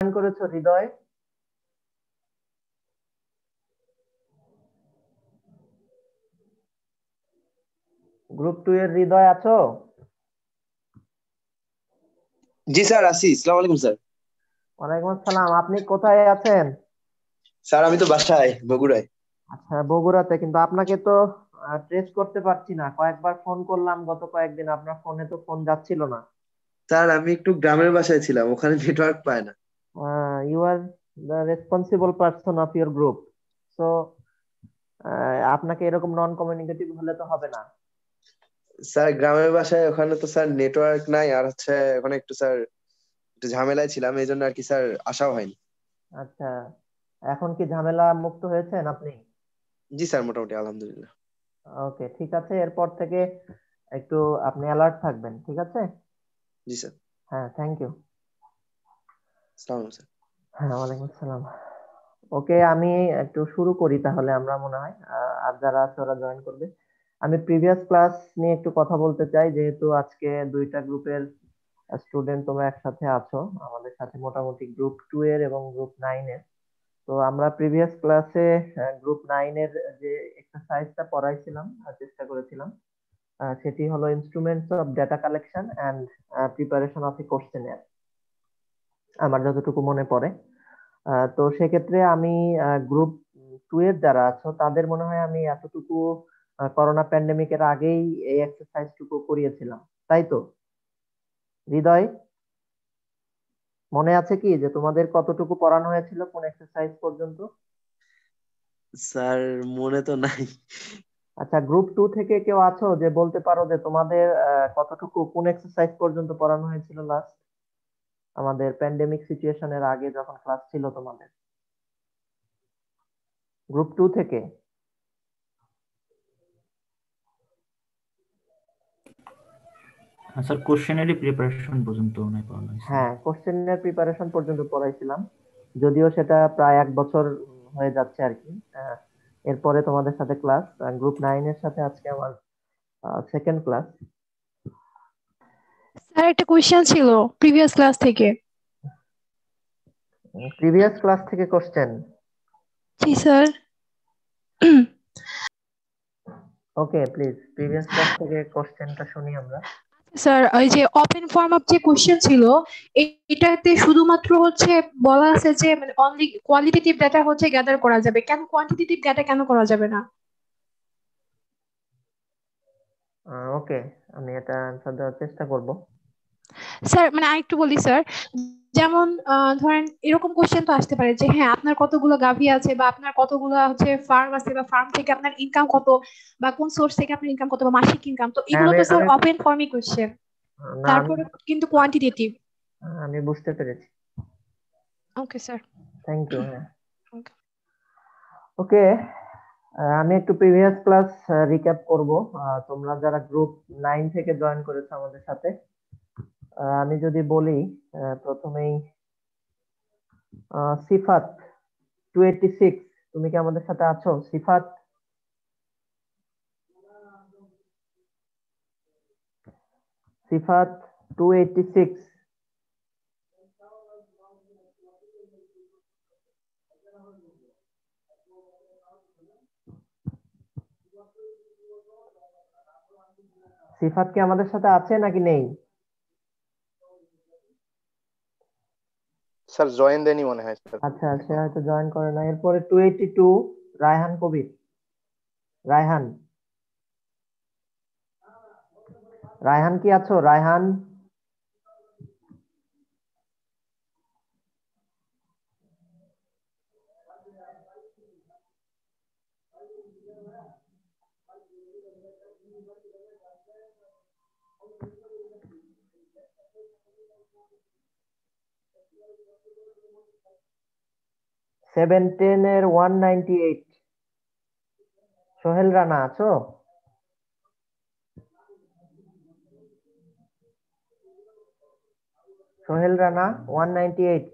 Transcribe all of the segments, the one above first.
Join করেছো হৃদয়? Group 2 এর হৃদয় আছো? জি স্যার, আছি। আসসালামু আলাইকুম স্যার। ওয়ালাইকুম আসসালাম। আপনি কোথায় আছেন? স্যার আমি তো বাসায় বগুড়ায়। আচ্ছা, বগুড়াতে। কিন্তু আপনাকে তো ট্রেস করতে পারছি না। কয়েকবার ফোন করলাম গত কয়েকদিন, আপনার ফোনে তো ফোন যাচ্ছিল না। স্যার আমি একটু গ্রামের বাসায় ছিলাম, ওখানে নেটওয়ার্ক পায় না। You are the responsible person of your group, so আপনাকে এরকম নন কমিউনিকেটিভ হলে তো হবে না। স্যার গ্রামের বাসায়, ওখানে তো স্যার নেটওয়ার্ক নাই, আর হচ্ছে ওখানে একটু স্যার একটু ঝামেলায় ছিলাম, এই জন্য আর কি স্যার আসাও হয়নি। আচ্ছা, এখন কি ঝামেলা মুক্ত হয়েছেন আপনি? জি স্যার, মোটামুটি আলহামদুলিল্লাহ। ওকে, ঠিক আছে। এরপর থেকে একটু আপনি অ্যালার্ট থাকবেন, ঠিক আছে? জি স্যার। হ্যাঁ, থ্যাংক ইউ। আসসালামু আলাইকুম স্যার। হ্যাঁ, ওয়ালাইকুম আসসালাম। ওকে, আমি একটু শুরু করি তাহলে। আমরা মনে হয় আর যারা আছে ওরা জয়েন করবে। আমি প্রিভিয়াস ক্লাস নিয়ে একটু কথা বলতে চাই, যেহেতু আজকে দুইটা গ্রুপের স্টুডেন্ট তোমরা একসাথে আছো আমাদের সাথে, মোটামুটি গ্রুপ 2 এর এবং গ্রুপ 9 এর। তো আমরা প্রিভিয়াস ক্লাসে গ্রুপ 9 এর যে এক্সারসাইজটা পড়াইছিলাম, চেষ্টা করেছিলাম, সেটি হলো instruments of data collection and preparation of a কোশ্চেনের, আমার যতটুকু মনে পড়ে। তো সেক্ষেত্রে আমি গ্রুপ 2 এর যারা আছো তাদের মনে হয় আমি এতটুকু করোনা প্যান্ডেমিকের আগেই এই এক্সারসাইজটুকু করিয়েছিলাম, তাই তো হৃদয়? মনে আছে কি যে তোমাদের কতটুকু পড়ানো হয়েছিল কোন এক্সারসাইজ পর্যন্ত? স্যার মনে তো নাই। আচ্ছা, গ্রুপ 2 থেকে কেউ আছো যে বলতে পারো যে তোমাদের কতটুকু কোন এক্সারসাইজ পর্যন্ত পড়ানো হয়েছিল লাস্ট, আমাদের প্যান্ডেমিক সিচুয়েশনের আগে যখন ক্লাস ছিল তোমাদের, গ্রুপ 2 থেকে? স্যার কোশ্চেনেরই প্রিপারেশন পর্যন্ত মনে পড়ানো হয়েছে। হ্যাঁ, কোশ্চেনের প্রিপারেশন পর্যন্ত পড়াইছিলাম, যদিও সেটা প্রায় 1 বছর হয়ে যাচ্ছে আর কি। এরপরে তোমাদের সাথে ক্লাস, গ্রুপ 9 এর সাথে আজকে আমার সেকেন্ড ক্লাস। স্যার একটা কোয়েশ্চেন ছিল প্রিভিয়াস ক্লাস থেকে। প্রিভিয়াস ক্লাস থেকে কোশ্চেন? জি sir. Okay, please previous class থেকে কোশ্চেনটা শুনি আমরা। স্যার ওই যে ওপেন ফর্ম অফ যে কোয়েশ্চেন ছিল, এটাতে শুধুমাত্র হচ্ছে বলা আছে যে মানে অনলি কোয়ালিটেটিভ ডাটা হচ্ছে গ্যাদার করা যাবে, কেন কোয়ান্টিটেটিভ ডাটা কেন করা যাবে না? ওকে, আমি এটা আনসার দেওয়ার চেষ্টা করব। স্যার মানে আরেকটু বলি স্যার, যেমন ধরেন এরকম কোশ্চেন তো আসতে পারে যে হ্যাঁ আপনার কতগুলো গাভী আছে, বা আপনার কতগুলো হচ্ছে ফার্ম আছে, বা ফার্ম থেকে আপনার ইনকাম কত, বা কোন সোর্স থেকে আপনার ইনকাম কত, বা মাসিক ইনকাম, তো হ্যাঁ, এগুলো আমি তো স্যার আমি ওপেন ফর্মই কোশ্চেন, না, তারপরে কিন্তু কোয়ান্টিটেটিভ। আমি বুঝতে পেরেছি। Okay sir. Thank you. হ্যাঁ, ওকে, আমি একটু প্রিভিয়াস ক্লাস রিক্যাপ করব। তোমরা যারা গ্রুপ 9 থেকে জয়েন করেছো আমাদের সাথে, আমি যদি বলি, প্রথমেই সিফাত 286, তুমি কি আমাদের সাথে আছো সিফাত? সিফাত 286। সিফাত কি আমাদের সাথে আছে নাকি নেই? স্যার জয়েন দেয়নি মনে হয় স্যার। আচ্ছা, সে হয়তো জয়েন করে না। এরপরে 282 রায়হান কবির। রায়হান, রায়হান কি আছো রায়হান? সেভেন টেন এর 198 সোহেল রানা আছো? সোহেল রানা 198।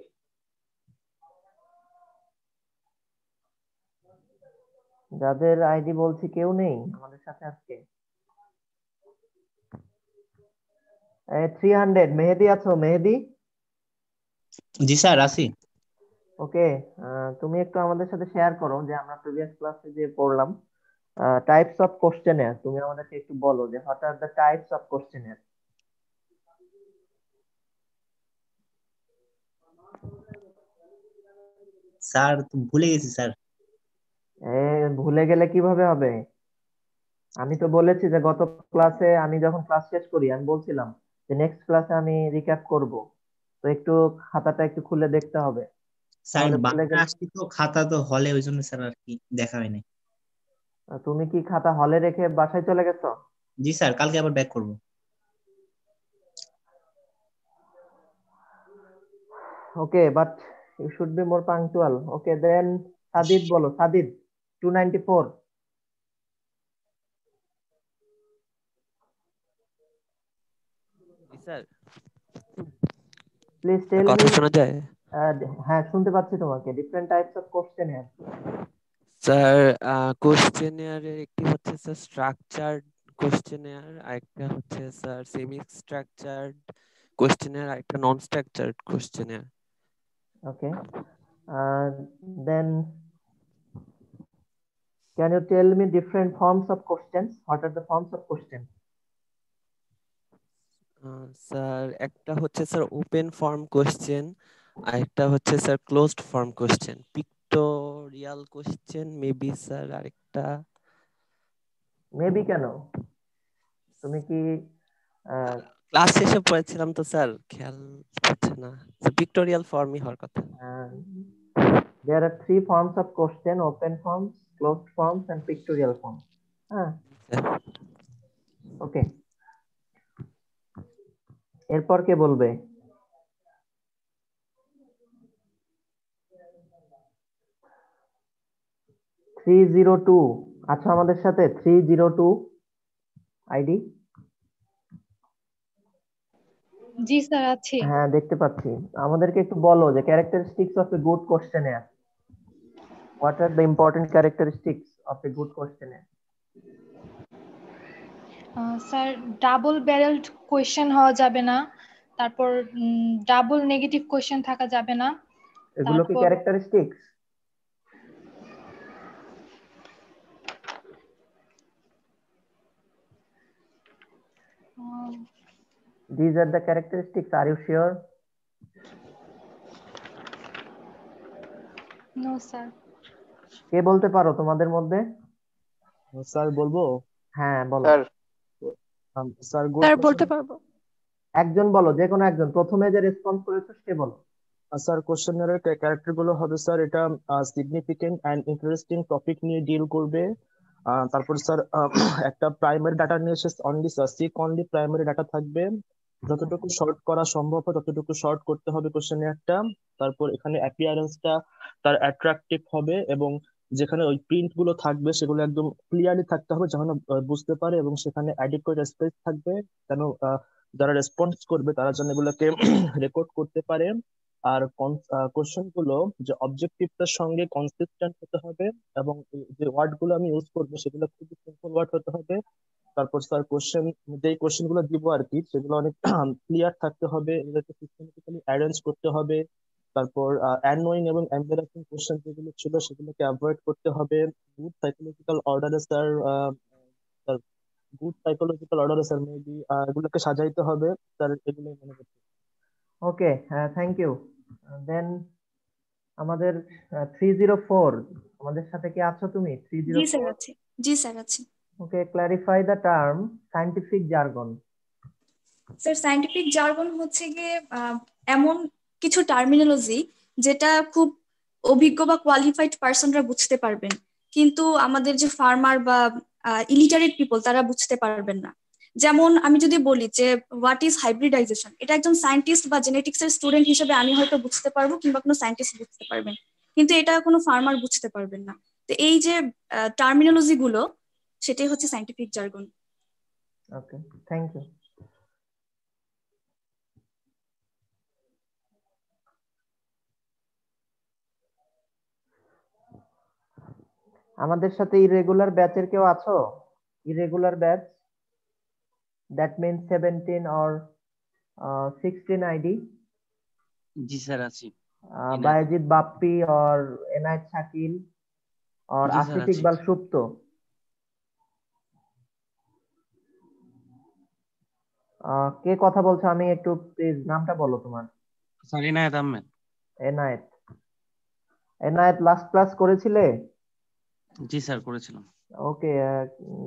যাদের আইডি বলছি কেউ নেই আমাদের সাথে আজকে। 300 মেহেদি আছো? মেহেদি জি স্যার আছি। ওকে, তুমি একটু আমাদের সাথে শেয়ার করো যে আমরা প্রিভিয়াস ক্লাসে যে পড়লাম টাইপস অফ কোশ্চেনের, তুমি আমাদেরকে একটু বলো যে what are the types of কোশ্চেনের। স্যার তো ভুলে গেছি স্যার। ভুলে গেলে কিভাবে হবে? আমি তো বলেছি যে গত ক্লাসে আমি যখন ক্লাস শেষ করি আমি বলছিলাম যে নেক্সট ক্লাসে আমি রিক্যাপ করব, তো একটু খাতাটা একটু খুলে দেখতে হবে, স্যার তাহলে ভুলে বাসায় গেলে। আসছি তো, খাতা তো হলে, ওই জন্য স্যার আর কি দেখা হয়নি। তুমি কি খাতা হলে রেখে বাসায় চলে গেছো? জি স্যার, কালকে আবার ব্যাক করব। Okay, but you should be more punctual. Okay then, Sadid বলো, সাদিদ 294, জি স্যার, প্লিজ টেল মি। কথা শোনা যায়? হ্যাঁ শুনতে পাচ্ছি তোমাকে। Different types of question. Sir, কোশ্চেনিয়ারের একটি হচ্ছে স্যার স্ট্রাকচার্ড কোশ্চেনিয়ার, আরেকটা হচ্ছে স্যার সেমি স্ট্রাকচার্ড কোশ্চেনিয়ার, আরেকটা non structured questionnaire. Okay, then can you tell me different forms of questions? What are the forms of questions? Sir একটা হচ্ছে sir open form question, আরেকটা হচ্ছে sir closed form question, pictorial question maybe sir, আরেকটা maybe কেন? তুমি কি class শেষে পড়েছিলাম তো স্যার, খেয়াল হচ্ছে না। পিক্টোরিয়াল ফর্মই হওয়ার কথা। there are three forms of question: open forms, closed forms and pictorial forms. ওকে, এরপর কে বলবে? 302 আচ্ছা, আমাদের সাথে 302 আইডি। জি স্যার আছি। হ্যাঁ দেখতে পাচ্ছি। আমাদেরকে একটু বলো যে ক্যারেক্টারিস্টিক্স অফ এ গুড কোশ্চেনের। What are the important characteristics of a good কোশ্চেনের? স্যার, ডাবল ব্যারেলড কোয়েশ্চেন হওয়া যাবে না, তারপর ডাবল নেগেটিভ কোয়েশ্চেন থাকা যাবে না, এগুলো কি তারপর characteristics? These are the characteristics. Are you sure? No sir. কে বলতে পারো তোমাদের মধ্যে? স্যার বলবো? হ্যাঁ বলো। Sir sir good sir question. বলতে পারবো। একজন বলো, যে কোনো একজন, প্রথমে যে রেসপন্স করেছো সে বলো। স্যার কোশ্চেনের ক্যারেক্টার গুলো হবে স্যার, এটা সিগনিফিকেন্ট অ্যান্ড ইন্টারেস্টিং টপিক নিয়ে ডিল করবে। তারপর স্যার একটা প্রাইমারি ডাটা নিয়ে এসে only seek only primary data থাকবে, যতটুকু শর্ট করা সম্ভব হয় ততটুকু শর্ট করতে হবে কোশ্চেনে একটা। তারপর এখানে অ্যাপিয়ারেন্সটা তার অ্যাট্রাকটিভ হবে, এবং যেখানে ওই প্রিন্ট গুলো থাকবে সেগুলো একদম ক্লিয়ারলি থাকতে হবে যেন বুঝতে পারে, এবং সেখানে অ্যাডিকুয়েট স্পেস থাকবে যেন যারা রেসপন্স করবে তারা যেন এগুলোকে রেকর্ড করতে পারে। আর কোশ্চেন গুলো যে অবজেক্টিভটার সঙ্গে কনসিস্টেন্ট হতে হবে, এবং যে ওয়ার্ড গুলো আমি ইউজ করবো সেগুলো খুবই সিম্পল ওয়ার্ড হতে হবে। তারপর স্যার যেই কোশ্চেন গুলো দিব আর কি, সেগুলো অনেক ক্লিয়ার থাকতে হবে, এগুলোকে সিস্টেমেটিক্যালি অ্যারেঞ্জ করতে হবে। তারপর অ্যানোয়িং এবং এম্বারাসিং কোশ্চেন যেগুলো ছিল সেগুলোকে অ্যাভয়েড করতে হবে। গুড সাইকোলজিক্যাল অর্ডারে স্যার, গুড সাইকোলজিক্যাল অর্ডারে স্যার মেবি এগুলোকে সাজাইতে হবে স্যার, এগুলোই মনে করছি। ওকে, থ্যাংক ইউ। দেন আমাদের 304, আমাদের সাথে কি আছো তুমি? জি স্যার 304। আছে। জি স্যার আছে। Okay, clarify the term scientific jargon. Sir, scientific jargon হচ্ছে গিয়ে এমন কিছু টার্মিনোলজি যেটা খুব অভিজ্ঞ বা কোয়ালিফাইড পার্সনরা বুঝতে পারবেন, কিন্তু আমাদের যে ফার্মার বা ইলিটারেট পিপল তারা বুঝতে পারবেন না। যেমন আমি যদি বলি যে হোয়াট ইজ হাইব্রিডাইজেশন, এটা একজন সায়েন্টিস্ট বা জেনেটিক্সের স্টুডেন্ট হিসেবে আমি হয়তো বুঝতে পারবো, কিংবা কোনো সায়েন্টিস্ট বুঝতে পারবেন, কিন্তু এটা কোনো ফার্মার বুঝতে পারবেন না। তো এই যে টার্মিনোলজি গুলো, সেটাই হচ্ছে scientific jargon. Okay, thank you. আমাদের সাথে ইরেগুলার ব্যাচের কেউ আছো? Irregular batch, that means 17 or 16 ID. जी sir Asif Inayat Bayezid Bappi or Enayat Shakil or जी sir Asif Asif Iqbal Supto? কে কথা বলছো? আমি একটু প্লিজ নামটা বলো তোমার। Sir Inayet Ahmed Enayat. Enayat last class করেছিলে? জি স্যার করেছিলাম Okay,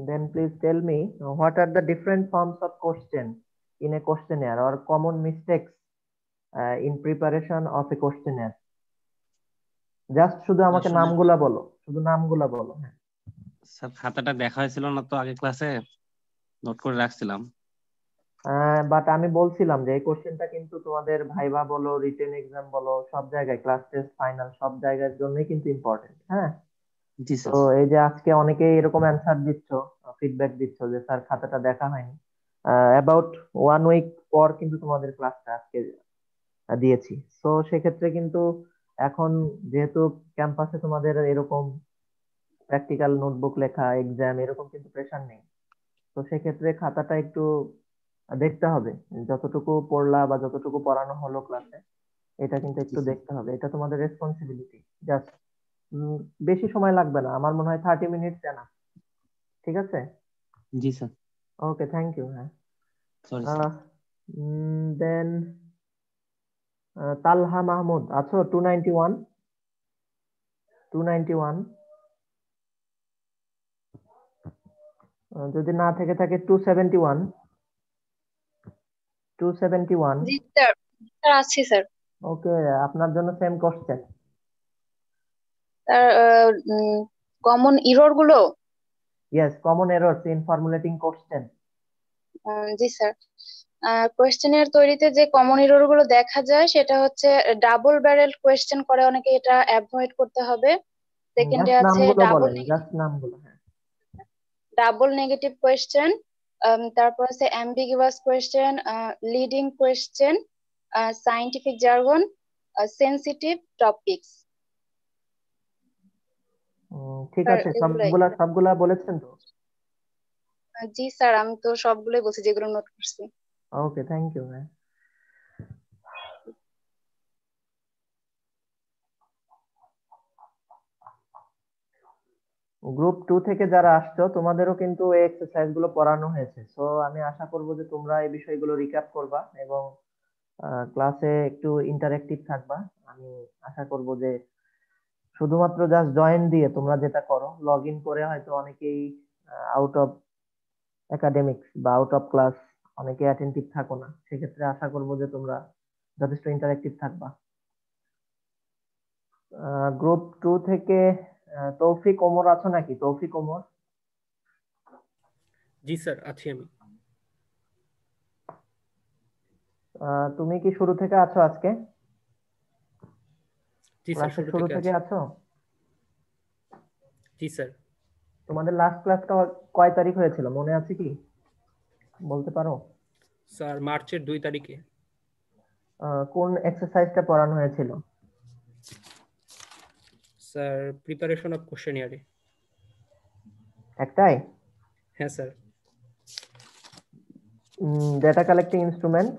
then please tell me what are the different forms of question in a questionnaire or common mistakes in preparation of a questionnaire? Just শুধু আমাকে আসলে নামগুলা বলো, শুধু নামগুলা বলো। হ্যাঁ, স্যার খাতাটা দেখা হয়েছিল না তো আগে ক্লাসে, নোট করে রাখছিলাম। বাট আমি বলছিলাম যে এই কোশ্চেনটা কিন্তু তোমাদের ভাইবা বলো, রিটেন এক্সাম বলো, সব জায়গায় ক্লাস টেস্ট ফাইনাল সব জায়গার জন্যই কিন্তু ইম্পর্টেন্ট। হ্যাঁ, জি তো স্যার এই যে আজকে অনেকেই এরকম অ্যান্সার দিচ্ছ, ফিডব্যাক দিচ্ছ যে স্যার খাতাটা দেখা হয়নি। অ্যাবাউট 1 উইক পর কিন্তু তোমাদের ক্লাসটা আজকে দিয়েছি। তো সেক্ষেত্রে কিন্তু এখন যেহেতু ক্যাম্পাসে তোমাদের এরকম প্র্যাকটিক্যাল নোটবুক লেখা, এক্সাম এরকম কিন্তু প্রেশার নেই। তো সেক্ষেত্রে খাতাটা একটু দেখতে হবে, যতটুকু পড়লা বা যতটুকু পড়ানো হলো ক্লাসে, এটা কিন্তু জি একটু স্যার দেখতে হবে। এটা তোমাদের রেসপন্সিবিলিটি। জাস্ট বেশি সময় লাগবে না, আমার মনে হয় 30 মিনিটস জানা। ঠিক আছে? জি স্যার ওকে, থ্যাংক ইউ। হ্যাঁ, sorry sir then Talha Mahmud আছো? 291 291। যদি না থেকে থাকে 271 271। জি স্যার, স্যার আছি স্যার। ওকে, আপনার জন্য same question. Sir common error গুলো, yes, common errors in formulating question. জি স্যার। কোয়েশ্চেনের তৈরিতে যে কমন ইরর গুলো দেখা যায় সেটা হচ্ছে ডাবল ব্যারেল কোয়েশ্চেন করে অনেকে, এটা অ্যাভয়েড করতে হবে। সেকেন্ডে জাস্ট আছে নামগুলো বলেন, জাস্ট নামগুলো। হ্যাঁ, ডাবল নেগেটিভ কোয়েশ্চেন, তারপর আছে ambiguous question, leading question, scientific jargon, sensitive topics. ঠিক স্যার আছে, এগুলাই। সবগুলা বলেছেন তো? জি স্যার, আমি তো সবগুলোই বলছি যেগুলো নোট করছি। ওকে, থ্যাংক ইউ। হ্যাঁ, গ্রুপ 2 থেকে যারা আসছো তোমাদেরও কিন্তু এই এক্সারসাইজ গুলো পড়ানো হয়েছে। সো আমি আশা করবো যে তোমরা এই বিষয়গুলো রিক্যাপ করবা এবং ক্লাসে একটু ইন্টারেক্টিভ থাকবা। আমি আশা করবো যে শুধুমাত্র জাস্ট জয়েন দিয়ে তোমরা যেটা করো, লগ ইন করে হয়তো অনেকেই আউট অফ একাডেমিক্স বা আউট অফ ক্লাস, অনেকে অ্যাটেন্টিভ থাকো না। সেক্ষেত্রে আশা করবো যে তোমরা যথেষ্ট ইন্টারেক্টিভ থাকবা। গ্রুপ 2 থেকে তৌফিক ওমর আছো নাকি? তৌফিক ওমর? জি স্যার আছি আমি। তুমি কি শুরু থেকে আছো আজকে? জি স্যার, ক্লাসের শুরু শুরু থেকে থেকে আছি। আছো? জি স্যার। তোমাদের লাস্ট ক্লাসটা কয় তারিখ হয়েছিল মনে আছে কি? বলতে পারো? স্যার মার্চের 2 তারিখে। কোন এক্সারসাইজটা পড়ানো হয়েছিল? স্যার প্রিপারেশন অফ কোশ্চেনিয়ারে। একটাই? হ্যাঁ sir. Data collecting instrument?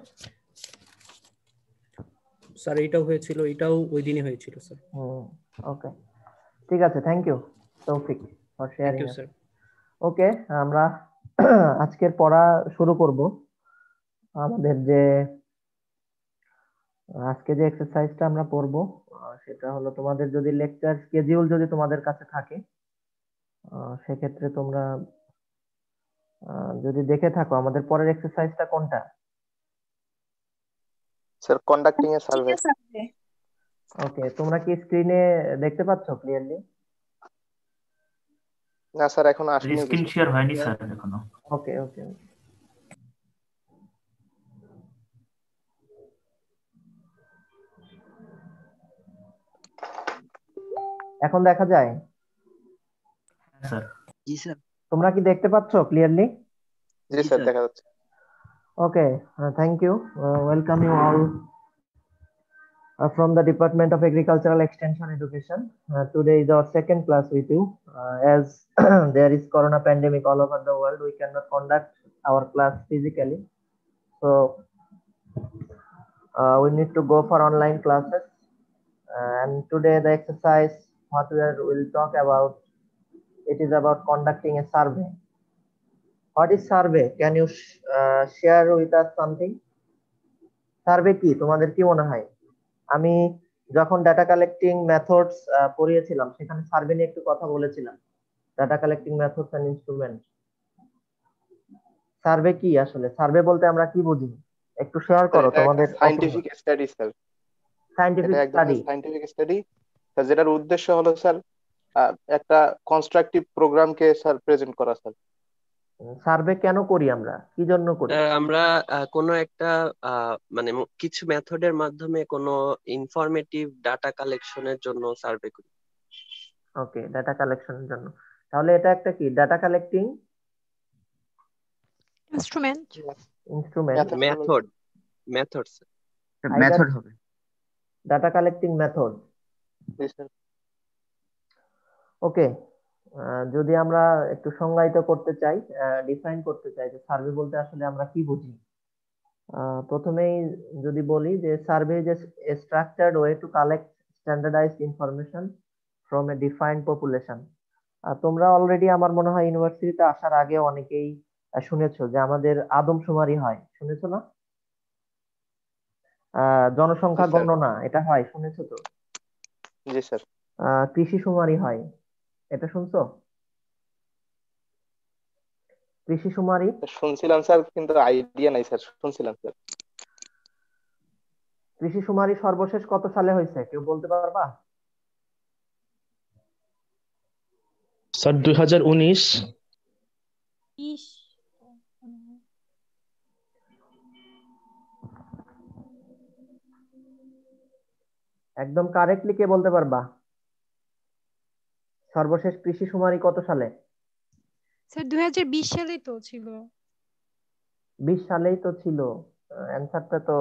Sir এটাও হয়েছিল, এটাও ওই দিনই হয়েছিল স্যার। ওকে, ঠিক আছে, thank you Taufiq for thank sharing. You sir. Okay, আমরা আজকের পড়া শুরু করব। আমাদের যে আজকে যে এক্সারসাইজটা আমরা পড়ব সেটা হলো, তোমাদের যদি লেকচার স্কেডিউল যদি তোমাদের কাছে থাকে সেক্ষেত্রে তোমরা যদি দেখে থাকো আমাদের পরের এক্সারসাইজটা কোনটা? Sir conducting a survey. Okay, তোমরা কি স্ক্রিনে দেখতে পাচ্ছ ক্লিয়ারলি? না স্যার, এখন আসেনি স্ক্রিন কিছু। শেয়ার হয়নি স্যার এখনো। ওকে ওকে, এখন দেখা যায়? স্যার জি স্যার তোমরা কি দেখতে পাচ্ছ ক্লিয়ারলি? জি স্যার, দেখা যাচ্ছে। Okay, thank you. Welcome you all from the Department of Agricultural Extension Education. Today is our second class with you. As there is corona pandemic all over the world, we cannot conduct our class physically. So we need to go for online classes. And today the exercise what will talk about, it is about conducting a survey. What is survey? Can you share with us something? Survey কি তোমাদের কি মনে হয়? আমি যখন data collecting methods পড়িয়েছিলাম সেখানে survey নিয়ে একটু কথা বলেছিলাম। Data collecting methods and instrument. Survey কি আসলে? সার্ভে বলতে আমরা কি বুঝি? একটু শেয়ার করো তোমাদের সায়েন্টিফিক স্টাডি স্যার। সায়েন্টিফিক এটা একদম সায়েন্টিফিক স্টাডি স্যার, যেটার উদ্দেশ্য হলো স্যার একটা কনস্ট্রাকটিভ প্রোগ্রামকে স্যার প্রেজেন্ট করা স্যার। সার্ভে কেন করি আমরা? কি জন্য করি? আমরা কোনো একটা মানে কিছু মেথডের মাধ্যমে কোনো ইনফরমেটিভ ডাটা কালেকশনের জন্য সার্ভে করি। ওকে, ডাটা কালেকশনের জন্য। তাহলে এটা একটা কি? ডাটা কালেক্টিং ইনস্ট্রুমেন্ট মেথড হবে, ডাটা কালেক্টিং মেথড। ওকে, যদি আমরা একটু সংজ্ঞায়িত করতে চাই, ডিফাইন করতে চাই যে সার্ভে বলতে আসলে আমরা কি বুঝি, প্রথমেই যদি বলি যে survey is a structured way to collect standardised information from a defined population. তোমরা অলরেডি আমার মনে হয় ইউনিভার্সিটিতে আসার আগে অনেকেই শুনেছো যে আমাদের আদমশুমারি হয়, শুনেছো না? জনসংখ্যা গণনা এটা হয়, শুনেছো তো? জি স্যার। কৃষি শুমারি হয়, এটা শুনছো? কৃষি শুমারি শুনছিলাম স্যার, কিন্তু আইডিয়া নাই স্যার, শুনছিলাম স্যার। কৃষি শুমারি সর্বশেষ কত সালে হয়েছে কেউ বলতে পারবা? স্যার 2019। একদম কারেক্টলি কে বলতে পারবা সর্বশেষ কৃষি শুমারি কত সালে? স্যার 2020 সালেই তো ছিল। 20 সালেই তো ছিল, অ্যানসারটা তো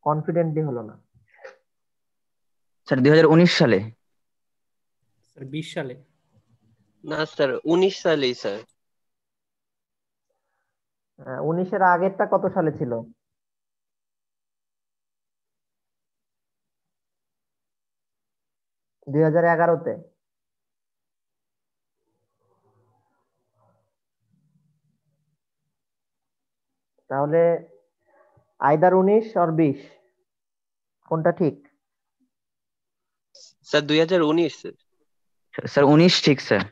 কনফিডেন্টলি হলো না। স্যার 2019 সালে। স্যার 20 সালে না স্যার 19 সালেই স্যার। 19 এর আগেরটা কত সালে ছিল? 2011-তে। তাহলে আইদার 19 অর 20, কোনটা ঠিক? স্যার 2019 স্যার 19 ঠিক স্যার।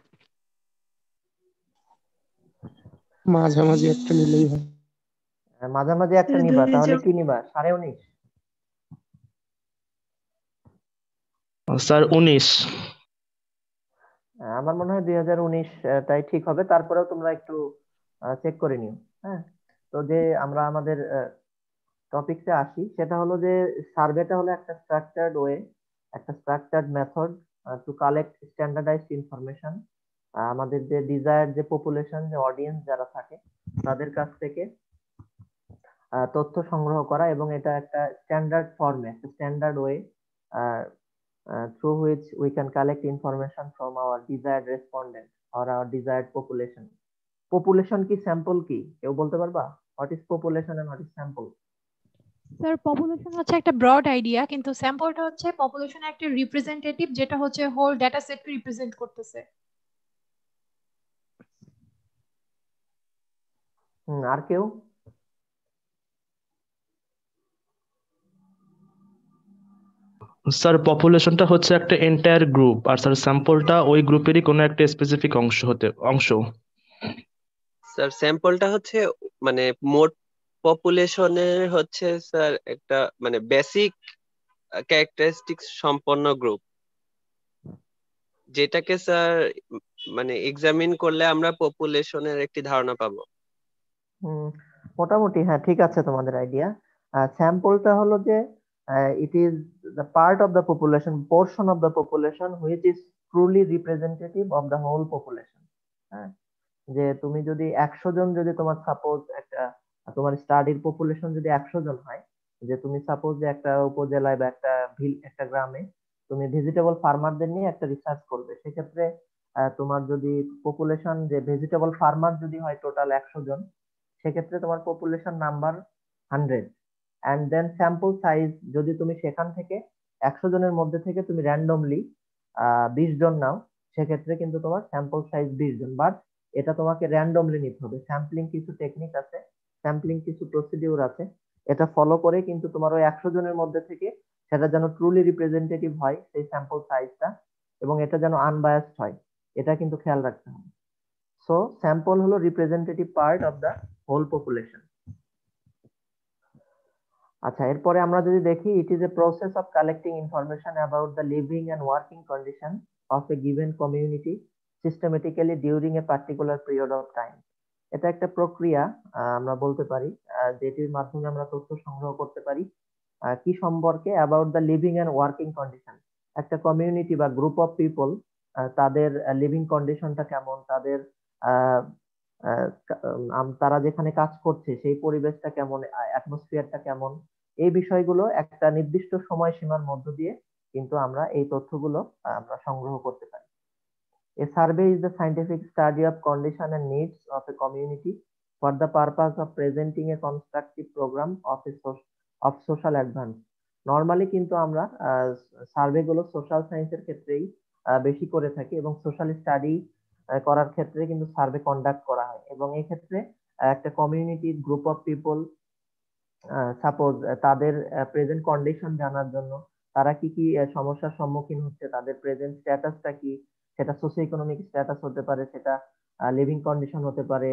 মাঝামাঝি একটা নিলেই হয়। মাঝামাঝি একটা নিবা, তাহলে কি নিবা? 19.5? স্যার 19। আমার মনে হয় 2019 টাই ঠিক হবে, তারপরেও তোমরা একটু চেক করে নিও। হ্যাঁ, তো যে আমরা আমাদের টপিকতে আসি, সেটা হলো যে সার্ভেটা হলো একটা স্ট্রাকচার্ড ওয়ে, একটা structured method to collect standardised information, আমাদের যে ডিজায়ার্ড যে পপুলেশন, যে অডিয়েন্স যারা থাকে তাদের কাছ থেকে তথ্য সংগ্রহ করা, এবং এটা একটা স্ট্যান্ডার্ড ফর্মে, একটা standard way through which we can collect information from our desired respondent or our desired population. Population কি স্যাম্পল কি কেউ বলতে পারবা? What is population and what is sample? Sir population হচ্ছে একটা ব্রড আইডিয়া, কিন্তু স্যাম্পলটা হচ্ছে পপুলেশনের একটা রিপ্রেজেন্টেটিভ, যেটা হচ্ছে হোল ডেটা সেটকে রিপ্রেজেন্ট করতেছে। আর কেউ? স্যার পপুলেশনটা হচ্ছে একটা এন্টায়ার গ্রুপ, আর স্যার স্যাম্পলটা ওই গ্রুপেরই কোনো একটা স্পেসিফিক অংশ। স্যার স্যাম্পলটা হচ্ছে মানে মোট পপুলেশনের হচ্ছে স্যার একটা মানে বেসিক ক্যারেক্টারিস্টিক্স সম্পন্ন গ্রুপ, যেটাকে স্যার মানে এক্সামিন করলে আমরা পপুলেশনের একটি ধারণা পাবো। মোটামুটি হ্যাঁ, ঠিক আছে তোমাদের আইডিয়া। স্যাম্পলটা হলো যে it is the part of the population, portion of the population which is truly representative of the whole population. হ্যাঁ, যে তুমি যদি 100 জন, যদি তোমার সাপোজ একটা তোমার স্টাডির পপুলেশন যদি 100 জন হয়, যে তুমি সাপোজ যে একটা উপজেলায় বা একটা গ্রামে তুমি ভেজিটেবল ফার্মারদের নিয়ে একটা রিসার্চ করবে, সেক্ষেত্রে তোমার যদি পপুলেশন, যে ভেজিটেবল ফার্মার যদি হয় টোটাল 100 জন, সেক্ষেত্রে তোমার population number 100। And then sample size, যদি তুমি সেখান থেকে 100 জনের মধ্যে থেকে তুমি র্যান্ডমলি 20 জন নাও, সেক্ষেত্রে কিন্তু তোমার স্যাম্পল সাইজ 20 জন। বাট এটা তোমাকে র্যান্ডমলি নিতে হবে। স্যাম্পলিং কিছু টেকনিক আছে, স্যাম্পলিং কিছু প্রসিডিউর আছে, এটা ফলো করে কিন্তু তোমার ওই 100 জনের মধ্যে থেকে সেটা যেন ট্রুলি রিপ্রেজেন্টেটিভ হয় সেই স্যাম্পল সাইজটা, এবং এটা যেন আনবায়াসড হয়, এটা কিন্তু খেয়াল রাখতে হবে। সো স্যাম্পল হলো representative part of the whole population. আচ্ছা, এরপরে আমরা যদি দেখি, it is a process of collecting information about the living and working condition of a given community systematically during a particular period of time. এটা একটা প্রক্রিয়া আমরা বলতে পারি, যেটির মাধ্যমে আমরা তথ্য সংগ্রহ করতে পারি কি সম্পর্কে, about the living and working condition. একটা কমিউনিটি বা গ্রুপ অফ পিপল, তাদের লিভিং কন্ডিশনটা কেমন, তাদের তারা যেখানে কাজ করছে সেই পরিবেশটা কেমন, অ্যাটমসফিয়ারটা কেমন, এই বিষয়গুলো একটা নির্দিষ্ট সময়সীমার মধ্য দিয়ে কিন্তু আমরা এই তথ্যগুলো আমরা সংগ্রহ করতে পারি। A survey is the scientific study of condition and needs of a community for the purpose of presenting a constructive program of social advance. Normally কিন্তু আমরা সার্ভে গুলো সোশ্যাল সায়েন্সের ক্ষেত্রেই বেশি করে থাকি, এবং সোশ্যাল স্টাডি করার ক্ষেত্রে কিন্তু সার্ভে কন্ডাক্ট করা হয়। এবং এই ক্ষেত্রে একটা কমিউনিটির গ্রুপ অফ পিপল, সাপোজ তাদের প্রেজেন্ট কন্ডিশন জানার জন্য, তারা কি কি সমস্যার সম্মুখীন হচ্ছে, তাদের প্রেজেন্ট স্ট্যাটাসটা কি, সেটা সোশিও ইকোনমিক স্ট্যাটাস হতে পারে, সেটা লিভিং কন্ডিশন হতে পারে,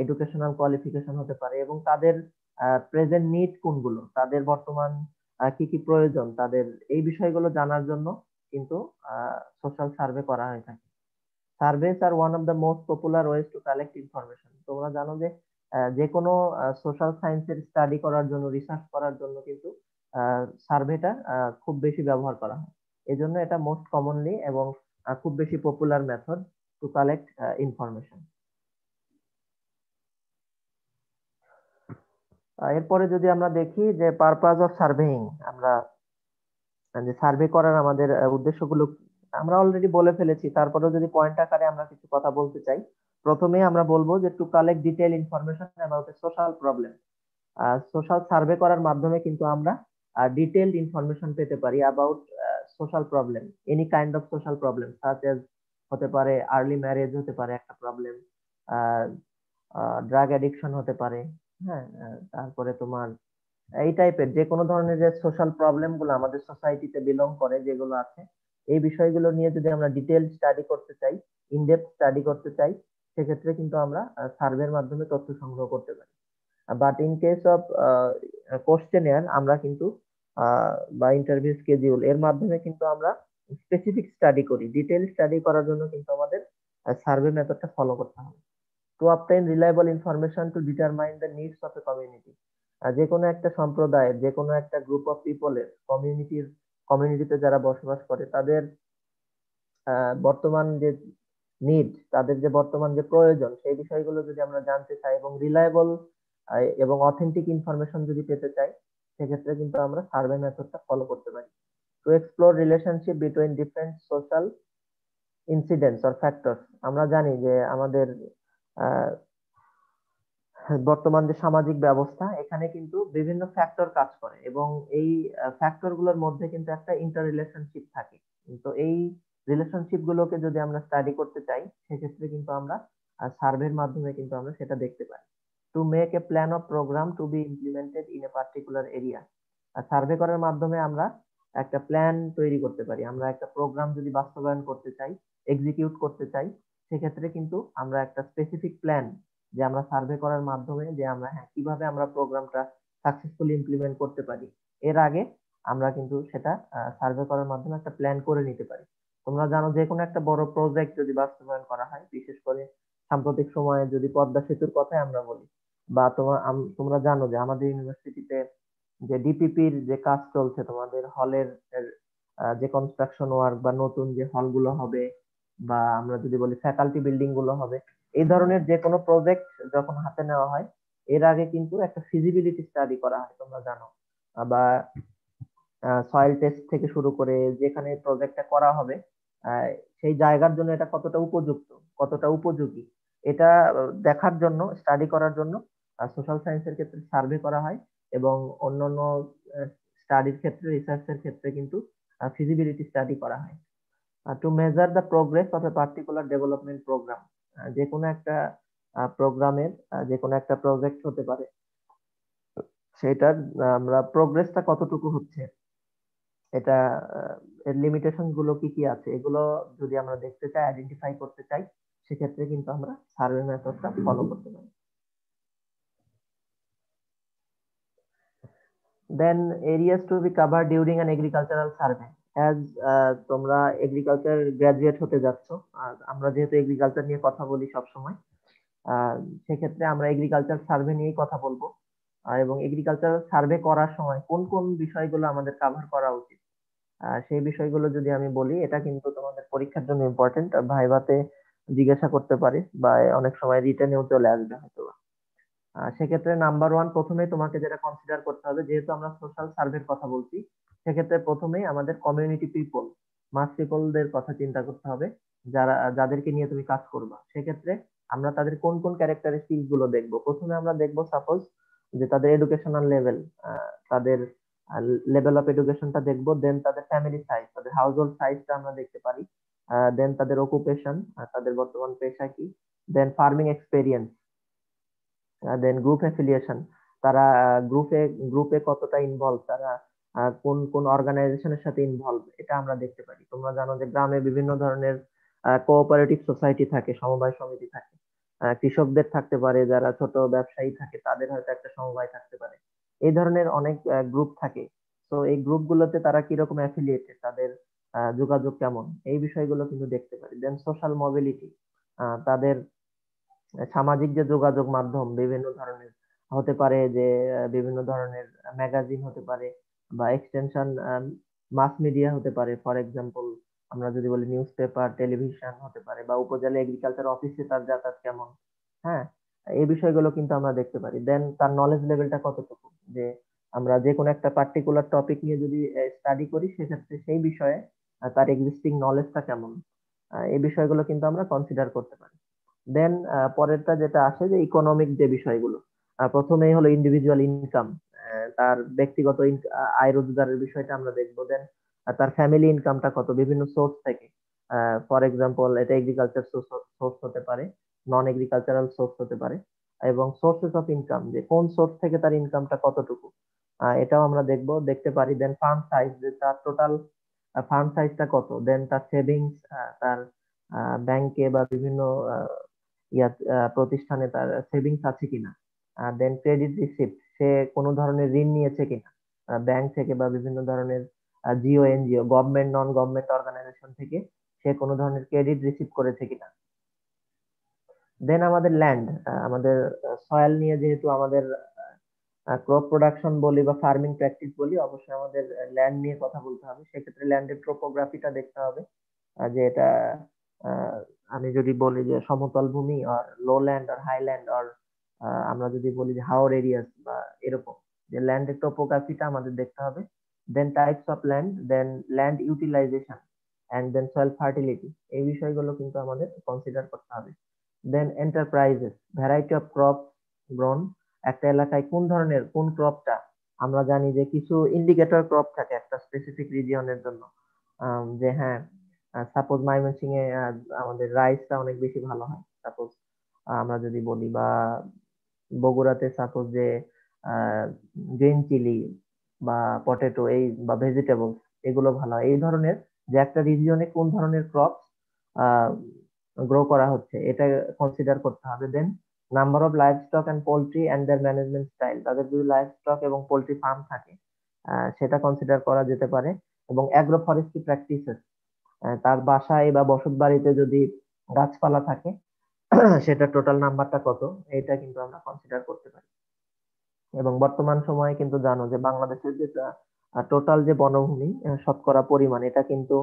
এডুকেশনাল কোয়ালিফিকেশন হতে পারে, এবং তাদের প্রেজেন্ট নিড কোনগুলো, তাদের বর্তমান কি কি প্রয়োজন তাদের, এই বিষয়গুলো জানার জন্য কিন্তু সোশ্যাল সার্ভে করা হয়ে থাকে। Surveys are one of the most popular ways to collect information. তোমরা জানো যে যে কোনো সোশ্যাল সায়েন্সের স্টাডি করার জন্য, রিসার্চ করার জন্য কিন্তু সার্ভেটা খুব বেশি ব্যবহার করা হয়। এজন্য এটা মোস্ট কমনলি এবং খুব বেশি popular method two collect information. এরপরে যদি আমরা দেখি যে পারপাস অফ সার্ভেইং, আমরা যে সার্ভে করার আমাদের উদ্দেশ্যগুলো আমরা অলরেডি বলে ফেলেছি, তারপরেও যদি পয়েন্ট আকারে আমরা কিছু কথা বলতে চাই, প্রথমে আমরা বলবো যে to collect detail information about a social problem. Social survey করার মাধ্যমে কিন্তু আমরা ডিটেইলড ইনফরমেশন পেতে পারি about social problem, any kind of social problem, such as হতে পারে আর্লি ম্যারেজ হতে পারে একটা প্রবলেম, ড্রাগ অ্যাডিকশন হতে পারে, হ্যাঁ, তারপরে তোমার এই টাইপের যে কোনো ধরনের যে সোশ্যাল প্রবলেম গুলো আমাদের সোসাইটিতে বিলং করে যেগুলো আছে, এই বিষয়গুলো নিয়ে যদি আমরা ডিটেইল স্টাডি করতে চাই, ইনডেপথ স্টাডি করতে চাই, সেক্ষেত্রে কিন্তু আমরা সার্ভের মাধ্যমে তথ্য সংগ্রহ করতে পারি। But in case of questionnaire, আমরা কিন্তু বা ইন্টারভিউ স্কেডিউল, এর মাধ্যমে কিন্তু আমরা স্পেসিফিক স্টাডি করি। ডিটেইল স্টাডি করার জন্য কিন্তু আমাদের সার্ভে মেথডটা ফলো করতে হবে। Two obtain reliable information to determine the needs of a community. যে কোনো একটা সম্প্রদায়ের, যে কোনো একটা গ্রুপ অফ পিপলের, কমিউনিটিতে যারা বসবাস করে, তাদের বর্তমান যে নিড, তাদের যে বর্তমান যে প্রয়োজন, সেই বিষয়গুলো যদি আমরা জানতে চাই এবং রিলায়েবল এবং অথেন্টিক ইনফরমেশন যদি পেতে চাই, সেক্ষেত্রে কিন্তু আমরা সার্ভে মেথডটা ফলো করতে পারি। To explore relationship between different social incidents or factors. আমরা জানি যে আমাদের বর্তমান যে সামাজিক ব্যবস্থা, এখানে কিন্তু বিভিন্ন ফ্যাক্টর কাজ করে, এবং এই ফ্যাক্টর গুলোর মধ্যে কিন্তু একটা ইন্টার রিলেশনশিপ থাকে। তো এই রিলেশনশিপ গুলোকে যদি আমরা স্টাডি করতে চাই, সেক্ষেত্রে কিন্তু আমরা সার্ভের মাধ্যমে কিন্তু আমরা সেটা দেখতে পাই। To make a plan of program to be implemented in a particular area. Survey করার মাধ্যমে আমরা একটা প্ল্যান তৈরি করতে পারি। আমরা একটা প্রোগ্রাম যদি বাস্তবায়ন করতে চাই, এক্সিকিউট করতে চাই, সেক্ষেত্রে কিন্তু আমরা একটা স্পেসিফিক প্ল্যান, যে আমরা সার্ভে করার মাধ্যমে যে আমরা কিভাবে আমরা প্রোগ্রামটা সাকসেসফুলি ইমপ্লিমেন্ট করতে পারি, এর আগে আমরা কিন্তু সেটা সার্ভে করার মাধ্যমে একটা প্ল্যান করে নিতে পারি। তোমরা জানো যে কোনো একটা বড় প্রজেক্ট যদি বাস্তবায়ন করা হয়, বিশেষ করে সাম্প্রতিক সময়ে যদি পদ্মা সেতুর কথাই আমরা বলি, বা তোমরা জানো যে আমাদের ইউনিভার্সিটিতে যে ডিপিপির যে কাজ চলছে, তোমাদের হলের যে কনস্ট্রাকশন ওয়ার্ক বা নতুন যে হলগুলো হবে, বা আমরা যদি বলি ফ্যাকাল্টি বিল্ডিং গুলো হবে, এই ধরনের যে কোনো প্রজেক্ট যখন হাতে নেওয়া হয়, এর আগে কিন্তু একটা ফিজিবিলিটি স্টাডি করা হয়, তোমরা জানো, বা সয়েল টেস্ট থেকে শুরু করে যেখানে প্রজেক্টটা করা হবে সেই জায়গার জন্য এটা কতটা উপযুক্ত, কতটা উপযোগী, এটা দেখার জন্য, স্টাডি করার জন্য সোশ্যাল সায়েন্সের ক্ষেত্রে সার্ভে করা হয়। এবং অন্যান্য স্টাডির ক্ষেত্রে, রিসার্চের ক্ষেত্রে কিন্তু ফিজিবিলিটি স্টাডি করা হয়। To measure the progress of a particular development program, যে কোনো একটা প্রোগ্রামের যে কোনো একটা প্রজেক্ট হতে পারে, সেটার আমরা প্রোগ্রেসটা কতটুকু হচ্ছে, এটা এর লিমিটেশন গুলো কি কি আছে, এগুলো যদি আমরা দেখতে চাই, আইডেন্টিফাই করতে চাই, সেক্ষেত্রে কিন্তু আমরা সার্ভে মেথডটা ফলো করতে পারি। Then areas to be cover during an agricultural survey. As তোমরা এগ্রিকালচার গ্রাজুয়েট হতে যাচ্ছ, আর আমরা যেহেতু এগ্রিকালচার নিয়ে কথা বলি সবসময়, সেক্ষেত্রে আমরা এগ্রিকালচার সার্ভে নিয়েই কথা বলবো। এবং এগ্রিকালচার সার্ভে করার সময় কোন কোন বিষয়গুলো আমাদের কভার করা উচিত, সেই বিষয়গুলো যদি আমি বলি, এটা কিন্তু তোমাদের পরীক্ষার জন্য ইম্পর্টেন্ট, ভাইভাতে জিজ্ঞাসা করতে পারে বা অনেক সময় রিটেনেও চলে আসবে হয়তো। সেক্ষেত্রে নাম্বার ওয়ান, প্রথমে তোমাকে যেটা কনসিডার করতে হবে, যেহেতু আমরা সোশ্যাল সার্ভের কথা বলছি, সেক্ষেত্রে প্রথমেই আমাদের কমিউনিটি পিপল, মাস পিপলদের কথা চিন্তা করতে হবে, যাদেরকে নিয়ে তুমি কাজ করবা। সেক্ষেত্রে আমরা তাদের কোন কোন ক্যারেক্টারিস্টিক্স গুলো দেখবো। প্রথমে আমরা দেখবো সাপোজ যে তাদের এডুকেশনাল লেভেল, তাদের লেভেল অফ এডুকেশনটা দেখবো। দেন তাদের ফ্যামিলি সাইজ, তাদের হাউস হোল্ড সাইজটা আমরা দেখতে পারি। দেন তাদের অকুপেশন, তাদের বর্তমান পেশা কি। দেন ফার্মিং এক্সপেরিয়েন্স। দেন গ্রুপ অ্যাফিলিয়েশন, তারা গ্রুপে কতটা ইনভলভ, তারা কোন কোন অর্গানাইজেশনের সাথে ইনভলভ, এটা আমরা দেখতে পারি। তোমরা জানো যে গ্রামে বিভিন্ন ধরনের কোঅপারেটিভ সোসাইটি থাকে, সমবায় সমিতি থাকে। কৃষকদের থাকতে পারে, যারা ছোট ব্যবসায়ী থাকে তাদের হয়তো একটা সমবায় থাকতে পারে। এই ধরনের অনেক গ্রুপ থাকে। তো এই গ্রুপগুলোতে তারা কিরকম অ্যাফিলিয়েটেড, তাদের যোগাযোগ কেমন, এই বিষয়গুলো কিন্তু দেখতে পারি। দেন সোশ্যাল মোবিলিটি, তাদের সামাজিক যে যোগাযোগ মাধ্যম বিভিন্ন ধরনের হতে পারে, যে বিভিন্ন ধরনের ম্যাগাজিন হতে পারে বা এক্সটেনশন মাস মিডিয়া হতে পারে। ফর এক্সাম্পল আমরা যদি বলি নিউজ পেপার, টেলিভিশন হতে পারে, বা উপজেলা এগ্রিকালচার অফিসে তার যাতায়াত কেমন। হ্যাঁ, এই বিষয়গুলো কিন্তু আমরা দেখতে পারি। দেন তার নলেজ লেভেলটা কতটুকু, যে আমরা যে কোনো একটা পার্টিকুলার টপিক নিয়ে যদি স্টাডি করি, সেক্ষেত্রে সেই বিষয়ে তার এক্সিস্টিং নলেজটা কেমন, এই বিষয়গুলো কিন্তু আমরা কনসিডার করতে পারি। দেন পরেরটা যেটা আসে, যে ইকোনমিক যে বিষয়গুলো, প্রথমেই হলো ইন্ডিভিজুয়াল ইনকাম, তার ব্যক্তিগত আয় রোজগারের বিষয়টা আমরা দেখবো। দেন তার ফ্যামিলি ইনকামটা কত, বিভিন্ন সোর্স থেকে। ফর এক্সাম্পল এটা এগ্রিকালচার সোর্স হতে পারে, নন এগ্রিকালচারাল সোর্স হতে পারে, এবং সোর্সেস অফ ইনকাম, যে কোন সোর্স থেকে তার ইনকামটা কতটুকু, এটাও আমরা দেখতে পারি। দেন ফার্ম সাইজ, যে তার টোটাল ফার্ম সাইজটা কত। দেন তার সেভিংস, তার ব্যাংকে বা বিভিন্ন প্রতিষ্ঠানে তার সেভিংস আছে কিনা। দেন ক্রেডিট রিসিপ্ট, সে কোনো ধরনের ঋণ নিয়েছে কিনা ব্যাংক থেকে বা বিভিন্ন ধরনের GO, NGO, government, non government organization থেকে সে কোনো ধরনের ক্রেডিট রিসিভ করেছে কিনা। দেন আমাদের ল্যান্ড, আমাদের সয়েল নিয়ে, যেহেতু আমাদের ক্রপ প্রোডাকশন বলি বা ফার্মিং প্র্যাকটিস বলি, অবশ্যই আমাদের ল্যান্ড নিয়ে কথা বলতে হবে। সেক্ষেত্রে ল্যান্ডের ট্রোপোগ্রাফিটা দেখতে হবে, যে এটা আহ, আমি যদি বলি যে সমতল ভূমি, আর লো ল্যান্ড, আর হাইল্যান্ড, আর আমরা যদি বলি যে হাওর এরিয়াস বা এরকম, যে ল্যান্ডের ট্রোপোগ্রাফিটা আমাদের দেখতে হবে। Then types of land, then land utilization, and then soil fertility, এই বিষয়গুলো কিন্তু আমাদের কনসিডার করতে হবে। Then enterprises, variety of crop grown, একটা এলাকায় কোন ধরনের কোন ক্রপটা, আমরা জানি যে কিছু ইন্ডিকেটর ক্রপ থাকে একটা স্পেসিফিক রিজিয়নের জন্য। যে হ্যাঁ, সাপোজ ময়মনসিংহে আমাদের রাইসটা অনেক বেশি ভালো হয়, সাপোজ আমরা যদি বলি, বা বগুড়াতে সাপোজ যে গ্রিন চিলি বা পটেটো, এই বা ভেজিটেবলস, এগুলো ভালো হয়। এই ধরনের, যে একটা রিজিয়নে কোন ধরনের ক্রপ গ্রো করা হচ্ছে, এটা কনসিডার করতে হবে। Then number of livestock and poultry and their management style, তাদের যদি লাইভ স্টক এবং পোল্ট্রি ফার্ম থাকে, সেটা কনসিডার করা যেতে পারে। এবং অ্যাগ্রো ফরেস্ট্রি প্র্যাকটিসেস, তার বাসায় বা বসত বাড়িতে যদি গাছপালা থাকে, সেটা টোটাল নাম্বারটা কত, এটা কিন্তু আমরা কনসিডার করতে পারি। এবং বর্তমান সময়ে কিন্তু জানো যে বাংলাদেশের যে টোটাল যে বনভূমি শতকরা পরিমাণ, এটা কিন্তু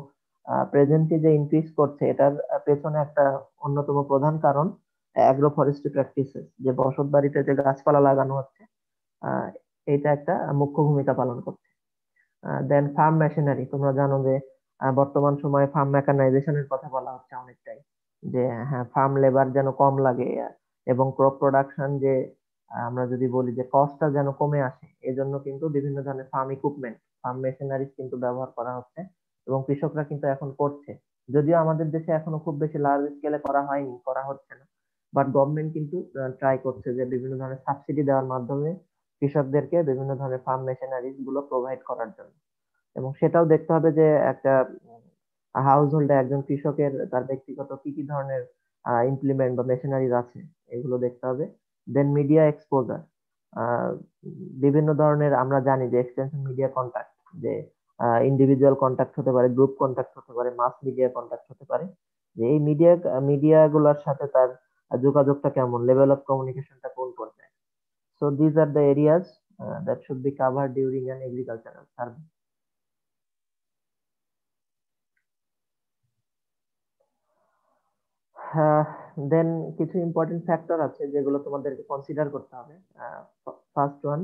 প্রেজেন্টলি যে ইনক্রিজ করছে, এটার পেছনে একটা অন্যতম প্রধান কারণ অ্যাগ্রো ফরেস্ট্রি প্র্যাকটিসেস, যে বসত বাড়িতে যে গাছপালা লাগানো হচ্ছে, এটা একটা মুখ্য ভূমিকা পালন করছে। দেন ফার্ম মেশিনারি, তোমরা জানো যে বর্তমান সময়ে ফার্ম মেকানাইজেশনের কথা বলা হচ্ছে অনেকটাই, যে হ্যাঁ, ফার্ম লেবার যেন কম লাগে, এবং ক্রপ প্রোডাকশন যে আমরা যদি বলি যে কস্টটা যেন কমে আসে, এজন্য কিন্তু বিভিন্ন ধরনের ফার্ম ইকুইপমেন্ট, ফার্ম মেশিনারিজ কিন্তু ব্যবহার করা হচ্ছে এবং কৃষকরা কিন্তু এখন করছে। যদিও আমাদের দেশে এখনো খুব বেশি লার্জ স্কেলে করা হয়নি, করা হচ্ছে না, বাট গভর্নমেন্ট কিন্তু ট্রাই করছে যে বিভিন্ন ধরনের সাবসিডি দেওয়ার মাধ্যমে কৃষকদেরকে বিভিন্ন ধরনের ফার্ম মেশিনারিজ গুলো প্রোভাইড করার জন্য। এবং সেটাও দেখতে হবে যে একটা হাউস হোল্ডে একজন কৃষকের তার ব্যক্তিগত কি কি ধরনের ইমপ্লিমেন্ট বা মেশিনারিজ আছে, এগুলো দেখতে হবে। দেন মিডিয়া এক্সপোজার, বিভিন্ন ধরনের আমরা জানি যে এক্সটেনশন মিডিয়া কন্টাক্ট, যে ইন্ডিভিজুয়াল কন্টাক্ট হতে পারে, গ্রুপ কন্টাক্ট হতে পারে, মাস মিডিয়া কন্টাক্ট হতে পারে, যে এই মিডিয়া গুলোর সাথে তার যোগাযোগটা কেমন, লেভেল অফ কমিউনিকেশনটা কোন পর্যায়ে। So these are the areas that should be covered during an agricultural survey. Then কিছু ইম্পর্টেন্ট ফ্যাক্টর আছে যেগুলো তোমাদেরকে কনসিডার করতে হবে। First one,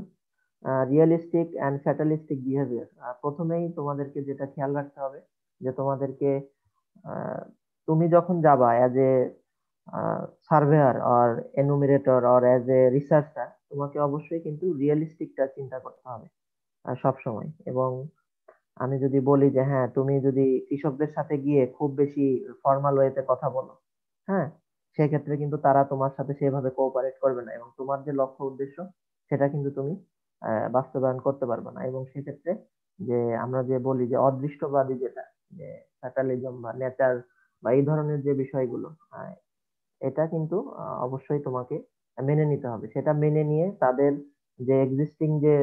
realistic and fatalistic behaviour. প্রথমেই তোমাদেরকে যেটা খেয়াল রাখতে হবে যে তোমাদেরকে তুমি যখন যাবা as a surveyor or enumerator or as a researcher, তোমাকে অবশ্যই কিন্তু রিয়েলিস্টিকটা চিন্তা করতে হবে সব সময়। এবং আমি যদি বলি যে হ্যাঁ, তুমি যদি কৃষকদের সাথে গিয়ে খুব বেশি ফর্মাল ওয়েতে কথা বলো, হ্যাঁ, সেক্ষেত্রে কিন্তু তারা তোমার সাথে সেভাবে কোঅপারেট করবে না এবং তোমার যে লক্ষ্য উদ্দেশ্য সেটা কিন্তু তুমি বাস্তবায়ন করতে পারবে না। এবং সেক্ষেত্রে যে আমরা যে বলি যে অদৃষ্টবাদী, যেটা যে ফ্যাটালিজম বা নেচার বা এই ধরনের যে বিষয়গুলো, এটা কিন্তু অবশ্যই তোমাকে মেনে নিতে হবে। সেটা মেনে নিয়ে তাদের যে এক্সিস্টিং যে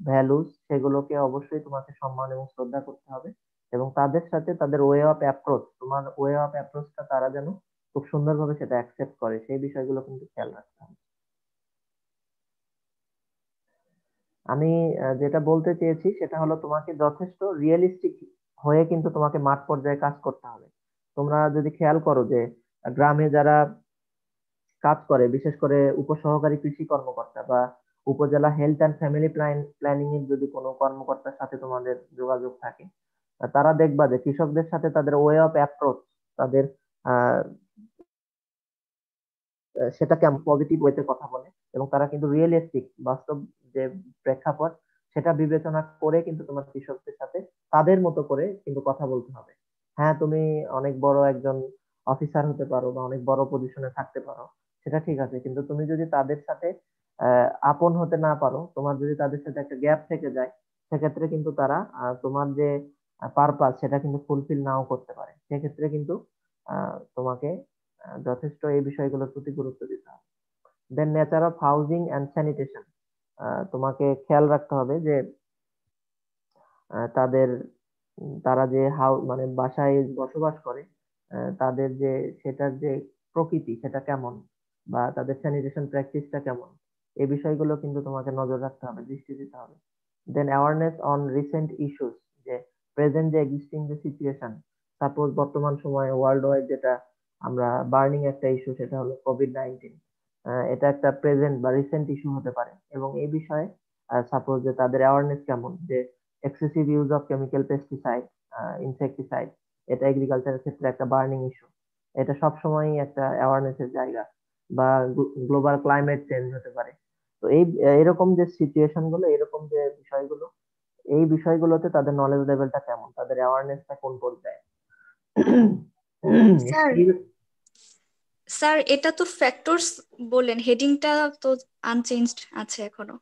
ভ্যালুস, সেগুলোকে অবশ্যই তোমাকে সম্মান এবং শ্রদ্ধা করতে হবে এবং তাদের সাথে তাদের ওয়ে অফ অ্যাপ্রোচ, তোমার ওয়ে অফ অ্যাপ্রোচটা তারা যেন খুব সুন্দরভাবে সেটা অ্যাকসেপ্ট করে, সেই বিষয়গুলো কিন্তু খেয়াল রাখতে হবে। আমি যেটা বলতে চেয়েছি সেটা হলো তোমাকে যথেষ্ট রিয়েলিস্টিক হয়ে কিন্তু তোমাকে মাঠ পর্যায়ে কাজ করতে হবে। তোমরা যদি খেয়াল করো যে গ্রামে যারা কাজ করে, বিশেষ করে উপসহকারী কৃষি কর্মকর্তা বা উপজেলা হেলথ অ্যান্ড ফ্যামিলি প্ল্যানিং এর যদি কোনো কর্মকর্তার সাথে তোমাদের যোগাযোগ থাকে, তারা দেখবা যে কৃষকদের সাথে তাদের ওয়ে অফ অ্যাপ্রোচ, তাদের আহ সেটা কেমন পজিটিভ ওয়েতে কথা বলে এবং তারা কিন্তু রিয়েলিস্টিক, বাস্তব যে প্রেক্ষাপট সেটা বিবেচনা করে কিন্তু তোমার কৃষকদের সাথে তাদের মতো করে কিন্তু কথা বলতে হবে। হ্যাঁ, তুমি অনেক বড় একজন অফিসার হতে পারো বা অনেক বড় পজিশনে থাকতে পারো, সেটা ঠিক আছে, কিন্তু তুমি যদি তাদের সাথে আপন হতে না পারো, তোমার যদি তাদের সাথে একটা গ্যাপ থেকে যায়, সেক্ষেত্রে কিন্তু তারা তোমার যে পারপাস সেটা কিন্তু ফুলফিল নাও করতে পারে। সেক্ষেত্রে কিন্তু তোমাকে যথেষ্ট এই বিষয়গুলোর প্রতি গুরুত্ব দিতে হবে। Then nature of housing and sanitation, তোমাকে খেয়াল রাখতে হবে যে তাদের তারা যে মানে বাসায় বসবাস করে, তাদের যে সেটার যে প্রকৃতি সেটা কেমন বা তাদের স্যানিটেশন প্র্যাকটিসটা কেমন, এই বিষয়গুলো কিন্তু তোমাকে নজর রাখতে হবে, দৃষ্টি দিতে হবে। দেন অ্যাওয়ারনেস অন রিসেন্ট ইস্যুস, যে প্রেজেন্ট যে এক্সিস্টিং যে সিচুয়েশন, সাপোজ বর্তমান সময়ে ওয়ার্ল্ড ওয়াইড যেটা আমরা বার্নিং একটা ইস্যু, সেটা হলো কোভিড-19। এটা একটা প্রেজেন্ট বা রিসেন্ট ইস্যু হতে পারে এবং এই বিষয়ে সাপোজ যে তাদের অ্যাওয়ারনেস কেমন, যে excessive use of chemical pesticide, insecticide, এটা এগ্রিকালচারের ক্ষেত্রে একটা বার্নিং ইস্যু। এটা সবসময়ই একটা অ্যাওয়ারনেসের জায়গা। বা গ্লোবাল ক্লাইমেট চেঞ্জ হতে পারে। তো এরকম যে সিচুয়েশন গুলো, এরকম যে বিষয়গুলো, এই বিষয়গুলোতে তাদের নলেজ লেভেলটা কেমন, তাদের অ্যাওয়ারনেসটা কোন পর্যায়ে। স্যার স্যার এটা তো ফ্যাক্টরস বললেন, হেডিংটা তো আনচেঞ্জড আছে এখনো।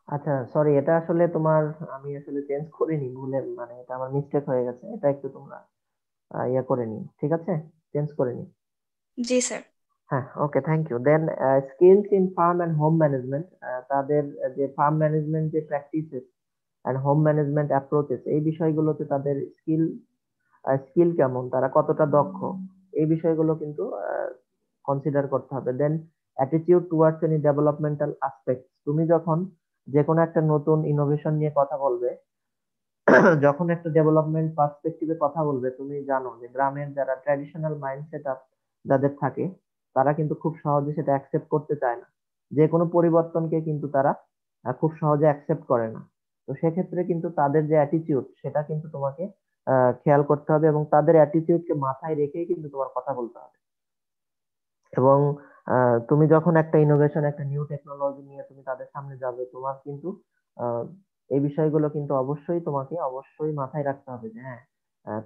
আচ্ছা, সরি, এটা আসলে তোমার আমি আসলে চেঞ্জ করিনি, ভুলে মানে এটা আমার মিস্টেক হয়ে গেছে, এটা একটু তোমরা ইয়ে করে নি, ঠিক আছে, চেঞ্জ করে নি। জি স্যার। হ্যাঁ, okay, thank you. Then skills in farm and home management, তাদের যে ফার্ম ম্যানেজমেন্ট যে practices and home management approaches, এই বিষয়গুলোতে তাদের স্কিল কেমন, তারা কতটা দক্ষ, এই বিষয়গুলো কিন্তু কনসিডার করতে হবে। Then attitude towards any developmental aspect, তুমি যখন যে কোনো একটা নতুন ইনোভেশন নিয়ে কথা বলবে, যখন একটা ডেভেলপমেন্ট পার্সপেক্টিভে কথা বলবে, তুমি জানো যে গ্রামের যারা ট্র্যাডিশনাল মাইন্ডসেট যাদের থাকে, তারা কিন্তু খুব সহজে সেটা অ্যাকসেপ্ট করতে চায় না। যে কোনো পরিবর্তনকে কিন্তু তারা খুব সহজে অ্যাকসেপ্ট করে না। তো সেক্ষেত্রে কিন্তু তাদের যে অ্যাটিটিউড সেটা কিন্তু তোমাকে খেয়াল করতে হবে এবং তাদের অ্যাটিটিউডকে মাথায় রেখেই কিন্তু তোমার কথা বলতে হবে। এবং তুমি যখন একটা ইনোভেশন, একটা নিউ টেকনোলজি নিয়ে তুমি তাদের সামনে যাবে, তোমার কিন্তু আহ, এই বিষয়গুলো কিন্তু অবশ্যই মাথায় রাখতে হবে যে হ্যাঁ,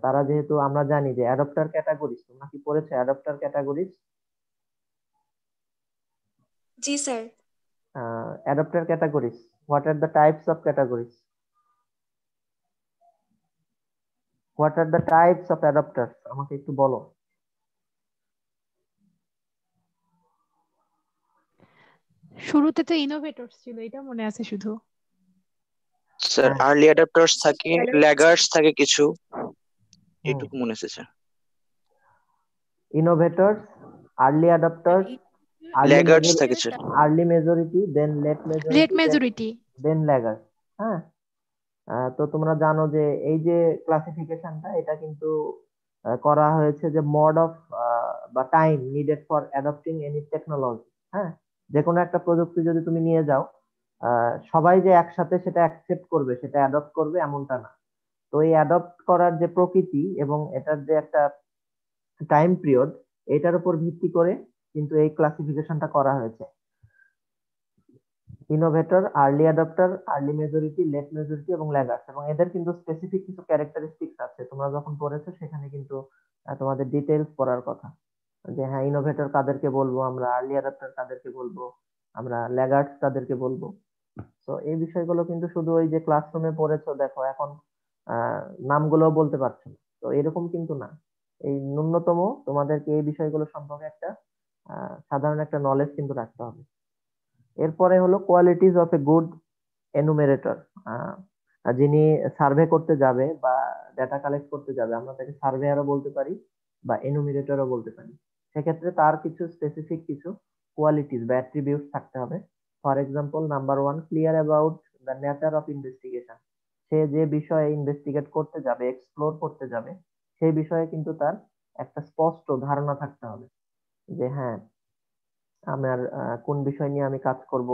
তারা যেহেতু, আমরা জানি যে অ্যাডপ্টার ক্যাটাগরিজ, তোমরা কি পড়েছো adapter categories? G sir. Adapter categories, what are the types of categories? What are the types of adapter, আমাকে একটু বলো। শুরুতে তো ইনোভেটরস ছিল, এটা মনে আছে শুধু। স্যার হ্যাঁ। আর্লি অ্যাডাপ্টার্স থাকে, ল্যাগার্স থাকে কিছু, হুম। এটুকু মনে আছে স্যার। ইনোভেটরস, আর্লি অ্যাডাপ্টার্স, ল্যাগার্স থাকে sir. Early majority, then let late majority, majority. দেন ল্যাগার। হ্যাঁ। তো তোমরা জানো যে এই যে ক্লাসিফিকেশনটা, এটা কিন্তু করা হয়েছে যে মোড অফ বা time needed for adopting any technology. হ্যাঁ, যে কোনো একটা প্রযুক্তি যদি তুমি নিয়ে যাও, সবাই যে একসাথে সেটা অ্যাকসেপ্ট করবে, সেটা অ্যাডপ্ট করবে এমনটা না। তো এই অ্যাডপ্ট করার যে প্রকৃতি এবং এটার যে একটা টাইম পিরিয়ড, এটার উপর ভিত্তি করে কিন্তু এই ক্লাসিফিকেশনটা করা হয়েছে। Innovator, early adapter, early majority, late majority এবং ল্যাগার্স, এবং এদের কিন্তু স্পেসিফিক কিছু ক্যারেক্টারিস্টিক্স আছে, তোমরা যখন পড়েছো সেখানে কিন্তু তোমাদের ডিটেলস পড়ার কথা, যে হ্যাঁ ইনোভেটর কাদেরকে বলবো আমরা, আর্লি অ্যাডাপ্টার কাদেরকে বলবো আমরা, ল্যাগার্স কাদেরকে বলবো। তো এই বিষয়গুলো কিন্তু শুধু ওই যে ক্লাসরুমে পড়েছো, দেখো এখন নামগুলো বলতে পারছো না, তো এরকম কিন্তু না। এই ন্যূনতম তোমাদেরকে এই বিষয়গুলো সম্পর্কে একটা সাধারণ একটা নলেজ কিন্তু রাখতে হবে। এরপরে হলো কোয়ালিটিজ অফ এ গুড এনুমেরেটর। যিনি সার্ভে করতে যাবে বা ডেটা কালেক্ট করতে যাবে, আমরা তাকে সার্ভেয়ারও বলতে পারি বা এনুমিরেটরও বলতে পারি। সেক্ষেত্রে তার কিছু স্পেসিফিক কিছু কোয়ালিটিস বা অ্যাট্রিবিউটস থাকতে হবে। For example, number one, clear about the nature of investigation. সে যে বিষয়ে ইনভেস্টিগেট করতে যাবে, এক্সপ্লোর করতে যাবে, সেই বিষয়ে কিন্তু তার একটা স্পষ্ট ধারণা থাকতে হবে যে হ্যাঁ, আমার কোন বিষয় নিয়ে আমি কাজ করব,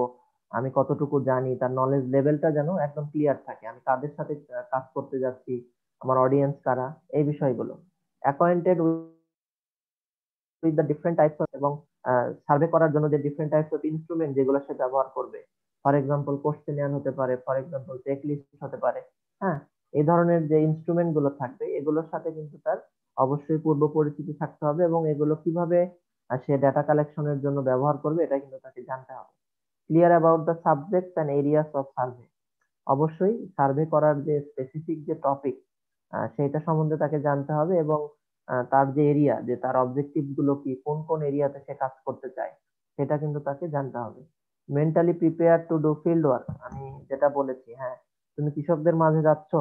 আমি কতটুকু জানি, তার নলেজ লেভেলটা যেন একদম ক্লিয়ার থাকে, আমি কাদের সাথে কাজ করতে যাচ্ছি, আমার অডিয়েন্স কারা, এই বিষয়গুলো। Acquainted with the different types of, এবং সার্ভে করার জন্য যে ডিফারেন্ট টাইপস অফ ইনস্ট্রুমেন্ট যেগুলো সে ব্যবহার করবে, ফর এক্সাম্পল কোশ্চেনিয়ার হতে পারে, ফর এক্সাম্পল চেকলিস্ট হতে পারে। হ্যাঁ, এই ধরনের যে ইনস্ট্রুমেন্ট গুলো থাকবে, এগুলোর সাথে কিন্তু তার অবশ্যই পূর্ব পরিচিতি থাকতে হবে, এবং এগুলো কিভাবে সে ডাটা কালেকশনের জন্য ব্যবহার করবে এটা কিন্তু তাকে জানতে হবে। Clear about the subjects and areas of survey. অবশ্যই সার্ভে করার যে স্পেসিফিক যে টপিক, সেটা সম্বন্ধে তাকে জানতে হবে, এবং তার যে এরিয়া, যে তার অবজেক্টিভ গুলো কি, কোন কোন এরিয়াতে সে কাজ করতে চায়, সেটা কিন্তু তাকে জানতে হবে। Mentally prepare to do field work, আমি যেটা বলেছি, হ্যাঁ, তুমি কৃষকদের মাঝে যাচ্ছ,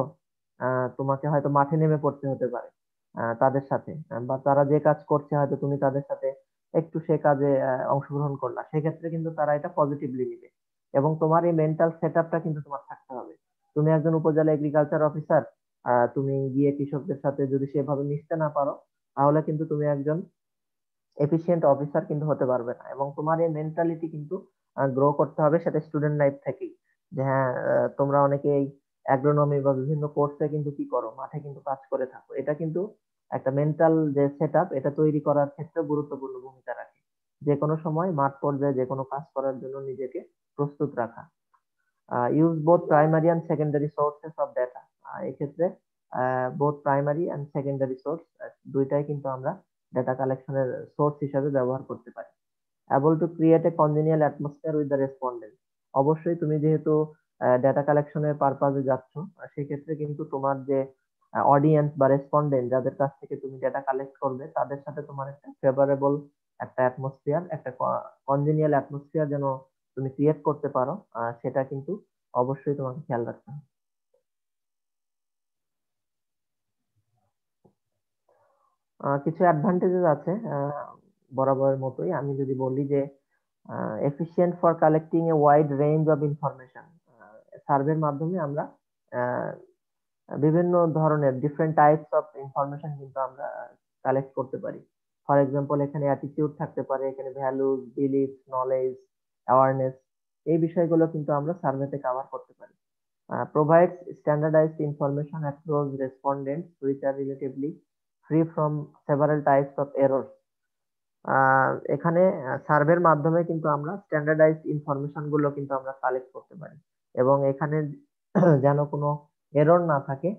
তোমাকে হয়তো মাঠে নেমে পড়তে হতে পারে তাদের সাথে, বা তারা যে কাজ করছে হয়তো তুমি তাদের সাথে একটু সে কাজে অংশগ্রহণ করলা, সেক্ষেত্রে কিন্তু তারা এটা পজিটিভলি নিবে। এবং তোমার এই মেন্টাল সেট আপটা কিন্তু তোমার থাকতে হবে। তুমি একজন উপজেলা এগ্রিকালচার অফিসার, তুমি গিয়ে কৃষকদের সাথে যদি সেভাবে মিশতে না পারো, তাহলে কিন্তু তুমি একজন এফিশিয়েন্ট অফিসার কিন্তু হতে পারবে না। এবং তোমার এই মেন্টালিটি কিন্তু গ্রো করতে হবে সেটা স্টুডেন্ট লাইফ থেকেই, যে হ্যাঁ, তোমরা অনেকেই অ্যাগ্রোনমি বা বিভিন্ন কোর্সে কিন্তু কি করো, মাঠে কিন্তু কাজ করে থাকো। এটা কিন্তু একটা মেন্টাল যে সেট আপ, এটা তৈরি করার ক্ষেত্রে গুরুত্বপূর্ণ ভূমিকা রাখে। যে কোনো সময় মাঠ পর্যায়ে যে কোনো কাজ করার জন্য নিজেকে প্রস্তুত রাখা। Use both primary and secondary sources of data. এক্ষেত্রে both primary and secondary source দুইটাই কিন্তু আমরা ডেটা কালেকশনের সোর্স হিসাবে ব্যবহার করতে পারি। Able to create a congenial atmosphere with the respondent. অবশ্যই তুমি যেহেতু ডেটা কালেকশনের পারপাজে যাচ্ছ, সেক্ষেত্রে কিন্তু তোমার যে অডিয়েন্স বা রেসপন্ডেন্ট যাদের কাছ থেকে তুমি ডেটা কালেক্ট করবে, তাদের সাথে তোমার একটা ফেভারেবল একটা অ্যাটমসফিয়ার, একটা কনজেনিয়াল অ্যাটমসফিয়ার যেন তুমি ক্রিয়েট করতে পারো, সেটা কিন্তু অবশ্যই তোমাকে খেয়াল রাখতে হবে। কিছু অ্যাডভান্টেজেস আছে বরাবরের মতোই। আমি যদি বলি যে efficient for collecting a wide range of information. সার্ভের মাধ্যমে আমরা আহ, বিভিন্ন ধরনের ডিফারেন্ট টাইপস অফ ইনফরমেশন কিন্তু আমরা কালেক্ট করতে পারি। ফর এক্সাম্পল, এখানে অ্যাটিটিউড থাকতে পারে, এখানে ভ্যালুজ, বিলিফ, নলেজ, অ্যাওয়ারনেস, এই বিষয়গুলো কিন্তু আমরা সার্ভেতে কভার করতে পারি। Provides standardized information across respondents which are relatively free from several types of errors. এখানে সার্ভের মাধ্যমে কিন্তু আমরা স্ট্যান্ডার্ডাইজড ইনফরমেশন গুলো কিন্তু আমরা কালেক্ট করতে পারি, এবং এখানে যেন কোনো এরর না থাকে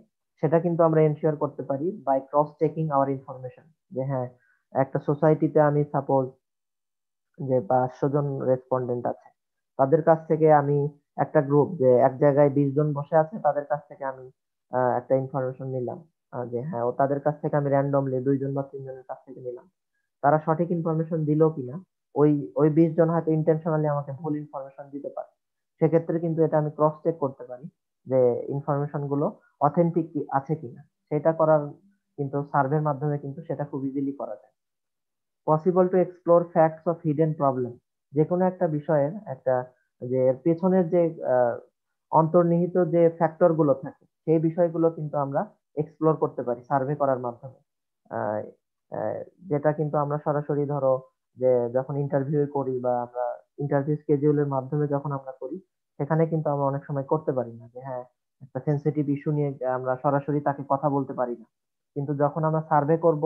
সেটা কিন্তু আমরা এনশিওর করতে পারি by cross checking our information. যে হ্যাঁ, একটা সোসাইটিতে আমি সাপোজ যে 500 জন রেসপন্ডেন্ট আছে, তাদের কাছ থেকে আমি একটা গ্রুপ যে এক জায়গায় 20 জন বসে আছে, তাদের কাছ থেকে আমি একটা ইনফরমেশন নিলাম, যে হ্যাঁ, ও তাদের কাছ থেকে আমি র্যান্ডমলি 2 জন বা 3 জনের কাছ থেকে নিলাম, তারা সঠিক ইনফরমেশন দিলো কিনা, ওই ওই 20 জন হয়তো ইন্টেনশনালি আমাকে ভুল ইনফরমেশন দিতে পারে। সেক্ষেত্রে কিন্তু এটা আমি ক্রস চেক করতে পারি যে ইনফরমেশন গুলো অথেন্টিক আছে কিনা। সেটা করার কিন্তু সার্ভের মাধ্যমে কিন্তু সেটা খুব ইজিলি করা যায়। Possible to explore facts of hidden problem, যে কোনো একটা বিষয়ের একটা যে এর পেছনের যে অন্তর্নিহিত যে ফ্যাক্টর গুলো থাকে সেই বিষয়গুলো কিন্তু আমরা এক্সপ্লোর করতে পারি সার্ভে করার মাধ্যমে। আহ, আহ, যেটা কিন্তু আমরা সরাসরি ধরো যে যখন ইন্টারভিউ করি বা আমরা ইন্টারভিউ স্কেডিউলের মাধ্যমে যখন আমরা করি, সেখানে কিন্তু আমরা অনেক সময় করতে পারি না যে হ্যাঁ, একটা সেন্সিটিভ ইস্যু নিয়ে আমরা সরাসরি তাকে কথা বলতে পারি না। কিন্তু যখন আমরা সার্ভে করব,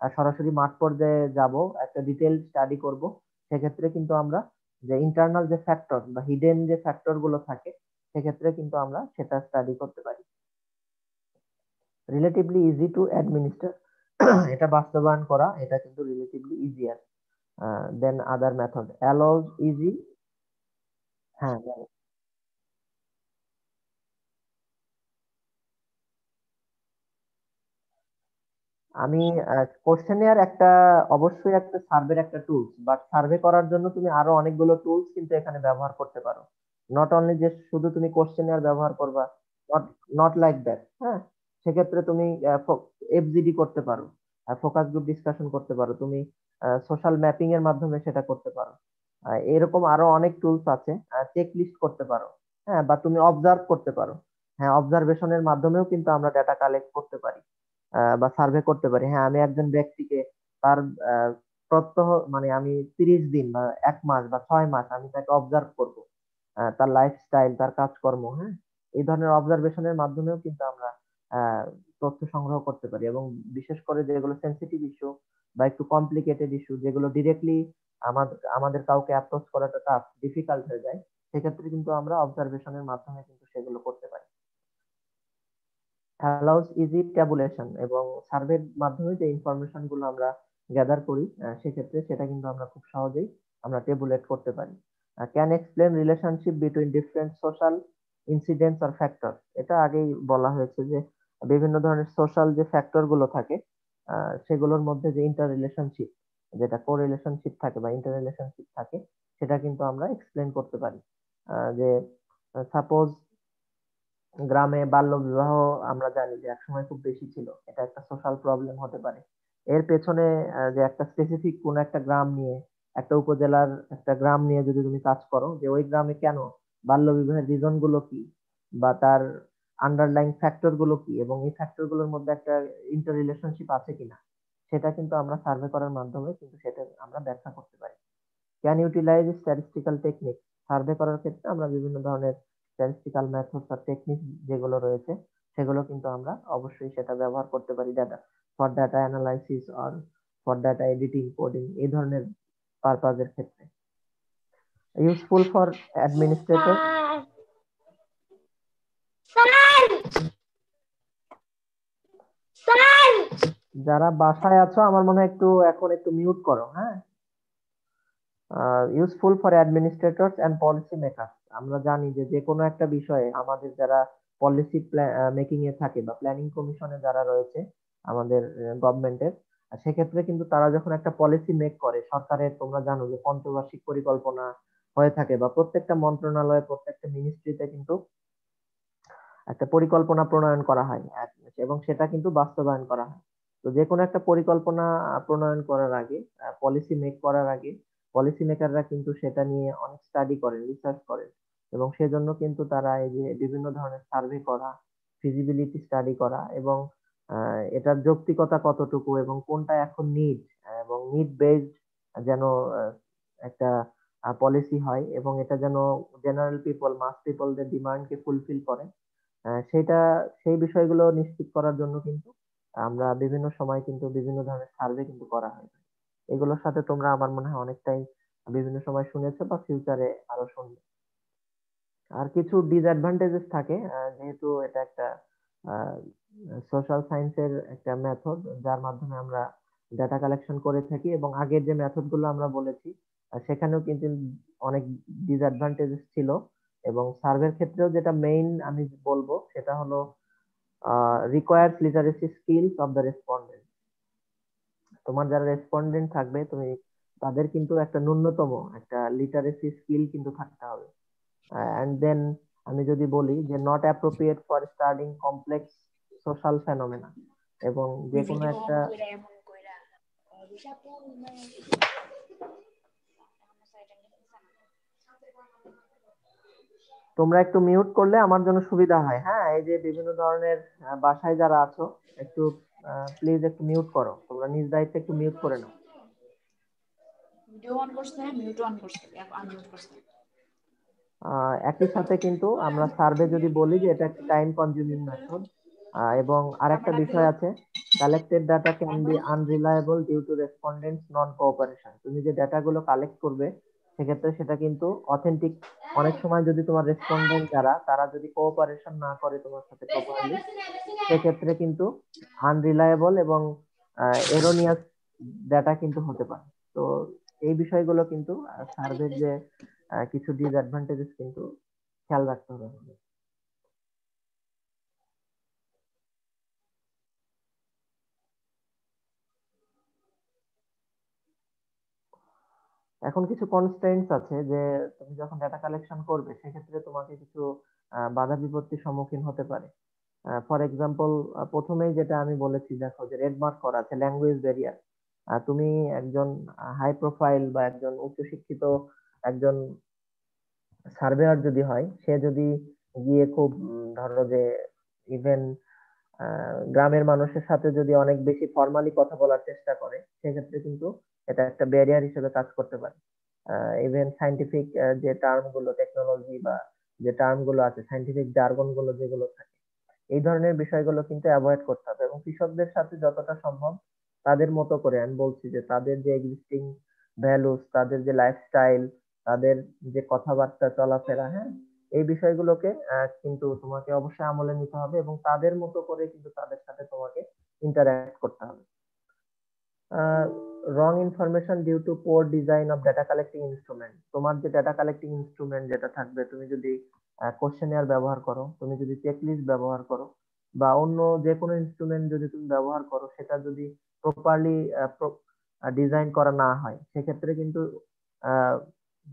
সরাসরি মাঠ পর্যায়ে যাব, একটা ডিটেইল স্টাডি করব, সেক্ষেত্রে কিন্তু আমরা যে ইন্টারনাল যে ফ্যাক্টর বা হিডেন যে ফ্যাক্টর গুলো থাকে সেক্ষেত্রে কিন্তু আমরা সেটা স্টাডি করতে পারি। রিলেটিভলি ইজি টু অ্যাডমিনিস্টার, এটা বাস্তবায়ন করা এটা কিন্তু রিলেটিভলি ইজিয়ার দেন আদার মেথড, অ্যালাউজ ইজি। হ্যাঁ, আমি কোশ্চেনিয়ার একটা অবশ্যই একটা সার্ভের একটা টুলস, বাট সার্ভে করার জন্য তুমি আরো অনেকগুলো টুলস কিন্তু এখানে ব্যবহার করতে পারো। নট অনলি যে শুধু তুমি কোশ্চেনিয়ার ব্যবহার করবা, নট নট লাইক দ্যাট। হ্যাঁ, সেক্ষেত্রে তুমি এফজিডি করতে পারো, ফোকাস গ্রুপ ডিসকাশন করতে পারো, তুমি সোশ্যাল ম্যাপিং এর মাধ্যমে সেটা করতে পারো। এরকম আরো অনেক টুলস আছে, চেক লিস্ট করতে পারো। হ্যাঁ, বা তুমি অবজার্ভ করতে পারো। হ্যাঁ, অবজারভেশনের মাধ্যমেও কিন্তু আমরা ডাটা কালেক্ট করতে পারি বা সার্ভে করতে পারি। হ্যাঁ, আমি একজন ব্যক্তিকে তার প্রত্যহ মানে আমি 30 দিন বা 1 মাস বা 6 মাস আমি তাকে অবজার্ভ করব, তার লাইফস্টাইল, তার কাজকর্ম। হ্যাঁ, এই ধরনের অবজারভেশনের মাধ্যমেও কিন্তু আমরা আহ, তথ্য সংগ্রহ করতে পারি, এবং বিশেষ করে যেগুলো সেন্সিটিভ ইস্যু বা একটু কমপ্লিকেটেড ইস্যু, যেগুলো ডিরেক্টলি আমাদের আমাদের কাউকে অ্যাপ্রোচ করাটা টাফ, ডিফিকাল্ট হয়ে যায়, সেক্ষেত্রে কিন্তু আমরা অবজারভেশনের মাধ্যমে কিন্তু সেগুলো করতে পারি। অ্যালাউস ইজি ট্যাবুলেশন, এবং সার্ভের মাধ্যমে যে ইনফরমেশন গুলো আমরা গ্যাদার করি, সেক্ষেত্রে সেটা কিন্তু আমরা খুব সহজেই আমরা টেবুলেট করতে পারি। Can explain relationship between different social incidents or factor, এটা আগেই বলা হয়েছে যে বিভিন্ন ধরনের সোশ্যাল যে ফ্যাক্টর গুলো থাকে সেগুলোর মধ্যে যে ইন্টার রিলেশনশিপ, যেটা কো রিলেশনশিপ থাকে বা ইন্টার রিলেশনশিপ থাকে, সেটা কিন্তু আমরা এক্সপ্লেন করতে পারি। যে সাপোজ গ্রামে বাল্য বিবাহ আমরা জানি যে একসময় খুব বেশি ছিল, এটা একটা সোশ্যাল প্রবলেম হতে পারে। এর পেছনে যে একটা স্পেসিফিক কোন একটা গ্রাম নিয়ে, একটা উপজেলার একটা গ্রাম নিয়ে যদি তুমি কাজ করো যে ওই গ্রামে কেন বাল্য বিবাহের রিজন গুলো কি, বা তার আন্ডারলাইং ফ্যাক্টর গুলো কি, এবং এই ফ্যাক্টর গুলোর মধ্যে একটা ইন্টার রিলেশনশিপ আছে কিনা, সেটা কিন্তু আমরা সার্ভে করার মাধ্যমে কিন্তু সেটা আমরা ব্যাখ্যা করতে পারি। Can utilize statistical technique, survey করার ক্ষেত্রে আমরা বিভিন্ন ধরনের স্ট্যাটিস্টিক্যাল মেথডস আর টেকনিক যেগুলো রয়েছে সেগুলো কিন্তু আমরা অবশ্যই সেটা ব্যবহার করতে পারি ডাটা ফর ডাটা অ্যানালাইসিস আর ফর ডাটা এডিটিং, কোডিং, এই ধরনের পারপাজের ক্ষেত্রে। ইউজফুল ফর অ্যাডমিনিস্ট্রেটর, যারা বাসায় আছো আমার মনে হয় একটু এখন একটু মিউট করো। হ্যাঁ, useful for administrators and policy maker, আমরা জানি যে যে কোনো একটা বিষয়ে আমাদের যারা পলিসি মেকিং এ থাকে বা প্ল্যানিং কমিশনে যারা রয়েছে আমাদের গভর্নমেন্টের, সেক্ষেত্রে কিন্তু তারা যখন একটা পলিসি মেক করে, সরকারের তোমরা জানো যে পঞ্চবার্ষিক পরিকল্পনা হয়ে থাকে, বা প্রত্যেকটা মন্ত্রণালয়ে প্রত্যেকটা মিনিস্ট্রিতে কিন্তু একটা পরিকল্পনা প্রণয়ন করা হয় এবং সেটা কিন্তু বাস্তবায়ন করা হয়। তো যে কোনো একটা পরিকল্পনা প্রণয়ন করার আগে, পলিসি মেক করার আগে পলিসি মেকাররা কিন্তু সেটা নিয়ে অনেক স্টাডি করেন, রিসার্চ করেন, এবং সেজন্য কিন্তু তারা এই যে বিভিন্ন ধরনের সার্ভে করা, ফিজিবিলিটি স্টাডি করা, এবং এটার যৌক্তিকতা কতটুকু এবং কোনটা এখন নিড, এবং নিড বেসড যেন একটা পলিসি হয়, এবং এটা যেন জেনারেল পিপল, মাস পিপলদের ডিমান্ডকে ফুলফিল করে, সেটা সেই বিষয়গুলো নিশ্চিত করার জন্য কিন্তু আমরা বিভিন্ন সময় কিন্তু বিভিন্ন ধরনের সার্ভে কিন্তু করা হয়। এগুলোর সাথে তোমরা আমার মনে হয় অনেকটাই বিভিন্ন সময় শুনেছো বা ফিউচারে আরো শুনবে। আর কিছু ডিসঅ্যাডভান্টেজেস থাকে, যেহেতু এটা একটা সোশ্যাল সায়েন্সের একটা মেথড যার মাধ্যমে আমরা ডাটা কালেকশন করে থাকি, এবং আগের যে মেথড গুলো আমরা বলেছি সেখানেও কিন্তু অনেক ডিসঅ্যাডভান্টেজেস ছিল। এবং সার্ভের ক্ষেত্রেও যেটা মেইন আমি বলবো সেটা হলো requires literacy skills of the respondent. তোমার যারা রেসপন্ডেন্ট থাকবে তুমি তাদের কিন্তু একটা ন্যূনতম একটা লিটারেসি স্কিল কিন্তু থাকতে হবে। অ্যান্ড দেন আমি যদি বলি যে not appropriate for studying complex social phenomena, এবং যে কোনো একটা তোমরা একটু মিউট করলে আমার জন্য সুবিধা হয়। হ্যাঁ, এই যে বিভিন্ন ধরনের বাসায় যারা আছো একটু প্লিজ একটু মিউট করো, তোমরা নিজ দায়িত্বে একটু মিউট করে নাও। ভিডিও অন করছে, মিউট অন করছে, আনমিউট করছে। একই সাথে কিন্তু আমরা সার্ভে যদি বলি যে এটা একটা টাইম কনজিউমিং মেথড, এবং আরেকটা বিষয় আছে, collected data can be unreliable due to respondents non cooperation. তুমি যে ডাটাগুলো কালেক্ট করবে সেক্ষেত্রে সেটা কিন্তু অথেন্টিক অনেক সময় যদি তোমার রেসপন্ডেন্ট যারা তারা যদি কোঅপারেশন না করে তোমার সাথে প্রপারলি, সেক্ষেত্রে কিন্তু আনরিলায়েবল এবং এরোনিয়াস ডাটা কিন্তু হতে পারে। তো এই বিষয়গুলো কিন্তু সার্ভের যে কিছু ডিসঅ্যাডভান্টেজেস কিন্তু খেয়াল রাখতে হবে আমাদের। এখন কিছু কনস্ট্রেন্টস আছে যে তুমি যখন ডাটা কালেকশন করবে সেক্ষেত্রে তোমাকে কিছু বাধা বিপত্তির সম্মুখীন হতে পারে। ফর এক্সাম্পল, প্রথমেই যেটা আমি বলেছি, দেখো যে রেড মার্ক করা আছে ল্যাঙ্গুয়েজ ব্যারিয়ার। তুমি একজন হাই প্রোফাইল বা একজন উচ্চশিক্ষিত একজন সার্ভেয়ার যদি হয়, সে যদি গিয়ে খুব ধরো যে ইভেন গ্রামের মানুষের সাথে যদি অনেক বেশি ফর্মালি কথা বলার চেষ্টা করে, সেক্ষেত্রে কিন্তু এটা একটা ব্যারিয়ার হিসেবে কাজ করতে পারে। ইভেন সাইন্টিফিক যে টার্ম গুলো, টেকনোলজি বা যে টার্ম গুলো আছে, সাইন্টিফিক জার্গন গুলো যেগুলো থাকে, এই ধরনের বিষয়গুলো কিন্তু অ্যাভয়েড করতে হবে। এবং কৃষকদের সাথে যতটা সম্ভব তাদের মতো করে, আমি বলছি যে তাদের যে এক্সিস্টিং ভ্যালুস, তাদের যে লাইফস্টাইল, তাদের যে কথাবার্তা চলাফেরা, হ্যাঁ, এই বিষয়গুলোকে কিন্তু তোমাকে অবশ্যই আমলে নিতে হবে এবং তাদের মতো করে কিন্তু তাদের সাথে তোমাকে ইন্টারঅ্যাক্ট করতে হবে। Wrong information due to poor design of data collecting instrument. তোমার যে ডাটা কালেক্টিং ইনস্ট্রুমেন্ট যেটা থাকবে, তুমি যদি কোশ্চেনিয়ার ব্যবহার করো, তুমি যদি চেকলিস্ট ব্যবহার করো, বা অন্য যে কোনো ইনস্ট্রুমেন্ট যদি তুমি ব্যবহার করো, সেটা যদি প্রপারলি ডিজাইন করা না হয়, সেক্ষেত্রে কিন্তু আহ,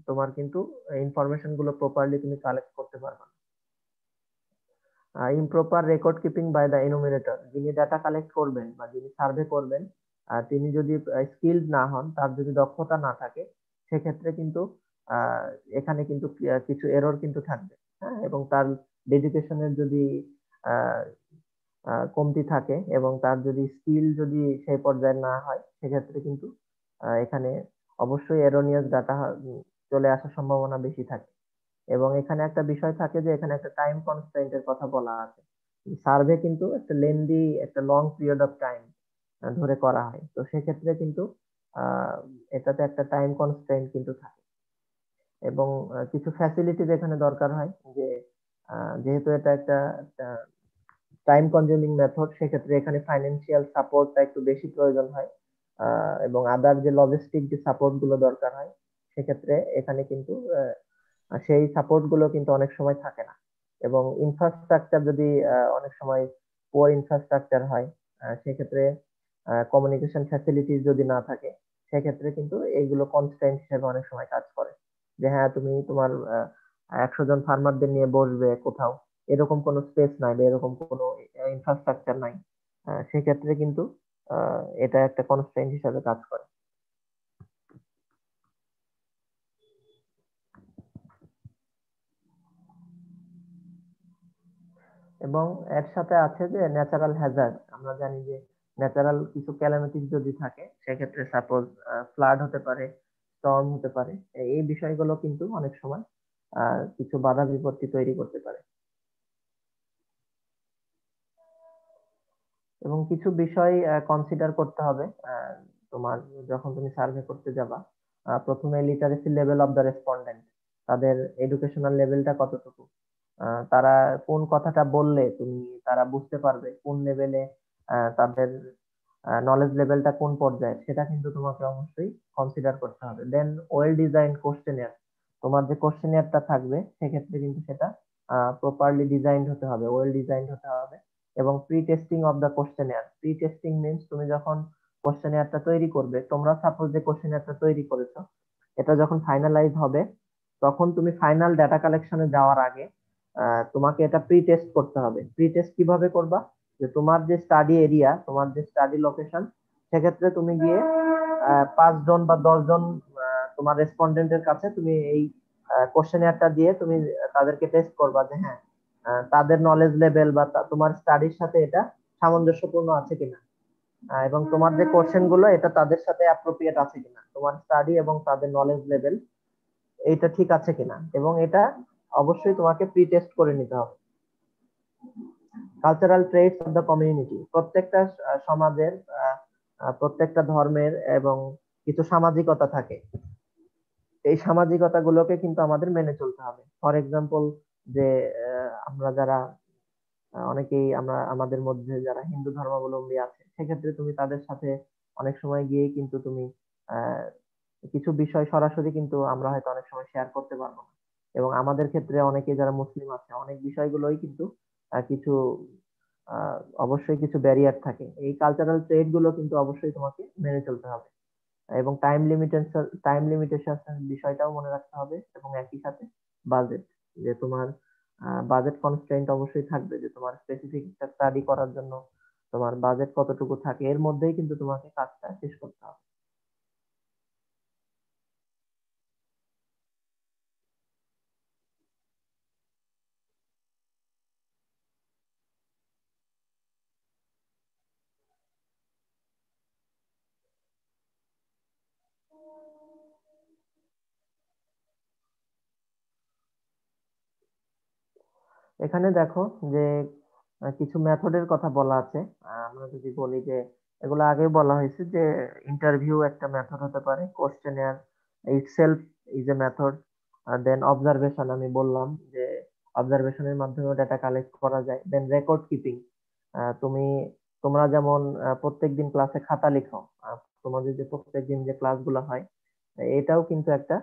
তোমার কিন্তু ইনফরমেশন গুলো প্রপারলি তুমি কালেক্ট করতে পারবে না। Improper record keeping by the enumerator, যিনি ডাটা কালেক্ট করবেন বা যিনি সার্ভে করবেন, তিনি যদি স্কিলড না হন, তার যদি দক্ষতা না থাকে, সেক্ষেত্রে কিন্তু এখানে কিন্তু কিছু এরর কিন্তু থাকবে। হ্যাঁ, এবং তার ডেডিকেশনের যদি আহ, কমতি থাকে এবং তার যদি স্কিল যদি সেই পর্যায়ে না হয়, সেক্ষেত্রে কিন্তু এখানে অবশ্যই এরোনিয়াস ডাটা চলে আসার সম্ভাবনা বেশি থাকে। এবং এখানে একটা বিষয় থাকে যে এখানে একটা টাইম কনস্ট্রেন্ট এর কথা বলা আছে। সার্ভে কিন্তু একটা লেন্দি, একটা লং পিরিয়ড অফ টাইম ধরে করা হয়, তো সেক্ষেত্রে কিন্তু আহ এটাতে একটা টাইম কনস্ট্রেন্ট কিন্তু থাকে। এবং কিছু ফ্যাসিলিটিজ এখানে দরকার হয়, যে যেহেতু এটা একটা টাইম কনজিউমিং মেথড, সেক্ষেত্রে এখানে ফাইন্যান্সিয়াল সাপোর্টটা একটু বেশি প্রয়োজন হয়, এবং আদার যে লজিস্টিক যে সাপোর্ট গুলো দরকার হয়, সেক্ষেত্রে এখানে কিন্তু সেই সাপোর্ট গুলো কিন্তু অনেক সময় থাকে না। এবং ইনফ্রাস্ট্রাকচার যদি অনেক সময় পুয়ার ইনফ্রাস্ট্রাকচার হয়, সেক্ষেত্রে কমিউনিকেশন ফ্যাসিলিটিস যদি না থাকে, সেক্ষেত্রে কিন্তু এইগুলো কনস্ট্যান্ট হিসেবে অনেক সময় কাজ করে। যে হ্যাঁ, তুমি তোমার 100 জন ফার্মারদের নিয়ে বসবে কোথাও, এরকম কোনো স্পেস নাই বা এরকম কোনো ইনফ্রাস্ট্রাকচার নাই, সেক্ষেত্রে কিন্তু এটা একটা কনস্ট্যান্ট হিসেবে কাজ করে। এবং এর সাথে আছে যে ন্যাচারাল হ্যাজার্ড। আমরা জানি যে ন্যাচারাল কিছু ক্যালামিটিস যদি থাকে, সেক্ষেত্রে সাপোজ ফ্লাড হতে পারে, স্টর্ম হতে পারে, এই বিষয়গুলো কিন্তু অনেক সময় কিছু বাধা বিপত্তি তৈরি করতে পারে। এবং কিছু বিষয় কনসিডার করতে হবে তোমার যখন তুমি সার্ভে করতে যাবা, প্রথমে literacy level of the respondent, তাদের এডুকেশনাল লেভেলটা কতটুকু, তারা কোন কথাটা বললে তুমি তারা বুঝতে পারবে কোন লেভেলে, তাদের নলেজ লেভেলটা কোন পর্যায়ে, সেটা কিন্তু তোমাকে অবশ্যই কনসিডার করতে হবে। দেন ওয়েল ডিজাইন কোশ্চেনিয়ার, তোমার যে কোশ্চেনিয়ারটা থাকবে সেক্ষেত্রে কিন্তু সেটা প্রপারলি ডিজাইনড হতে হবে, ওয়েল ডিজাইনড হতে হবে। এবং pre testing of the questionnaire, pre testing means তুমি যখন কোশ্চেনিয়ারটা তৈরি করবে, তোমরা সাপোজ যে কোশ্চেনিয়ারটা তৈরি করেছো, এটা যখন ফাইনালাইজ হবে তখন তুমি ফাইনাল ডাটা কালেকশনে যাওয়ার আগে তোমাকে এটা প্রি টেস্ট করতে হবে। প্রি টেস্ট কিভাবে করবা, যে তোমার যে স্টাডি এরিয়া, তোমার যে স্টাডি লোকেশন, সেক্ষেত্রে তুমি গিয়ে 5 জন বা 10 জন তোমার রেসপন্ডেন্টের কাছে তুমি এই কোশ্চেনিয়ারটা দিয়ে তুমি তাদেরকে টেস্ট করবা যে হ্যাঁ তাদের নলেজ লেভেল বা তোমার স্টাডির সাথে এটা সামঞ্জস্যপূর্ণ আছে কিনা, এবং তোমার যে কোশ্চেন গুলো এটা তাদের সাথে অ্যাপ্রোপ্রিয়েট আছে কিনা, তোমার স্টাডি এবং তাদের নলেজ লেভেল এইটা ঠিক আছে কিনা, এবং এটা অবশ্যই তোমাকে প্রি টেস্ট করে নিতে হবে। Cultural traits of the community, প্রত্যেকটা সমাজের প্রত্যেকটা ধর্মের এবং কিছু সামাজিকতা থাকে, এই সামাজিকতা গুলোকে কিন্তু আমাদের মেনে চলতে হবে। ফর এক্সাম্পল, যে আমরা যারা অনেকেই আমরা আমাদের মধ্যে যারা হিন্দু ধর্মাবলম্বী আছে, সেক্ষেত্রে তুমি তাদের সাথে অনেক সময় গিয়ে কিন্তু তুমি আহ কিছু বিষয় সরাসরি কিন্তু আমরা হয়তো অনেক সময় শেয়ার করতে পারবো না, এবং আমাদের ক্ষেত্রে অনেকে যারা মুসলিম আছে অনেক বিষয়গুলোই কিন্তু কিছু অবশ্যই কিছু ব্যারিয়ার থাকে, এই কালচারাল ট্রেড গুলো কিন্তু অবশ্যই তোমাকে মেনে চলতে হবে। এবং টাইম লিমিটেশন বিষয়টাও মনে রাখতে হবে, এবং একই সাথে বাজেট, যে তোমার বাজেট কনস্ট্রেন্ট অবশ্যই থাকবে, যে তোমার স্পেসিফিক একটা স্টাডি করার জন্য তোমার বাজেট কতটুকু থাকে, এর মধ্যেই কিন্তু তোমাকে কাজটা শেষ করতে হবে। এখানে দেখো যে কিছু মেথডের কথা বলা আছে। আমরা যদি বলি যে এগুলো আগে বলা হয়েছে, যে ইন্টারভিউ একটা মেথড হতে পারে, questionnaire itself is a method, then observation আমি বললাম যে অবজারভেশনের মাধ্যমে ডাটা কালেক্ট করা যায়, দেন রেকর্ড কিপিং, তুমি তোমরা যেমন প্রত্যেকদিন ক্লাসে খাতা লিখো, তোমাদের যে প্রত্যেকদিন যে ক্লাসগুলো হয়, এটাও কিন্তু একটা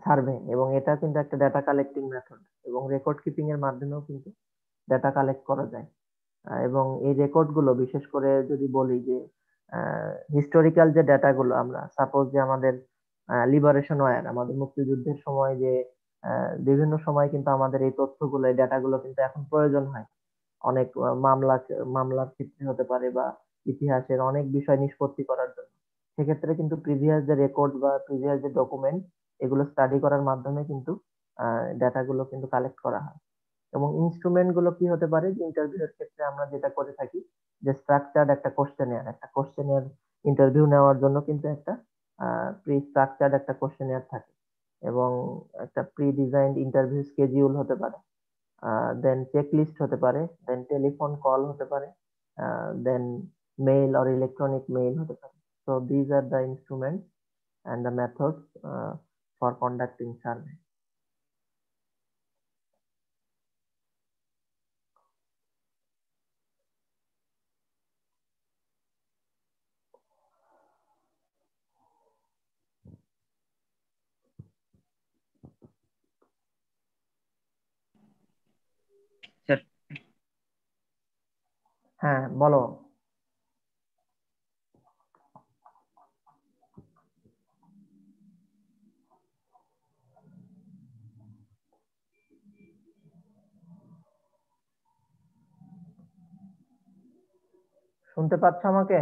সার্ভে, এবং এটা কিন্তু একটা ডাটা কালেক্টিং মেথড, এবং রেকর্ড কিপিং এর মাধ্যমেও কিন্তু ডাটা কালেক্ট করা যায়। এবং এই রেকর্ড গুলো বিশেষ করে যদি বলি যে হিস্টোরিক্যাল যে ডাটা গুলো, আমরা সাপোজ যে আমাদের লিবারেশন ওয়ার, আমাদের মুক্তিযুদ্ধের সময় যে বিভিন্ন সময় কিন্তু আমাদের এই তথ্যগুলো, এই ডাটাগুলো কিন্তু এখন প্রয়োজন হয়, অনেক মামলার ক্ষেত্রে হতে পারে, বা ইতিহাসের অনেক বিষয় নিষ্পত্তি করার জন্য। সেক্ষেত্রে কিন্তু প্রিভিয়াস যে রেকর্ড বা প্রিভিয়াস যে ডকুমেন্ট, এগুলো স্টাডি করার মাধ্যমে কিন্তু ডাটাগুলো কিন্তু কালেক্ট করা হয়। এবং ইনস্ট্রুমেন্ট গুলো কি হতে পারে, যে ইন্টারভিউ এর ক্ষেত্রে আমরা যেটা করে থাকি, যে স্ট্রাকচার্ড একটা কোশ্চেনের ইন্টারভিউ নেওয়ার জন্য কিন্তু একটা প্রি স্ট্রাকচার্ড একটা কোশ্চেনিয়ার থাকে, এবং একটা প্রি ডিজাইনড ইন্টারভিউ স্কেডিউল হতে পারে, দেন চেকলিস্ট হতে পারে, দেন টেলিফোন কল হতে পারে, দেন মেইল or electronic mail হতে পারে। So these are the instruments and the methods for conducting survey. Sir হ্যাঁ বলো। শুনতে পাচ্ছ আমাকে?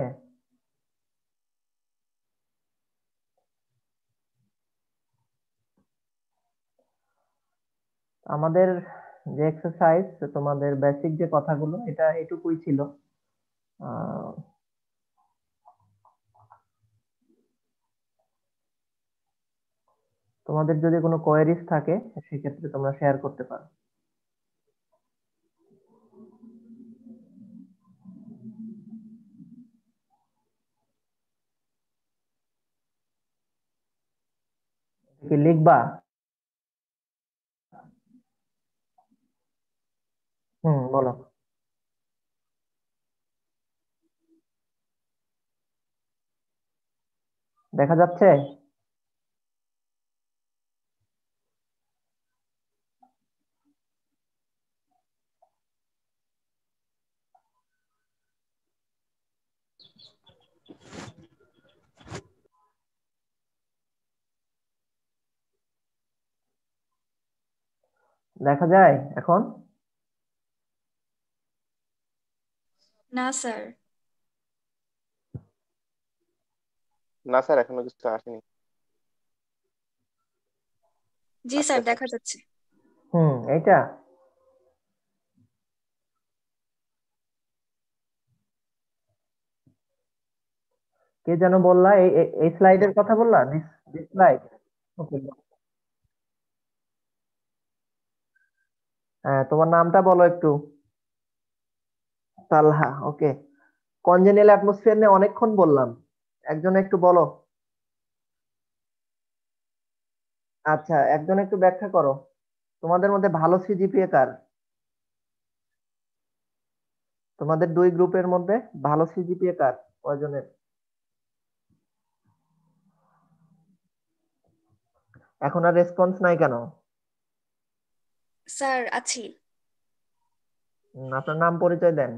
আমাদের যে এক্সারসাইজ, তোমাদের বেসিক যে কথাগুলো, এটা এটুকুই ছিল। তোমাদের যদি কোনো কোয়েরিজ থাকে সেক্ষেত্রে তোমরা শেয়ার করতে পারো। কি লিখবা? বলো। দেখা যাচ্ছে? দেখা যায় এখন? না স্যার। না স্যার, এখনো কিছু আসেনি। জি আচ্ছা স্যার, স্যার। দেখা যাচ্ছে। এইটা কে যেন বললা? এই স্লাইডের কথা বললা? This slide? ওকে। হ্যাঁ, তোমার নামটা বলো একটু। তালহা, ওকে। কনজেনিয়াল অ্যাটমসফিয়ার নিয়ে অনেকক্ষণ বললাম, একজন একটু বলো। আচ্ছা, একজন একটু ব্যাখ্যা করো, তোমাদের মধ্যে ভালো সিজিপিএ কার? তোমাদের দুই গ্রুপের মধ্যে ভালো সিজিপিএ কার, কয়জনের? এখন আর রেসপন্স নাই কেন? স্যার আছি। আপনার নাম পরিচয় দেন।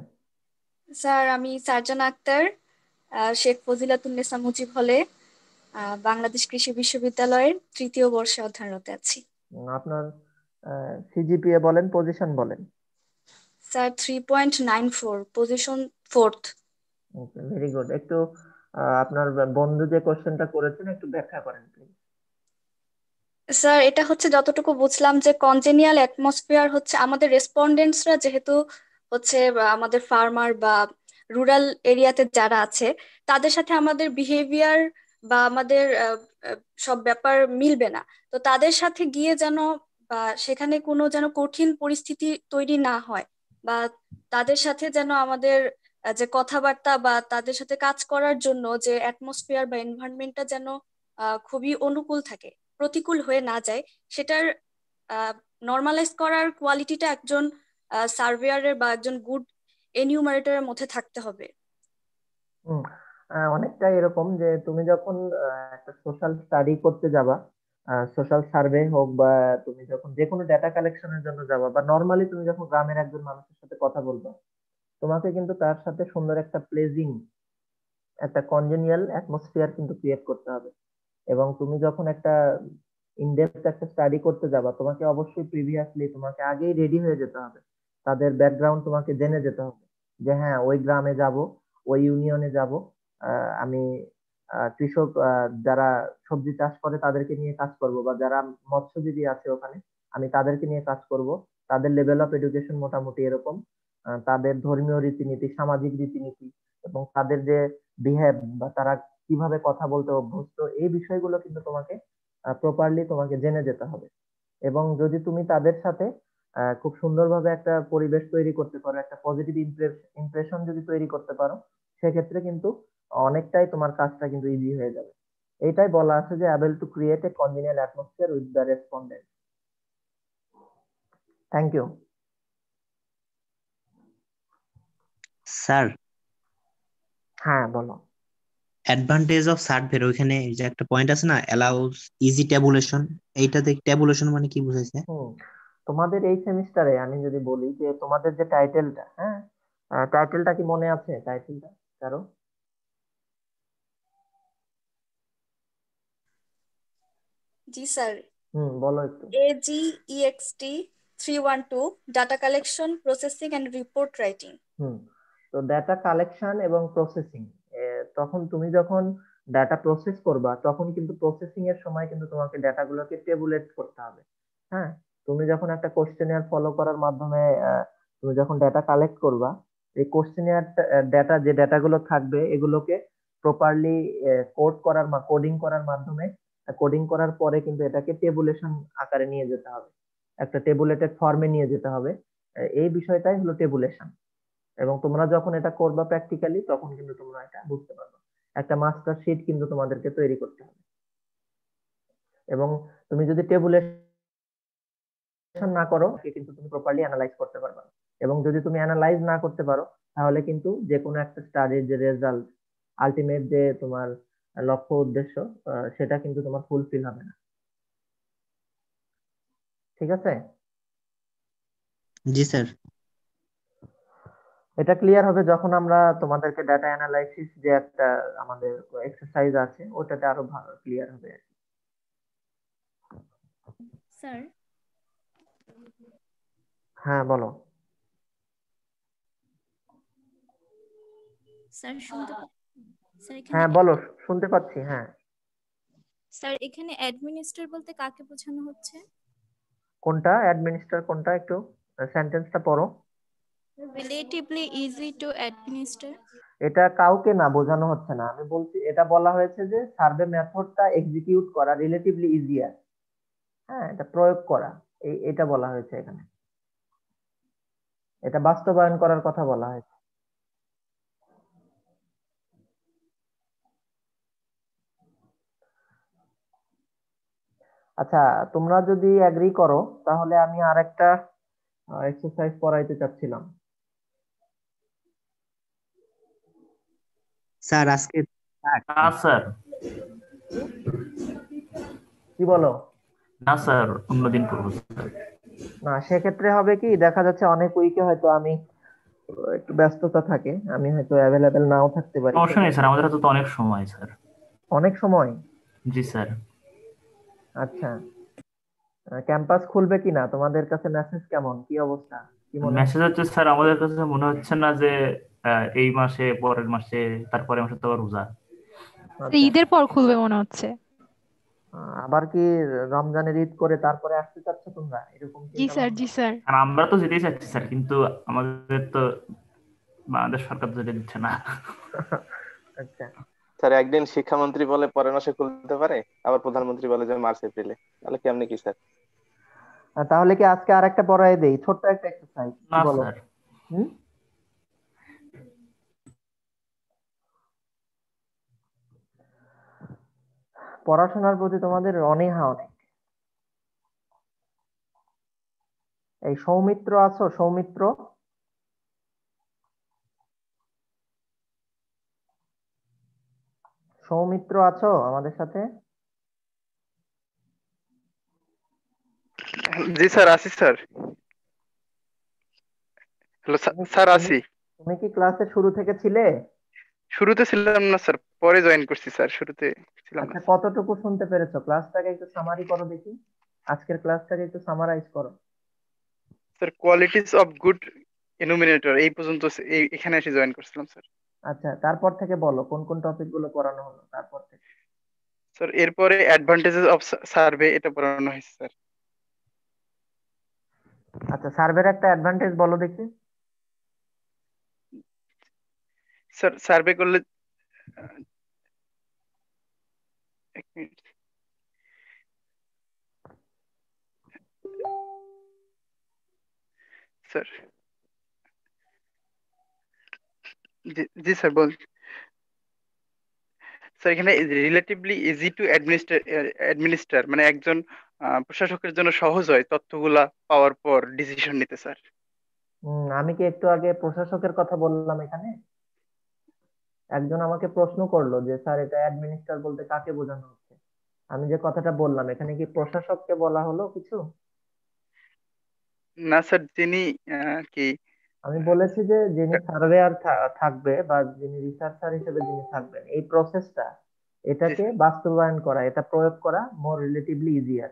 স্যার আমি সার্জানা আক্তার, শেখ ফজিলাতুন্নেসা মুজিব হলে, বাংলাদেশ কৃষি বিশ্ববিদ্যালয়ের 3য় বর্ষে অধ্যয়নরত আছি। আপনার সিজিপিএ বলেন, পজিশন বলেন। Sir 3.94, position 4th। ওকে, ভেরি গুড। একটু আপনার বন্ধু যে কোশ্চেনটা করেছেন একটু ব্যাখ্যা করেন প্লিজ। স্যার এটা হচ্ছে যতটুকু বুঝলাম যে কনজেনিয়াল অ্যাটমসফিয়ার হচ্ছে আমাদের রেসপন্ডেন্টসরা যেহেতু হচ্ছে আমাদের ফার্মার বা রুরাল এরিয়াতে যারা আছে তাদের সাথে আমাদের বিহেভিয়ার বা আমাদের সব ব্যাপার মিলবে না। তো তাদের সাথে গিয়ে যেন বা সেখানে কোনো যেন কঠিন পরিস্থিতি তৈরি না হয়, বা তাদের সাথে যেন আমাদের যে কথাবার্তা বা তাদের সাথে কাজ করার জন্য যে অ্যাটমসফিয়ার বা এনভায়রনমেন্টটা যেন খুবই অনুকূল থাকে, প্রতিকূল হয়ে না যায়, সেটার নর্মালাইজ করার কোয়ালিটিটা একজন সার্ভেয়ারের বা একজন গুড এনিউমারেটরের মধ্যে থাকতে হবে। হুম, অনেকটা এরকম যে তুমি যখন একটা সোশ্যাল স্টাডি করতে যাবা, সোশ্যাল সার্ভে হোক বা তুমি যখন যে কোনো ডেটা কালেকশনের জন্য যাবা, বা নর্মালি তুমি যখন গ্রামের একজন মানুষের সাথে কথা বলবা, তোমাকে কিন্তু তার সাথে সুন্দর একটা প্লেজিং, একটা কনজেনিয়াল অ্যাটমসফিয়ার কিন্তু ক্রিয়েট করতে হবে। এবং তুমি যখন একটা ইনডেপথ একটা স্টাডি করতে যাবা, তোমাকে অবশ্যই প্রিভিয়াসলি তোমাকে আগেই রেডি হয়ে যেতে হবে, তাদের ব্যাকগ্রাউন্ড তোমাকে জেনে যেতে হবে, যে হ্যাঁ ওই গ্রামে যাব, ওই ইউনিয়নে যাব, আমি কৃষক যারা সবজি চাষ করে তাদেরকে নিয়ে কাজ করব, বা যারা মৎস্যজীবী আছে ওখানে আমি তাদেরকে নিয়ে কাজ করব। তাদের লেভেল অফ এডুকেশন মোটামুটি এরকম, তাদের ধর্মীয় রীতিনীতি, সামাজিক রীতিনীতি, এবং তাদের যে বিহেভ বা তারা কিভাবে কথা বলতে অভ্যস্ত, এই বিষয়গুলো কিন্তু তোমাকে প্রপারলি তোমাকে জেনে যেতে হবে। এবং যদি তুমি তাদের সাথে খুব সুন্দরভাবে একটা পরিবেশ তৈরি করতে পারো, একটা পজিটিভ ইমপ্রেশন যদি তৈরি করতে পারো, সেক্ষেত্রে কিন্তু অনেকটাই তোমার কাজটা কিন্তু ইজি হয়ে যাবে। এইটাই বলা আছে যে able to create a congenial atmosphere with the respondent. Thank you. Sir, হ্যাঁ বলো। অ্যাডভান্টেজ অফ সার্ভের ওইখানে যে একটা পয়েন্ট আছে না, অ্যালাউস ইজি ট্যাবুলেশন, এইটাতে ট্যাবুলেশন মানে কি বুঝাইছে? তোমাদের এই সেমিস্টারে আমি যদি বলি যে তোমাদের যে টাইটেলটা, হ্যাঁ টাইটেলটা কি মনে আছে? টাইটেলটা কারো? জি স্যার। বলো একটু। AGEXT 312, data collection, processing and report writing. তো ডাটা কালেকশন এবং প্রসেসিং, তখন তুমি যখন ডাটা প্রসেস করবা তখন কিন্তু প্রসেসিং এর সময় কিন্তু তোমাকে ডাটাগুলোকে টেবুলেট করতে হবে। হ্যাঁ, তুমি যখন একটা কোশ্চেনিয়ার ফলো করার মাধ্যমে তুমি যখন ডাটা কালেক্ট করবা, এই কোশ্চেনিয়ার ডাটা যে ডাটাগুলো থাকবে এগুলোকে প্রপারলি কোড করার কোডিং করার মাধ্যমে, কোডিং করার পরে কিন্তু এটাকে টেবুলেশন আকারে নিয়ে যেতে হবে, একটা টেবুলেটেড ফর্মে নিয়ে যেতে হবে। এই বিষয়টাই হলো টেবুলেশন। এবং তোমরা যখন এটা করবা প্র্যাকটিক্যালি তখন কিন্তু তোমরা এটা বুঝতে পারবে। একটা মাস্টার শিট কিন্তু তোমাদেরকে তৈরি করতে হবে। এবং তুমি যদি টেবুলেশন না করো কিন্তু তুমি প্রপারলি অ্যানালাইজ করতে পারবে না। এবং যদি তুমি অ্যানালাইজ না করতে পারো তাহলে কিন্তু যে কোনো একটা স্টাডির যে রেজাল্ট, আলটিমেট যে তোমার লক্ষ্য উদ্দেশ্য, সেটা কিন্তু তোমার ফুলফিল হবে না। ঠিক আছে? জি স্যার। এটা ক্লিয়ার হবে যখন আমরা তোমাদেরকে ডাটা অ্যানালাইসিস যে একটা আমাদের এক্সারসাইজ আছে ওটাতে আরো ভালো ক্লিয়ার হবে। স্যার হ্যাঁ বলো। স্যার শুনতে স্যার এখানে হ্যাঁ বলো, শুনতে পাচ্ছি। হ্যাঁ স্যার এখানে অ্যাডমিনিস্ট্রেটর বলতে কাকে বোঝানো হচ্ছে? কোনটা অ্যাডমিনিস্ট্রেটর, কোনটা একটু সেন্টেন্সটা পড়ো। Relatively easy to administrate. এটা কাউকে না বোঝানো হচ্ছে না, আমি বলছি এটা বলা হয়েছে যে সার্ভে মেথডটা এক্সিকিউট করা রিলেটিভলি ইজিয়ার। হ্যাঁ, এটা প্রয়োগ করা, এটা বলা হয়েছে এখানে, এটা বাস্তবায়ন করার কথা বলা হয়েছে। আচ্ছা, তোমরা যদি এগ্রি করো তাহলে আমি আরেকটা এক্সারসাইজ করাইতে চাচ্ছিলাম। স্যার আজকে না স্যার, কি বলো? না স্যার, অন্যদিন করবো স্যার। না, সেক্ষেত্রে হবে কি, দেখা যাচ্ছে অনেক উইকে হয়তো আমি একটু ব্যস্ততা থাকে, আমি হয়তো অ্যাভেলেবেল নাও থাকতে পারি। সমস্যা নেই স্যার, আমাদের হাতে তো অনেক সময় স্যার। অনেক সময়? জি স্যার। আচ্ছা, ক্যাম্পাস খুলবে কিনা, তোমাদের কাছে মেসেজ কেমন, কি অবস্থা, কি মনে হয়? মেসেজ হচ্ছে স্যার, আমাদের কাছে মনে হচ্ছে না যে এই মাসে, পরের মাসে, তারপরে মাসে তো আবার রোজা। ঈদের পর খুলবে মনে হচ্ছে। আবার কি রমজানের ঈদ করে তারপরে আসতে চাচ্ছ তোমরা, এরকম জি স্যার, জি স্যার। আর আমরা তো যেতেই চাচ্ছি স্যার, কিন্তু আমাদের তো বাংলাদেশ সরকার তো যেতে দিচ্ছে না। আচ্ছা স্যার, একদিন শিক্ষামন্ত্রী বলে পরের মাসে খুলতে পারে, আবার প্রধানমন্ত্রী বলে যে মার্চ এপ্রিলে, তাহলে কেমনে কি স্যার? তাহলে কি আজকে আরেকটা পড়ায় দেই, ছোট্ট একটা এক্সারসাইজ, কি না বলো? স্যার। হুম, পড়াশোনার প্রতি তোমাদের অনীহা অনেক। এই সৌমিত্র আছো? সৌমিত্র, সৌমিত্র আছো আমাদের সাথে? জি স্যার, আছি স্যার। হ্যালো স্যার, আছি। তুমি কি ক্লাসে শুরু থেকে ছিলে? শুরুতে ছিলাম না স্যার, পরে জয়েন করছি স্যার, শুরুতে ছিলাম না। আচ্ছা, কতটুকু শুনতে পেরেছো? ক্লাসটাকে একটু সামারি করো দেখি, আজকের ক্লাসটাকে একটু সামারাইজ করো। Sir, qualities of good illuminator এই পর্যন্ত এখানে এসে জয়েন করছিলাম স্যার। আচ্ছা, তারপর থেকে বলো কোন কোন টপিক গুলো পড়ানো হলো তারপর থেকে। স্যার, এরপরে অ্যাডভান্টেজেস অফ সার্ভে এটা পড়ানো হয়েছে স্যার। আচ্ছা, সার্ভের একটা অ্যাডভান্টেজ বলো দেখি। স্যার, সার্ভে করলে এক মিনিট স্যার। জি স্যার, বল স্যার। এখানে রিলেটিভলি ইজি টু অ্যাডমিনিস্টার মানে একজন প্রশাসকের জন্য সহজ হয় তথ্যগুলা পাওয়ার পর ডিসিশন নিতে স্যার। আমি কি একটু আগে প্রশাসকের কথা বললাম এখানে? একজন আমাকে প্রশ্ন করলো যে স্যার এটা অ্যাডমিনিস্ট্রার বলতে কাকে বোঝানো হচ্ছে। আমি যে কথাটা বললাম এখানে কি প্রশাসককে বলা হলো কিছু? না স্যার, যিনি কি আমি বলেছি যে যিনি সার্ভেয়ার থাকবে বা যিনি রিসার্চার হিসেবে যিনি থাকবেন, এই প্রসেসটা, জি এটাকে স্যার, বাস্তবায়ন করা, এটা প্রয়োগ করা মোর রিলেটিভলি ইজিয়ার,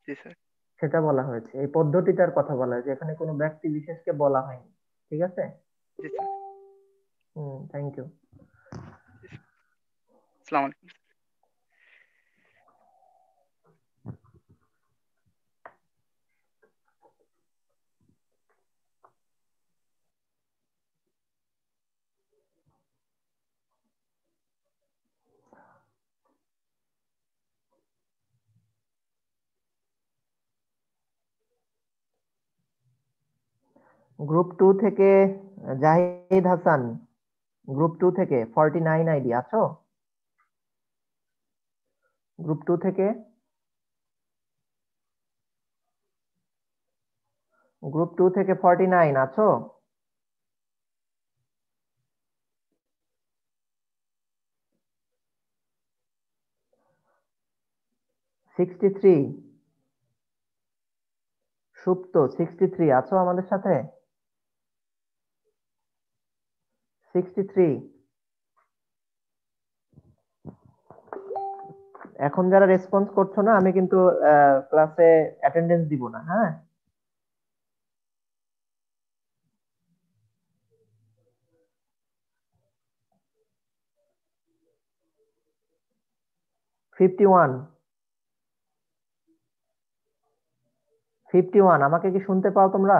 জি স্যার, সেটা বলা হয়েছে। এই পদ্ধতিটার কথা বলা হয়েছে, এখানে কোনো ব্যক্তি বিশেষকে বলা হয়নি। ঠিক আছে? জি স্যার। Thank you. আসসালামু আলাইকুম। গ্রুপ 2 থেকে জাহিদ হাসান, গ্রুপ 2 থেকে 49 আইডি আছো? গ্রুপ 2 থেকে গ্রুপ 2 থেকে 49 আছো? 63 সুপ্ত 63 আছো আমাদের সাথে? 63 এখন যারা রেসপন্স করছো না আমি কিন্তু ক্লাসে অ্যাটেন্ডেন্স দিব না, হ্যাঁ? ফিফটি ওয়ান আমাকে কি শুনতে পাও তোমরা?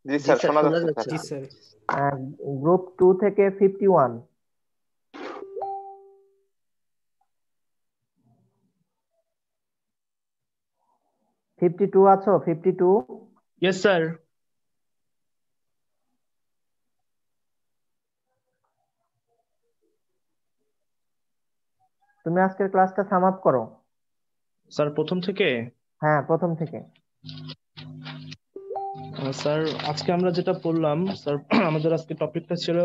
জি স্যার, শোনা যাচ্ছে স্যার। জি স্যার। গ্রুপ 2 থেকে 51 52 আছো? 52 ইয়েস স্যার। তুমি আজকের ক্লাসটা সাম আপ করো। স্যার প্রথম থেকে? হ্যাঁ, প্রথম থেকে। স্যার আজকে আমরা যেটা পড়লাম স্যার, আমাদের আজকে টপিকটা ছিল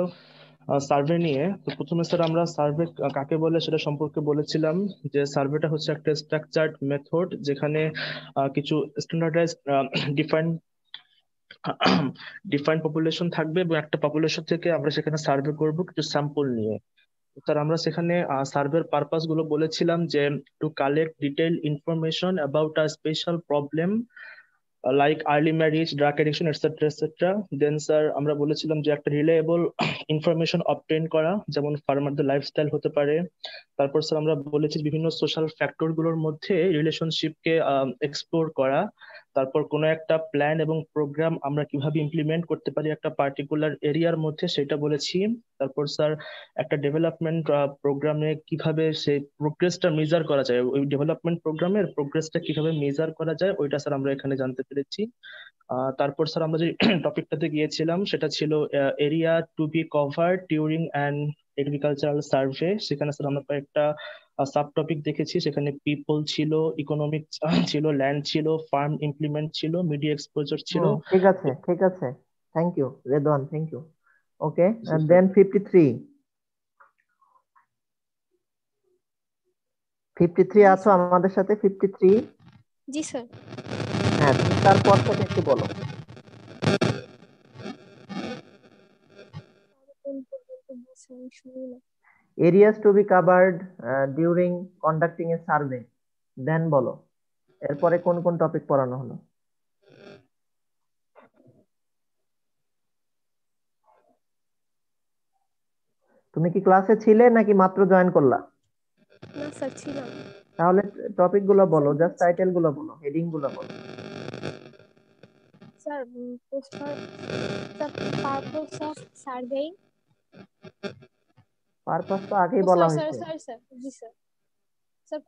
সার্ভে নিয়ে। তো প্রথমে স্যার আমরা সার্ভে কাকে বলে সেটা সম্পর্কে বলেছিলাম, যে সার্ভেটা হচ্ছে একটা স্ট্রাকচার্ড মেথড যেখানে কিছু স্ট্যান্ডার্ডাইজড ডিফাইন্ড পপুলেশন থাকবে এবং একটা পপুলেশন থেকে আমরা সেখানে সার্ভে করব কিছু স্যাম্পল নিয়ে। স্যার আমরা সেখানে সার্ভের পারপাস গুলো বলেছিলাম যে to collect detail information about a special problem like early marriage, drug addiction etcetera etcetera. Then sir আমরা বলেছিলাম যে একটা রিলায়েবল ইনফরমেশন অবটেইন করা, যেমন ফার্মারদের লাইফস্টাইল হতে পারে। তারপর স্যার আমরা বলেছি বিভিন্ন সোশ্যাল ফ্যাক্টর গুলোর মধ্যে রিলেশনশিপকে এক্সপ্লোর করা। তারপর কোনো একটা প্ল্যান এবং প্রোগ্রাম আমরা কিভাবে ইমপ্লিমেন্ট করতে পারি একটা পার্টিকুলার এরিয়ার মধ্যে সেটা বলেছি। তারপর স্যার একটা ডেভেলপমেন্ট প্রোগ্রামে কিভাবে সেই প্রোগ্রেসটা মেজার করা যায়, ওই ডেভেলপমেন্ট প্রোগ্রামের প্রোগ্রেসটা কিভাবে মেজার করা যায় ওইটা স্যার আমরা এখানে জানতে পেরেছি। তারপর স্যার আমরা যে টপিকটাতে গিয়েছিলাম সেটা ছিল area to be covered during an agricultural survey. সেখানে স্যার আমরা কয়েকটা সাব টপিক দেখেছি, সেখানে পিপল ছিল, ইকোনমিক ছিল, ল্যান্ড ছিল, ফার্ম ইমপ্লিমেন্ট ছিল, মিডিয়া এক্সপোজার ছিল। ঠিক আছে, ঠিক আছে, thank you Redwan, thank you. Okay, and then 53 আছো আমাদের সাথে? 53 জি স্যার। হ্যাঁ, তুমি তারপর থেকে একটু বলো। Areas to be covered during conducting a survey, then বলো এরপরে কোন কোন টপিক পড়ানো হলো? তুমি কি ক্লাসে ছিলে নাকি মাত্র জয়েন করলা? না স্যার ছিলাম। তাহলে টপিক গুলো বলো, জাস্ট টাইটেল গুলো বলো, হেডিং গুলো বলো। Sir purpose of survey. Purpose তো আগেই বলা হয়েছে। স্যার জি sir. Sir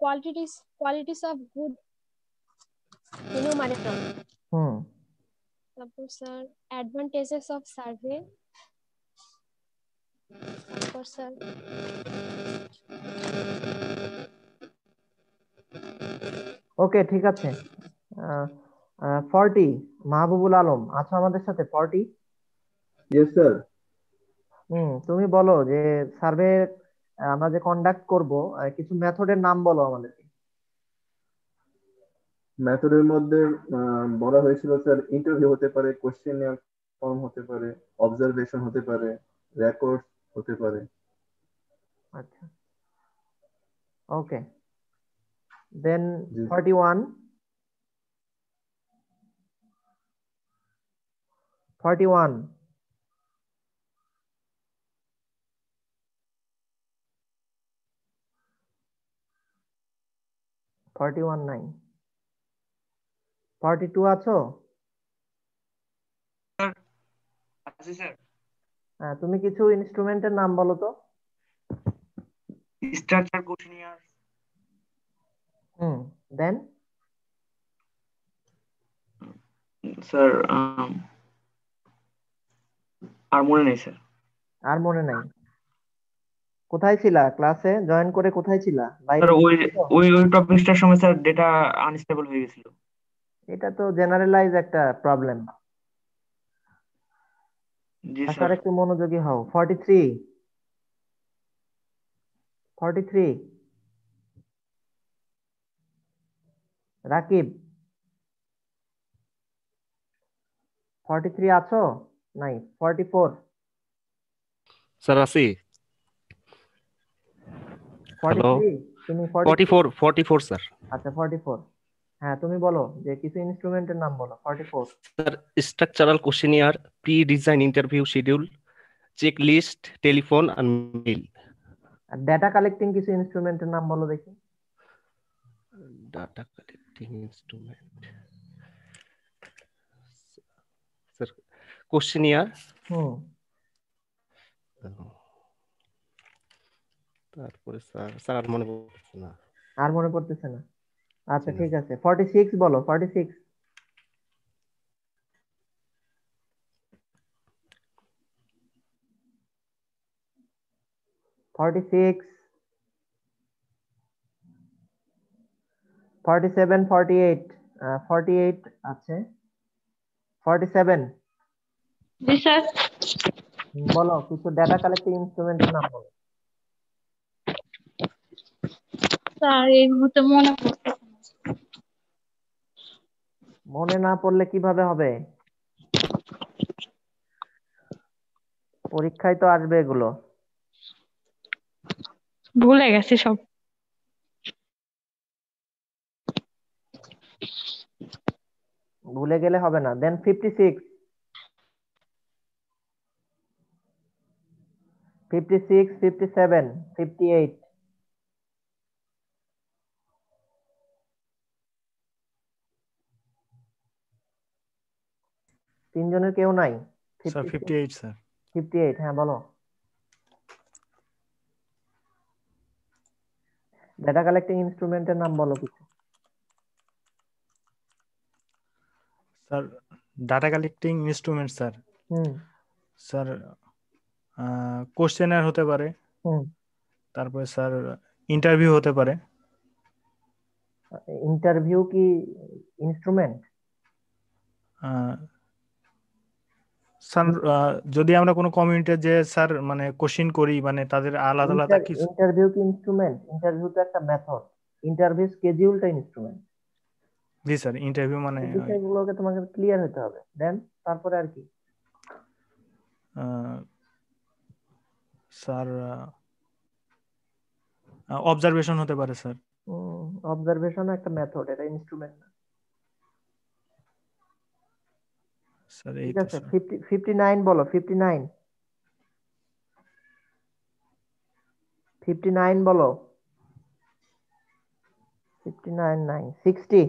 qualities of good enumerator. তারপর স্যার অ্যাডভান্টেজেস অফ সার্ভে। তারপর স্যার ওকে, ঠিক আছে। 40 মাহবুবুল আলম আছো আমাদের সাথে? 40 ইয়েস স্যার। তুমি বলো যে সার্ভে আমরা যে কন্ডাক্ট করব কিছু মেথডের নাম বলো আমাদেরকে। মেথডের মধ্যে বলা হয়েছিল স্যার ইন্টারভিউ হতে পারে, কোশ্চেনিয়ার ফর্ম হতে পারে, অবজারভেশন হতে পারে, রেকর্ড হতে পারে। আচ্ছা, ওকে, দেন 41 41 নাই। 42 আছো? আছি স্যার। হ্যাঁ, তুমি কিছু ইনস্ট্রুমেন্টের নাম বলো তো। Structure questionnaire. দেন স্যার আর মনে নেই স্যার। আর মনে নাই? কোথায় ছিলা? ক্লাসে জয়েন করে কোথায় ছিলা? বাইরে? স্যার ওই টপিকটার সময় স্যার ডেটা আনস্টেবল হয়ে গেছিল। এটা তো জেনারেলাইজ একটা প্রবলেম। জি স্যার স্যার। একটু মনোযোগী হও। 43 43 রাকিব 43 আছো? নাই 44 স্যার আছি। হ্যালো 43 তুমি 44 44 স্যার। আচ্ছা 44 হ্যাঁ তুমি বলো যে কিছু ইনস্ট্রুমেন্টের নাম বলো। 44 sir structural questionnaire, pre design interview schedule, check list, telephone আর মেইল। আর ডেটা কালেক্টিং কিছু ইনস্ট্রুমেন্টের নাম বলো দেখি। Data collecting instrument sir questionnaire, তারপরে স্যার আর মনে পড়ছে না। আর মনে পড়তেছে না? আচ্ছা ঠিক আছে 46 বলো। 46 46 47 48 48 আছে 47 জি স্যার। বলো কিছু ডেটা কালেক্টিং ইনস্ট্রুমেন্টের নাম বলো। স্যার এই মুহূর্তে মনে পড়ছে। মনে না পড়লে কিভাবে হবে? পরীক্ষায় তো আসবে এগুলো। ভুলে গেছি সব। ভুলে গেলে হবে না। দেন 56 56 57 58 তিনজনের কেউ নাই? Sir 58 sir. 58 হ্যাঁ বলো। ডেটা কালেক্টিং ইনস্ট্রুমেন্টের নাম বলো কিছু। Sir data collecting instrument sir sir questionnaire হতে পারে, তারপরে স্যার ইন্টারভিউ হতে পারে। ইন্টারভিউ কি ইনস্ট্রুমেন্ট? স্যার যদি আমরা কোনো কমিউনিটিতে যে স্যার মানে কোশ্চেন করি, মানে তাদের আলাদা আলাদা কিছু। ইন্টারভিউ কি ইনস্ট্রুমেন্ট? ইন্টারভিউ তো একটা মেথড। ইন্টারভিউ স্কেডিউলটা ইনস্ট্রুমেন্ট। জি স্যার ইন্টারভিউ মানে এই বিষয়গুলোকে তোমাকে ক্লিয়ার হতে হবে। দেন তারপরে আর কি? স্যার অবজারভেশন হতে পারে স্যার। অবজারভেশন একটা মেথড, এটা ইনস্ট্রুমেন্ট না। স্যার ঠিক আছে 59 বলো। 59 59 বলো। 59 নাই 60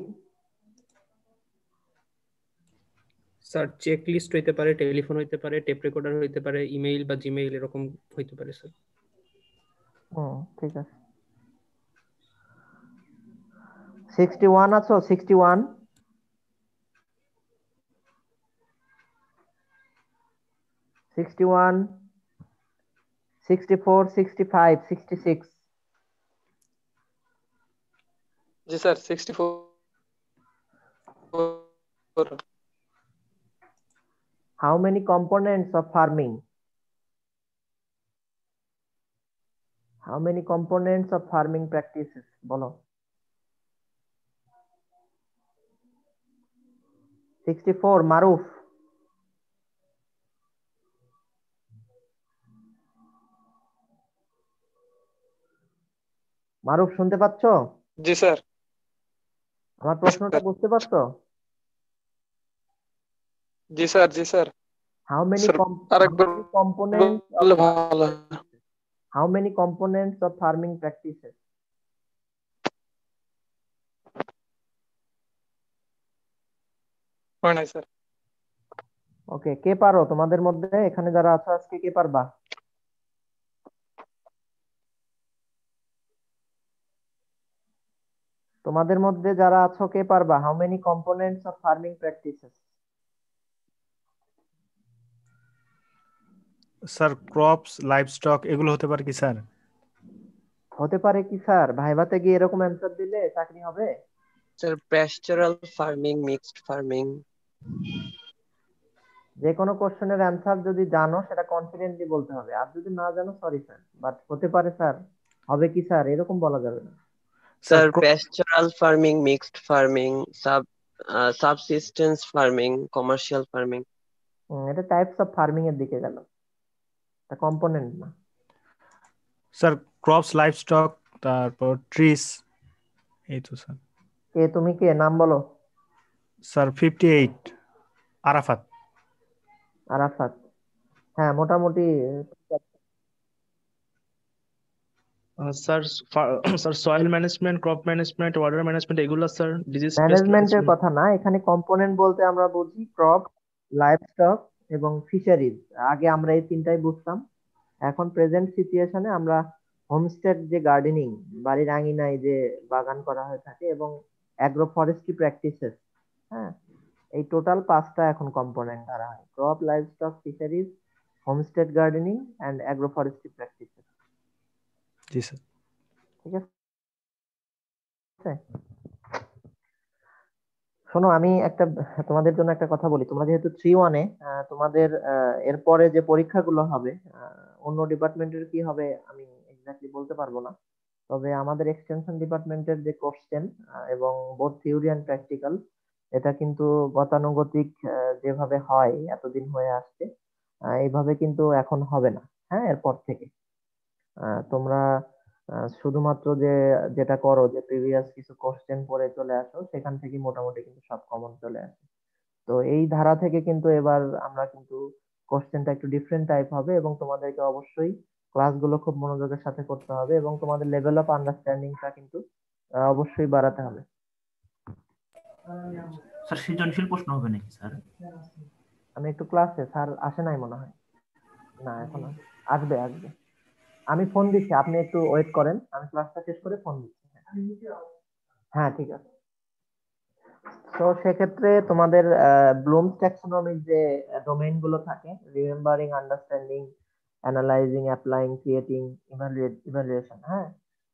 স্যার চেক লিস্ট হইতে পারে, টেলিফোন হইতে পারে, টেপ রেকর্ডার হইতে পারে, ইমেইল বা জিমেইল এরকম হইতে পারে স্যার। ঠিক আছে 61 আছো? 61 61 64 65 66 জি sir 64 How many components of farming? How many components of farming practices? বলো। 64 মারুফ। মারুফ শুনতে পাচ্ছো? জি স্যার। আমার প্রশ্নটা বুঝতে পারছো? জি স্যার জি sir. How many components How many components of farming practices? হয় নাই স্যার। ওকে কে পারো তোমাদের মধ্যে এখানে যারা আছো আজকে কে পারবা? তোমাদের মধ্যে যারা আছো কে পারবা? How many components of farming practices? Sir crops, livestock এগুলো হতে পারে কি স্যার? হতে পারে কি স্যার? ভাইভাতে গিয়ে এরকম অ্যান্সার দিলে চাকরি হবে? Sir pastoral farming, mixed farming. যে কোনো কোশ্চেনের অ্যান্সার যদি জানো সেটা কনফিডেন্টলি বলতে হবে, আর যদি না জানো সরি স্যার, বাট হতে পারে স্যার, হবে কি স্যার, এরকম বলা যাবে না। Sir pastoral farming, mixed farming, subsistence farming, commercial farming. এটা টাইপস অফ ফার্মিং এর দিকে গেল, এটা কম্পোনেন্ট না। স্যার ক্রপস, লাইভস্টক, তারপর ট্রিস, এই তো স্যার। কে তুমি, কে নাম বলো? স্যার 58 আরাফাত। আরাফাত, হ্যাঁ মোটামুটি। Sir sir soil management, crop management, water management, এগুলো স্যার ডিজিজ ম্যানেজমেন্টের কথা না, এখানে কম্পোনেন্ট বলতে আমরা বুঝি ক্রপ, লাইভস্টক এবং ফিশারিজ। আগে আমরা এই তিনটাই বুঝতাম, এখন প্রেজেন্ট সিচুয়েশনে আমরা হোমস্টেড যে গার্ডেনিং, বাড়ির আঙিনায় যে বাগান করা হয়ে থাকে, এবং অ্যাগ্রো ফরেস্ট্রি প্র্যাকটিসেস, হ্যাঁ, এই টোটাল 5টা এখন কম্পোনেন্ট ধরা হয়: crop, livestock, fisheries, homestead gardening and agro forestry practices. জি স্যার। ঠিক আছে, শোনো আমি একটা তোমাদের জন্য একটা কথা বলি। তোমরা যেহেতু 3-1-এ, তোমাদের এরপরে যে পরীক্ষাগুলো হবে, অন্য ডিপার্টমেন্টের কি হবে আমি এক্স্যাক্টলি বলতে পারবো না, তবে আমাদের এক্সটেনশন ডিপার্টমেন্টের যে কোশ্চেন এবং বোথ থিওরি অ্যান্ড প্র্যাকটিক্যাল, এটা কিন্তু গতানুগতিক যেভাবে হয় এতদিন হয়ে আসছে, এইভাবে কিন্তু এখন হবে না। হ্যাঁ, এরপর থেকে তোমরা শুধুমাত্র যেটা করো, যে প্রিভিয়াস কিছু কোশ্চেন পড়ে চলে আসো, সেখান থেকে মোটামুটি কিন্তু সব কমন চলে আসে। তো এই ধারা থেকে কিন্তু এবার আমরা কিন্তু কোশ্চেনটা একটু ডিফারেন্ট টাইপ হবে, এবং তোমাদেরকে অবশ্যই ক্লাসগুলো খুব মনোযোগের সাথে করতে হবে, এবং তোমাদের লেভেল অফ আন্ডারস্ট্যান্ডিংটা কিন্তু অবশ্যই বাড়াতে হবে। স্যার সৃজনশীল প্রশ্ন হবে নাকি স্যার? আমি একটু ক্লাসে, স্যার আসে নাই মনে হয়, না এখন আসবে আসবে। আমি ফোন দিচ্ছি, আপনি একটু ওয়েট করেন, আমি ক্লাসটা শেষ করে ফোন দিচ্ছি। হ্যাঁ ঠিক আছে। তো সেক্ষেত্রে তোমাদের ব্লুমস ট্যাক্সোনমির যে ডোমেইন গুলো থাকে, remembering, understanding, analysing, applying, creating, evaluation, হ্যাঁ,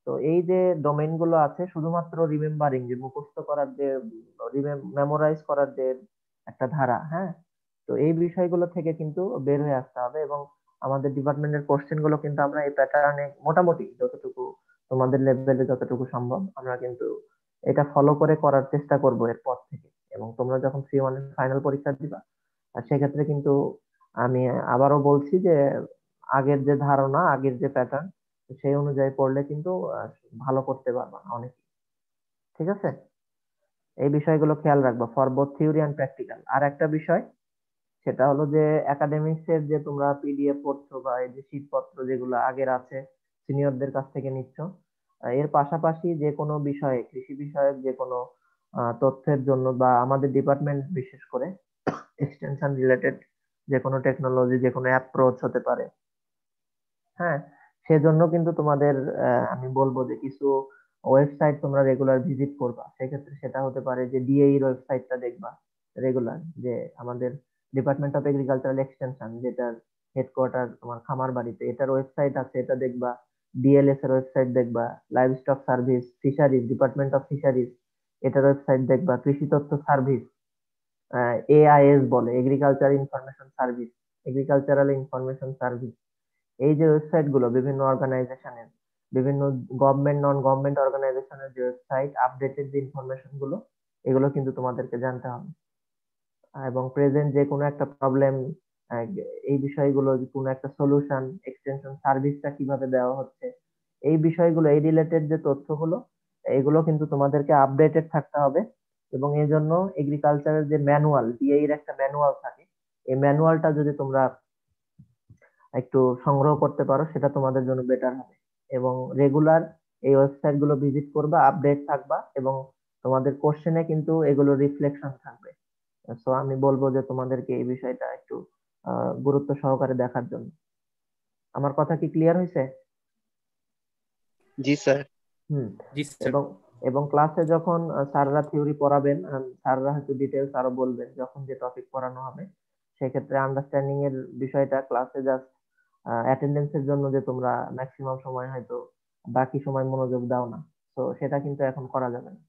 তো এই যে ডোমেইন গুলো আছে, শুধুমাত্র রিমেম্বারিং, যে মুখস্থ করার যে, মেমোরাইজ করার যে একটা ধারা, হ্যাঁ, তো এই বিষয়গুলো থেকে কিন্তু বের হয়ে আসতে হবে, এবং আমাদের ডিপার্টমেন্টের কোশ্চেন গুলো কিন্তু আমরা এই প্যাটার্নে মোটামুটি যতটুকু তোমাদের লেভেলে যতটুকু সম্ভব আমরা কিন্তু এটা ফলো করে করার চেষ্টা করব এরপর থেকে। এবং তোমরা যখন 3-1 ফাইনাল পরীক্ষা দিবা, আর সেক্ষেত্রে কিন্তু আমি আবারও বলছি যে আগের যে ধারণা, আগের যে প্যাটার্ন, সেই অনুযায়ী পড়লে কিন্তু ভালো করতে পারবা অনেক। ঠিক আছে, এই বিষয়গুলো খেয়াল রাখবা for both theory and practical. আর একটা বিষয়, সেটা হলো যে একাডেমিক্স এর যে তোমরা পিডিএফ পড়ছো, বা এই যে শীটপত্র যেগুলো আগের আছে সিনিয়রদের কাছ থেকে নিচ্ছ, এর পাশাপাশি যে কোনো বিষয়ে, কৃষি বিষয়ক যে কোনো তথ্যের জন্য, বা আমাদের ডিপার্টমেন্ট বিশেষ করে এক্সটেনশন রিলেটেড যে কোনো টেকনোলজি, যে কোনো অ্যাপ্রোচ হতে পারে, হ্যাঁ, সেজন্য কিন্তু তোমাদের আমি বলবো যে কিছু ওয়েবসাইট তোমরা রেগুলার ভিজিট করবা। সেক্ষেত্রে সেটা হতে পারে যে ডিএই এর ওয়েবসাইটটা দেখবা রেগুলার, যে আমাদের ডিপার্টমেন্ট অফ এগ্রিকালচারাল এক্সটেনশন, যেটার হেডকোয়ার্টার তোমার খামারবাড়িতে, এটার ওয়েবসাইট আছে, এটা দেখবা। ডিএলএস এর ওয়েবসাইট দেখবা। Live stock service, fisheries, department of fisheries, এটার ওয়েবসাইট দেখবা। কৃষি তথ্য সার্ভিস, এআইএস বলে, agriculture information service, agricultural information service, এই যে ওয়েবসাইট গুলো বিভিন্ন অর্গানাইজেশনের, বিভিন্ন গভর্নমেন্ট, নন গভর্নমেন্ট অর্গানাইজেশনের যে ওয়েবসাইট, আপডেটেড যে ইনফরমেশন গুলো, এগুলো কিন্তু তোমাদেরকে জানতে হবে। এবং প্রেজেন্ট যে কোনো একটা প্রবলেম, এই বিষয়গুলো, কোনো একটা সলিউশন, এক্সটেনশন সার্ভিসটা কিভাবে দেওয়া হচ্ছে, এই বিষয়গুলো, এই রিলেটেড যে তথ্যগুলো, এগুলো কিন্তু তোমাদেরকে আপডেটেড থাকতে হবে। এবং এই জন্য এগ্রিকালচারের যে ম্যানুয়াল, ডিএই এর একটা ম্যানুয়াল থাকে, এই ম্যানুয়ালটা যদি তোমরা একটু সংগ্রহ করতে পারো, সেটা তোমাদের জন্য বেটার হবে। এবং রেগুলার এই ওয়েবসাইট গুলো ভিজিট করবা, আপডেট থাকবা, এবং তোমাদের কোশ্চেনে কিন্তু এগুলো রিফ্লেকশন থাকবে। সো আমি বলবো যে তোমাদেরকে এই বিষয়টা একটু গুরুত্ব সহকারে দেখার জন্য। আমার কথা কি ক্লিয়ার হয়েছে? জি স্যার। জি স্যার। এবং এবং ক্লাসে যখন স্যাররা থিওরি পড়াবেন, স্যাররা হয়তো ডিটেলস আরো বলবেন যখন যে টপিক পড়ানো হবে, সেক্ষেত্রে আন্ডারস্ট্যান্ডিং এর বিষয়টা ক্লাসে জাস্ট অ্যাটেন্ডেন্সের জন্য যে তোমরা ম্যাক্সিমাম সময় হয়তো বাকি সময় মনোযোগ দাও না, তো সেটা কিন্তু এখন করা যাবে না।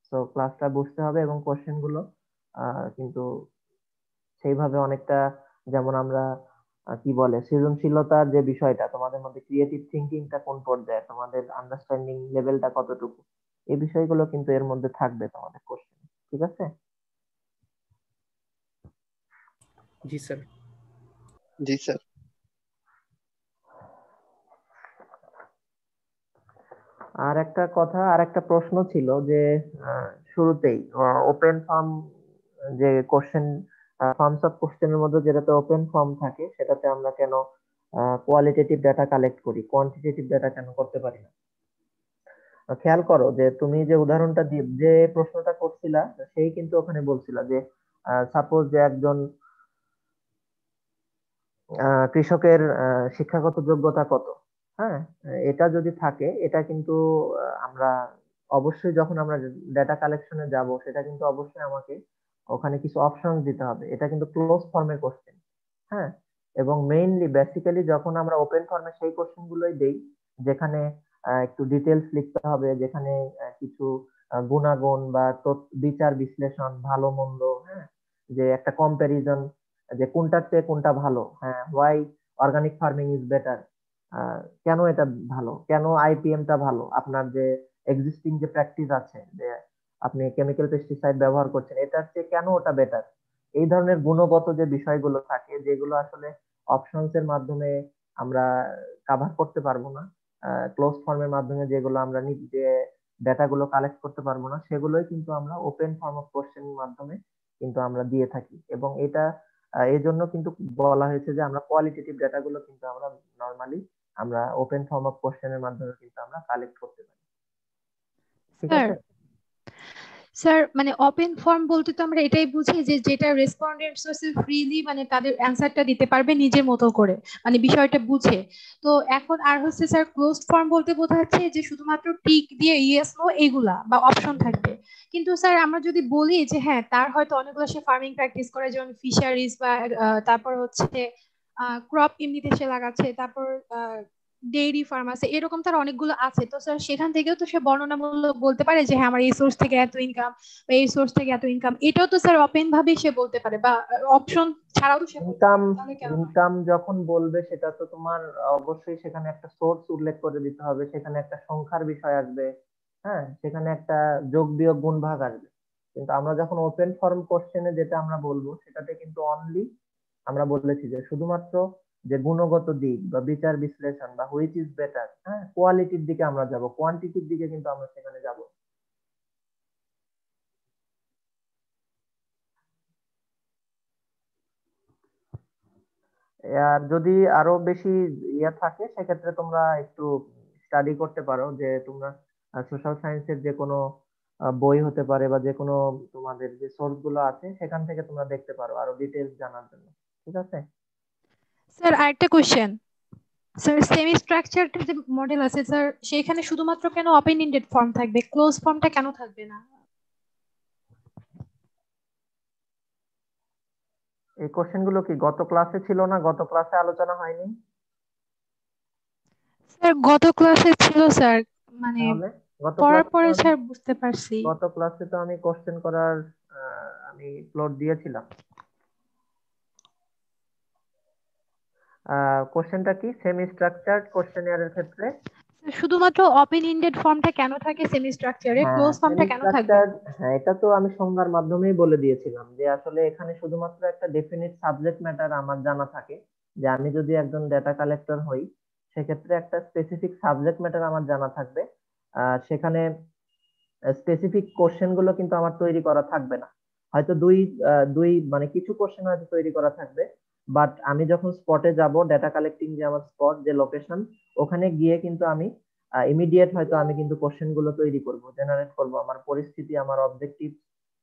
সো ক্লাসটা বুঝতে হবে এবং কোশ্চেন গুলো কিন্তু সেইভাবে অনেকটা, যেমন আমরা কি বলে সৃজনশীলতার যে বিষয়টা, তোমাদের মধ্যে ক্রিয়েটিভ থিঙ্কিংটা কোন পর্যায়ে, তোমাদের আন্ডারস্ট্যান্ডিং লেভেলটা কতটুকু, এই বিষয়গুলো কিন্তু এর মধ্যে থাকবে তোমাদের কোশ্চেন। ঠিক আছে? জি স্যার। জি স্যার। আর একটা কথা, আর একটা প্রশ্ন ছিল যে শুরুতেই ওপেন ফর্ম যে কোশ্চেন, ফর্মস অফ কোশ্চেনের মধ্যে যেটাতে ওপেন ফর্ম থাকে সেটাতে আমরা কেন কোয়ালিটেটিভ ডাটা কালেক্ট করি, কোয়ান্টিটেটিভ ডাটা কেন করতে পারি না? খেয়াল করো যে তুমি যে উদাহরণটা দিয়ে যে প্রশ্নটা করছিলা, সেই কিন্তু ওখানে বলছিলা যে সাপোজ যে একজন কৃষকের শিক্ষাগত যোগ্যতা কত, হ্যাঁ, এটা যদি থাকে, এটা কিন্তু আমরা অবশ্যই যখন আমরা ডেটা কালেকশনে যাব, সেটা কিন্তু অবশ্যই আমাকে ওখানে কিছু অপশন দিতে হবে। এটা কিন্তু ক্লোজ ফর্মের কোশ্চেন, হ্যাঁ। এবং মেইনলি বেসিক্যালি যখন আমরা ওপেন ফর্মে সেই কোশ্চেন গুলোই দেই যেখানে একটু ডিটেলস লিখতে হবে, যেখানে কিছু গুণাগুণ বা বিচার বিশ্লেষণ, ভালো মন্দ, হ্যাঁ, যে একটা কম্প্যারিজন, যে কোনটার চেয়ে কোনটা ভালো, হ্যাঁ, why organic farming is better, কেন এটা ভালো, কেন আইপিএমটা ভালো, আপনার যে এক্সিস্টিং যে প্র্যাকটিস আছে, যে আপনি কেমিক্যাল পেস্টিসাইড ব্যবহার করছেন, এটার চেয়ে কেন ওটা বেটার। এই ধরনের গুণগত যে বিষয়গুলো থাকে, যেগুলো আসলে অপশনস এর মাধ্যমে আমরা কাভার করতে পারবো না, ক্লোজ ফর্মের মাধ্যমে যেগুলো আমরা নিজে ডেটা গুলো কালেক্ট করতে পারবো না, সেগুলোই কিন্তু আমরা ওপেন ফর্ম অফ কোশ্চেনের মাধ্যমে কিন্তু আমরা দিয়ে থাকি। এবং এটা এই জন্য কিন্তু বলা হয়েছে যে আমরা কোয়ালিটেটিভ ডেটা গুলো কিন্তু আমরা নরমালি আমরা ওপেন ফর্ম অফ কোশ্চেনের মাধ্যমে কিন্তু আমরা কালেক্ট করতে পারি। ঠিক স্যার, আছে? স্যার মানে ওপেন ফর্ম বলতে তো আমরা এটাই বুঝি যে যেটা রেসপন্ডেন্টস হচ্ছে ফ্রিলি মানে তাদের অ্যানসারটা দিতে পারবে নিজের মতো করে, মানে বিষয়টা বুঝে। তো এখন আর হচ্ছে স্যার ক্লোজড ফর্ম বলতে বোঝাচ্ছে যে শুধুমাত্র টিক দিয়ে ইয়েস নো এইগুলা বা অপশন থাকবে। কিন্তু স্যার আমরা যদি বলি যে হ্যাঁ তার হয়তো অনেকগুলো সে ফার্মিং প্র্যাকটিস করে, যেমন ফিশারিজ বা তারপর হচ্ছে ক্রপ এমনিতে সে লাগাচ্ছে, তারপর ডেইরি ফার্ম আছে, এরকম তার অনেকগুলো আছে। তো স্যার সেখান থেকেও তো সে বর্ণনামূলক বলতে পারে যে হ্যাঁ আমার এই সোর্স থেকে এত ইনকাম বা এই সোর্স থেকে এত ইনকাম, এটাও তো স্যার ওপেন ভাবে সে বলতে পারে, বা অপশন ছাড়াও তো সে বলতে ইনকাম, পারে, তাহলে কেন নয়? ইনকাম যখন বলবে সেটা তো তোমার অবশ্যই সেখানে একটা সোর্স উল্লেখ করে দিতে হবে, সেখানে একটা সংখ্যার বিষয় আসবে, হ্যাঁ, সেখানে একটা যোগ বিয়োগ গুণ ভাগ আসবে। কিন্তু আমরা যখন ওপেন ফর্ম কোশ্চেনে যেটা আমরা বলবো, সেটাতে কিন্তু অনলি আমরা বলেছি যে শুধুমাত্র যে গুণগত দিক বা বিচার বিশ্লেষণ বা হুইচ ইজ বেটার, হ্যাঁ, কোয়ালিটির দিকে আমরা যাব, কোয়ান্টিটির দিকে কিন্তু আমরা সেখানে যাব। আর যদি আরো বেশি ইয়ে থাকে, সেক্ষেত্রে তোমরা একটু স্টাডি করতে পারো, যে তোমরা সোশ্যাল সায়েন্সের যে কোনো বই হতে পারে বা যে কোনো তোমাদের যে সোর্স গুলো আছে সেখান থেকে তোমরা দেখতে পারো আরো ডিটেলস জানার জন্য। ঠিক আছে? স্যার আরেকটা কোশ্চেন, স্যার সেমি স্ট্রাকচারড যে মডেল আছে স্যার, সেখানে শুধুমাত্র কেন ওপেন এন্ডেড ফর্ম থাকবে, ক্লোজ ফর্মটা কেন থাকবে না? এই কোশ্চেন গুলো কি গত ক্লাসে ছিল না? গত ক্লাসে আলোচনা হয়নি? স্যার গত ক্লাসে ছিল স্যার, মানে তাহলে গত পড়ার ক্লাসে তো পরে আমি স্যার বুঝতে পারছি। গত ক্লাসে তো আমি কোশ্চেন করার আমি প্লট দিয়েছিলাম। কোশ্চেনটা কি? সেমি স্ট্রাকচারড কোশ্চেনিয়ারের ক্ষেত্রে শুধুমাত্র ওপেন এন্ডেড ফর্মটা কেন থাকে সেমি স্ট্রাকচারে, হ্যাঁ ক্লোজ ফর্মটা সেমি কেন থাকবে স্ট্রাকচারড, না? হ্যাঁ, এটা তো আমি সংজ্ঞার মাধ্যমেই বলে দিয়েছিলাম যে আসলে এখানে শুধুমাত্র একটা ডেফিনিট সাবজেক্ট ম্যাটার আমার জানা থাকে, যে আমি যদি একজন ডেটা কালেক্টর হই, সেক্ষেত্রে একটা স্পেসিফিক সাবজেক্ট ম্যাটার আমার জানা থাকবে। সেখানে স্পেসিফিক কোশ্চেন গুলো কিন্তু আমার তৈরি করা থাকবে না। হয়তো দুই মানে কিছু কোশ্চেন হয়তো তৈরি করা থাকবে, বাট আমি যখন স্পটে যাব, ডেটা কালেক্টিং যে আমার স্পট যে লোকেশন, ওখানে গিয়ে কিন্তু আমি ইমিডিয়েট হয়তো আমি কিন্তু কোশ্চেন গুলো তৈরি করব, জেনারেট করব আমার পরিস্থিতি, আমার অবজেক্টিভ,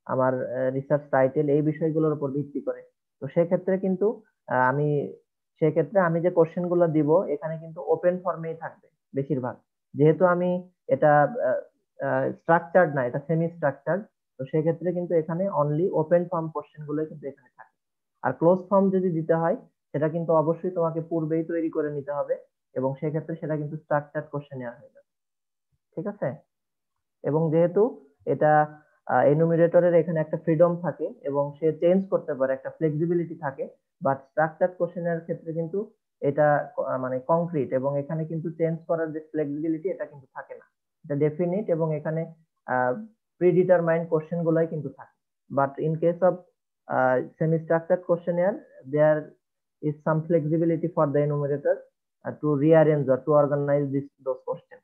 আমার রিসার্চ টাইটেল, এই বিষয়গুলোর উপর ভিত্তি করে। তো সেক্ষেত্রে কিন্তু আমি সেক্ষেত্রে আমি যে কোশ্চেন গুলো দিব এখানে কিন্তু ওপেন ফর্মেই থাকবে বেশিরভাগ, যেহেতু আমি এটা স্ট্রাকচার্ড না, এটা সেমি স্ট্রাকচার্ড। তো সেক্ষেত্রে কিন্তু এখানে অনলি ওপেন ফর্ম কোশ্চেন গুলো কিন্তু এখানে থাকে। আর ক্লোজ ফর্ম যদি দিতে হয়, সেটা কিন্তু অবশ্যই তোমাকে পূর্বেই তৈরি করে নিতে হবে, এবং সেক্ষেত্রে সেটা কিন্তু স্ট্রাকচার্ড কোশ্চেন হয়ে যাবে। ঠিক আছে? এবং যেহেতু এটা এনুমিরেটরের এখানে একটা ফ্রিডম থাকে এবং সে চেঞ্জ করতে পারে, একটা ফ্লেক্সিবিলিটি থাকে। বাট স্ট্রাকচার্ড কোশ্চেনের ক্ষেত্রে কিন্তু এটা মানে কংক্রিট, এবং এখানে কিন্তু চেঞ্জ করার যে ফ্লেক্সিবিলিটি এটা কিন্তু থাকে না, এটা ডেফিনিট, এবং এখানে প্রিডিটারমাইন্ড কোশ্চেন গুলাই কিন্তু থাকে। But in case of semi structured questionnaire there is some flexibility for the enumerator to rearrange or to organize those questions,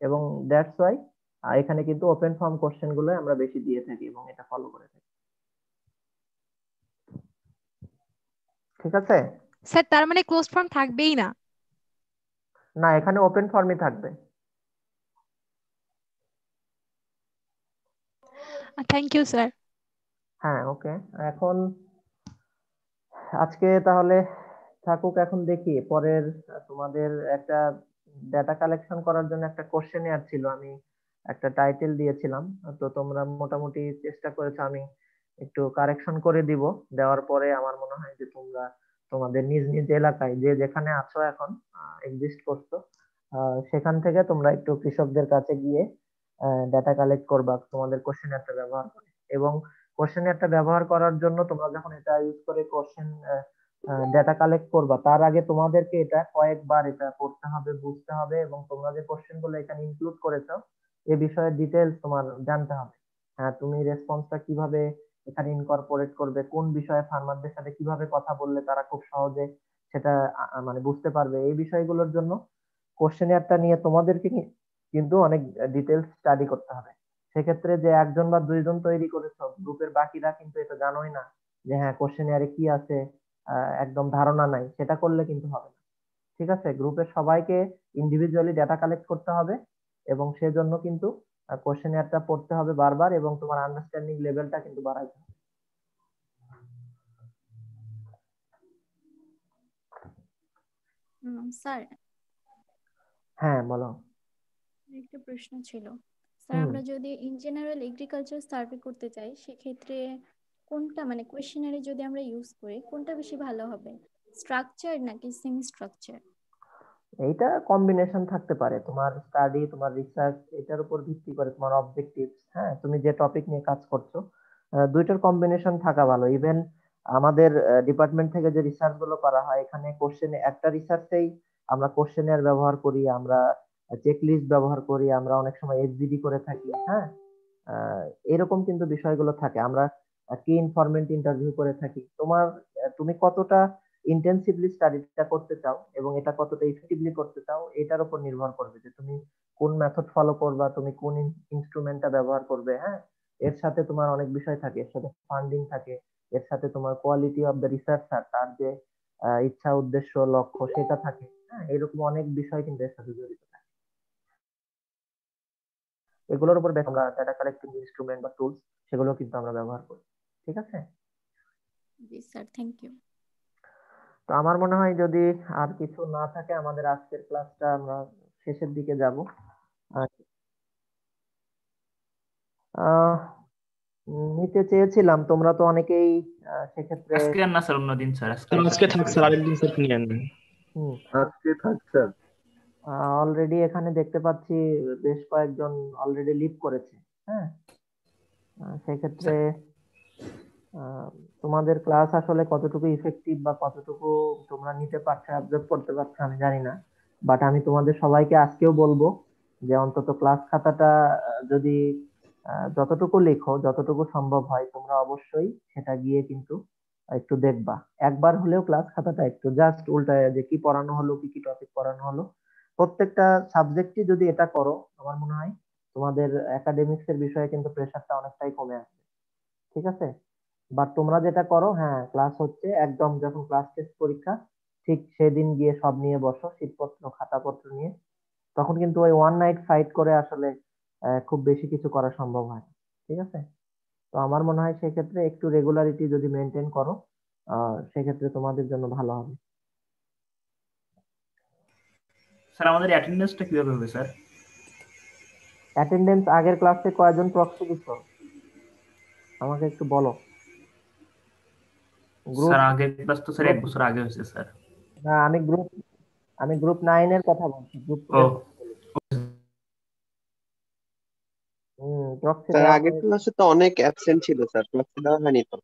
এবং দ্যাটস ওয়াই এখানে কিন্তু ওপেন ফর্ম কোশ্চেন গুলো আমরা বেশি দিয়ে থাকি এবং এটা ফলো করে থাকি। ঠিক আছে স্যার, তার মানে ক্লোজ ফর্ম থাকবেই না? না, এখানে ওপেন ফর্মই থাকবে। Thank you sir. হ্যাঁ, ওকে। এখন আজকে তাহলে থাকুক, এখন দেখি পরের তোমাদের একটা ডেটা কালেকশন করার জন্য একটা কোশ্চেনিয়ার ছিল, আমি একটা টাইটেল দিয়েছিলাম, তো তোমরা মোটামুটি চেষ্টা করেছো, আমি একটু কারেকশন করে দিব। দেওয়ার পরে আমার মনে হয় যে তোমরা তোমাদের নিজ নিজ এলাকায় যে যেখানে আছো এখন এক্সিস্ট করছো, সেখান থেকে তোমরা একটু কৃষকদের কাছে গিয়ে ডেটা কালেক্ট করবা তোমাদের কোশ্চেনিয়ারটা ব্যবহার করে। এবং কোশ্চেনিয়ারটা ব্যবহার করার জন্য তোমরা যখন এটা ইউজ করে কোশ্চেন ডেটা কালেক্ট করবা, তার আগে তোমাদেরকে এটা কয়েকবার এটা করতে হবে, বুঝতে হবে, এবং তোমরা যে কোশ্চেন গুলো এখানে ইনক্লুড করেছো এ বিষয়ে ডিটেলস তোমার জানতে হবে। হ্যাঁ, তুমি রেসপন্সটা কিভাবে এখানে ইনকর্পোরেট করবে, কোন বিষয়ে ফার্মারদের সাথে কিভাবে কথা বললে তারা খুব সহজে সেটা মানে বুঝতে পারবে, এই বিষয়গুলোর জন্য কোশ্চেনিয়ারটা নিয়ে তোমাদেরকে কিন্তু অনেক ডিটেলস স্টাডি করতে হবে। সেক্ষেত্রে যে একজন বা দুইজন তৈরি করেছো, গ্রুপের বাকিরা কিন্তু এটা জানোই না যে হ্যাঁ কোশ্চেনিয়ারে কি আছে, একদম ধারণা নাই, সেটা করলে কিন্তু হবে না। ঠিক আছে, গ্রুপের সবাইকে ইন্ডিভিজুয়ালি ডেটা কালেক্ট করতে হবে, এবং সেজন্য কিন্তু কোশ্চেনিয়ারটা পড়তে হবে বারবার, এবং তোমার আন্ডারস্ট্যান্ডিং লেভেলটা কিন্তু বাড়াইতে হবে। স্যার, হ্যাঁ বলো। একটা প্রশ্ন ছিল স্যার, আমরা যদি ইন জেনারেল এগ্রিকালচার সার্ভে করতে চাই সেক্ষেত্রে কোনটা মানে কোয়েশ্চেনারে যদি আমরা ইউজ করি কোনটা বেশি ভালো হবে, স্ট্রাকচার নাকি সেমি স্ট্রাকচার? এইটা কম্বিনেশন থাকতে পারে, তোমার স্টাডি, তোমার রিসার্চ, এটার উপর ভিত্তি করে তোমার অবজেক্টিভস, হ্যাঁ তুমি যে টপিক নিয়ে কাজ করছো, দুইটার কম্বিনেশন থাকা ভালো। ইভেন আমাদের ডিপার্টমেন্ট থেকে যে রিসার্চ গুলো করা হয়, এখানে কোশ্চেনে একটা রিসার্চেই আমরা কোশ্চেনের ব্যবহার করি, আমরা চেকলিস্ট ব্যবহার করি, আমরা অনেক সময় এসজিডি করে থাকি। হ্যাঁ, এরকম কিন্তু বিষয়গুলো থাকে, আমরা কি ইনফরমেন্ট ইন্টারভিউ করে থাকি। তুমি কতটা ইন্টেন্সিভলি স্টাডিটা করতে চাও এবং এটা কতটা ইফেক্টিভলি করতে চাও, এটার উপর নির্ভর করবে যে তুমি কোন মেথড ফলো করবা, তুমি কোন ইনস্ট্রুমেন্টটা ব্যবহার করবে। হ্যাঁ, এর সাথে তোমার অনেক বিষয় থাকে, এর সাথে ফান্ডিং থাকে, এর সাথে তোমার কোয়ালিটি অফ দ্য রিসার্চার, তার যে ইচ্ছা, উদ্দেশ্য, লক্ষ্য সেটা থাকে। হ্যাঁ, এরকম অনেক বিষয় কিন্তু এর সাথে জড়িত থাকে। এগুলোর উপর আমরা ডাটা কালেক্টিং ইনস্ট্রুমেন্ট বা টুলস সেগুলো কিন্তু আমরা ব্যবহার করি। ঠিক আছে, জি স্যার, থ্যাংক ইউ। তো আমার মনে হয় যদি আর কিছু না থাকে আমাদের আজকের ক্লাসটা আমরা শেষের দিকে যাব। নিতে চেয়েছিলাম, তোমরা তো অনেকেই সেক্ষেত্রে আজকে আর না স্যার, অন্যদিন স্যার। আজকে থাক স্যার, আরেকদিন স্যার নিয়ে আনবেন। আজকে থাক স্যার। অলরেডি এখানে দেখতে পাচ্ছি বেশ কয়েকজন অলরেডি লিভ করেছে। হ্যাঁ, সেক্ষেত্রে তোমাদের ক্লাস আসলে কতটুকু ইফেক্টিভ বা কতটুকু তোমরা নিতে পারছো, অ্যাবজর্ব করতে পারছো আমি জানি না, বাট আমি তোমাদের সবাইকে আজকেও বলবো যে অন্তত ক্লাস খাতাটা যদি যতটুকু লেখো, যতটুকু সম্ভব হয় তোমরা অবশ্যই সেটা গিয়ে কিন্তু একটু দেখবা, একবার হলেও ক্লাস খাতাটা একটু জাস্ট উল্টায় যে কি পড়ানো হলো, কি কি টপিক পড়ানো হলো, প্রত্যেকটা সাবজেক্টই যদি এটা করো আমার মনে হয় তোমাদের একাডেমিক্স এর বিষয়ে কিন্তু প্রেশারটা অনেকটাই কমে আসবে। ঠিক আছে, বাট তোমরা যেটা করো, হ্যাঁ ক্লাস হচ্ছে একদম যখন ক্লাস টেস্ট পরীক্ষা ঠিক সেদিন গিয়ে সব নিয়ে বসো, শীটপত্র খাতাপত্র নিয়ে, তখন কিন্তু ওই ওয়ান নাইট ফাইট করে আসলে খুব বেশি কিছু করা সম্ভব হয়। ঠিক আছে, তো আমার মনে হয় সেক্ষেত্রে একটু রেগুলারিটি যদি মেনটেন করো সেক্ষেত্রে তোমাদের জন্য ভালো হবে। স্যার আমাদের অ্যাটেন্ডেন্সটা কিভাবে হবে স্যার? অ্যাটেন্ডেন্স আগের ক্লাসে কয়জন প্রক্সি দিচ্ছ আমাকে একটু বলো। স্যার আগের ক্লাস তো স্যার 1 বছর আগে হয়েছে স্যার। না, আমি গ্রুপ 9 এর কথা বলছি, গ্রুপ 2 এর প্রক্সি স্যার দেওয়া আগের হয়েছে। ক্লাসে তো অনেক অ্যাবসেন্ট ছিল স্যার, ক্লাসে দেওয়া হয়নি তো।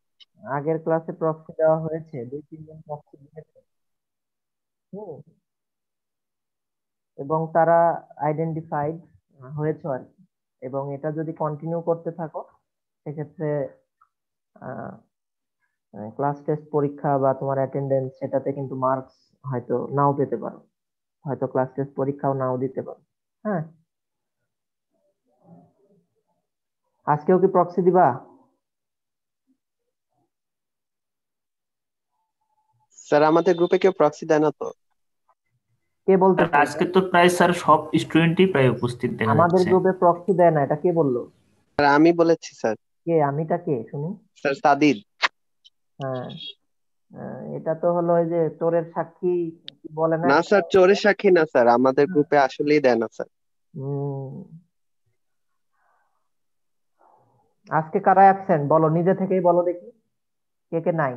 আগের ক্লাসে প্রক্সি দেওয়া হয়েছে, 2-3 জন প্রক্সি দিয়েছে। হুম, এবং তারা আইডেন্টিফাইড হয়েছে আর কি। এবং এটা যদি কন্টিনিউ করতে থাকো সেক্ষেত্রে ক্লাস টেস্ট পরীক্ষা বা তোমার অ্যাটেন্ডেন্স সেটাতে কিন্তু মার্কস হয়তো নাও পেতে পারো, হয়তো ক্লাস টেস্ট পরীক্ষাও নাও দিতে পারো। হ্যাঁ, আজকেও কি প্রক্সি দিবা? স্যার আমাদের গ্রুপে কেউ প্রক্সি দেয় না তো। কে বলতে? আজকে তো প্রায় স্যার সব স্টুডেন্টই প্রায় উপস্থিত দেখা আমাদের যাচ্ছে। গ্রুপে প্রক্সি দেয় না, এটা কে বললো? স্যার আমি বলেছি স্যার। কে? আমিটা কে শুনি? স্যার সাদিদ। হ্যাঁ, এটা তো হলো ওই যে চোরের সাক্ষী কি বলে না? না স্যার, চোরের সাক্ষী না স্যার, আমাদের গ্রুপে আসলেই দেয় না স্যার। আজকে কারা অ্যাবসেন্ট বলো, নিজে থেকেই বলো দেখি। কে কে নাই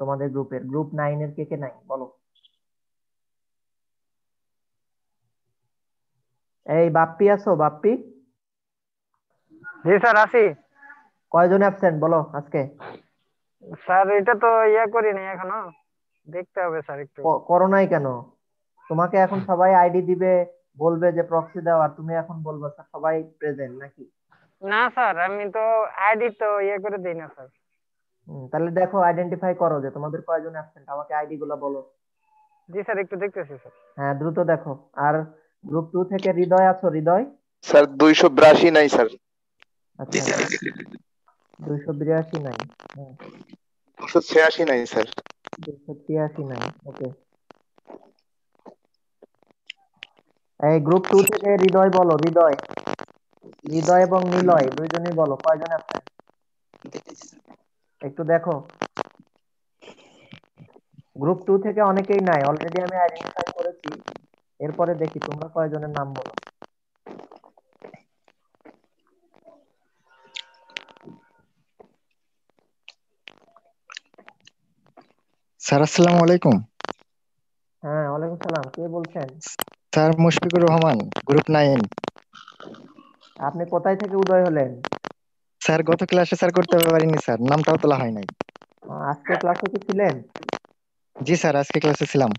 তোমাদের গ্রুপের? গ্রুপ 9 এর কে কে নাই বলো। এই বাপ্পি আছো? বাপ্পি? জি স্যার আছি। কয়জন অ্যাবসেন্ট বলো আজকে? স্যার এটা তো করিনি এখনো, দেখতে হবে স্যার একটু। করো নাই কেন? তোমাকে এখন সবাই আইডি দিবে, বলবে যে প্রক্সি দাও, আর তুমি এখন বলবো স্যার সবাই প্রেজেন্ট নাকি? না স্যার আমি তো আইডি তো করে দিই না স্যার। তাহলে দেখো, আইডেন্টিফাই করো যে তোমাদের কয়জন অ্যাবসেন্ট, আমাকে আইডি গুলো বলো। জি স্যার একটু দেখতেছি স্যার। হ্যাঁ দ্রুত দেখো। আর গ্রুপ 2 থেকে হৃদয় আছো? হৃদয়? স্যার 282 নাই স্যার। আচ্ছা, 282 নাই। 286 নাই স্যার। 283 নাই। ওকে, এই গ্রুপ 2 থেকে হৃদয় বলো। হৃদয়, হৃদয় এবং নিলয় দুইজনই বলো কয়জন আছে একটু দেখো। গ্রুপ 2 থেকে অনেকেই নাই, অলরেডি আমি আইডেন্টিফাই করেছি। এরপরে দেখি তোমরা কয়জনের নাম বলো। স্যার আসসালামু আলাইকুম। হ্যাঁ ওয়ালাইকুম সালাম, কে বলছেন? Sir Mushfiqur Rahman, group 9। আপনি কোথায় থেকে উদয় হলেন? স্যার গত ক্লাসে স্যার করতে পারিনি স্যার, নামটাও তোলা হয় নাই। আজকে ক্লাসে কি ছিলেন? জি স্যার আজকে ক্লাসে ছিলাম।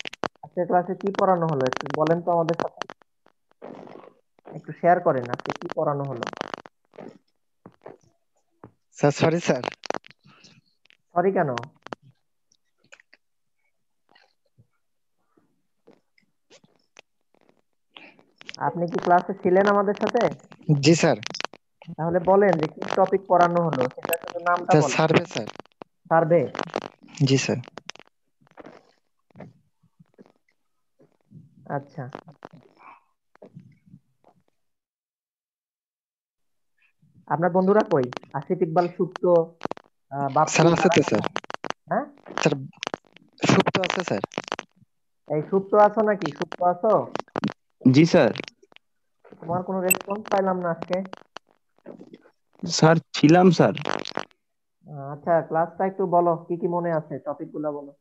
আজকে ক্লাসে কি পড়ানো হলো একটু বলেন তো আমাদের সাথে, একটু শেয়ার করেন আজকে কি পড়ানো হলো। Sir sorry sir. সরি কেন? আপনি কি ক্লাসে ছিলেন আমাদের সাথে? জি স্যার। তাহলে বলেন যে কি টপিক পড়ানো হলো, সেটা শুধু নামটা স্যার বলেন। Survey sir. সার্ভে? জি স্যার। আচ্ছা, আপনার বন্ধুরা কই? আসিফ, ইকবাল, সুপ্ত, বাপ্পি? স্যার আছে তো স্যার। হ্যাঁ স্যার সুপ্ত আছে স্যার। এই সুপ্ত আছো নাকি? সুপ্ত আছো? জি স্যার। তোমার কোনো রেসপন্স পাইলাম না আজকে। স্যার ছিলাম স্যার। আচ্ছা, ক্লাসটা একটু বলো, কি কি মনে আছে, টপিক গুলা বলো।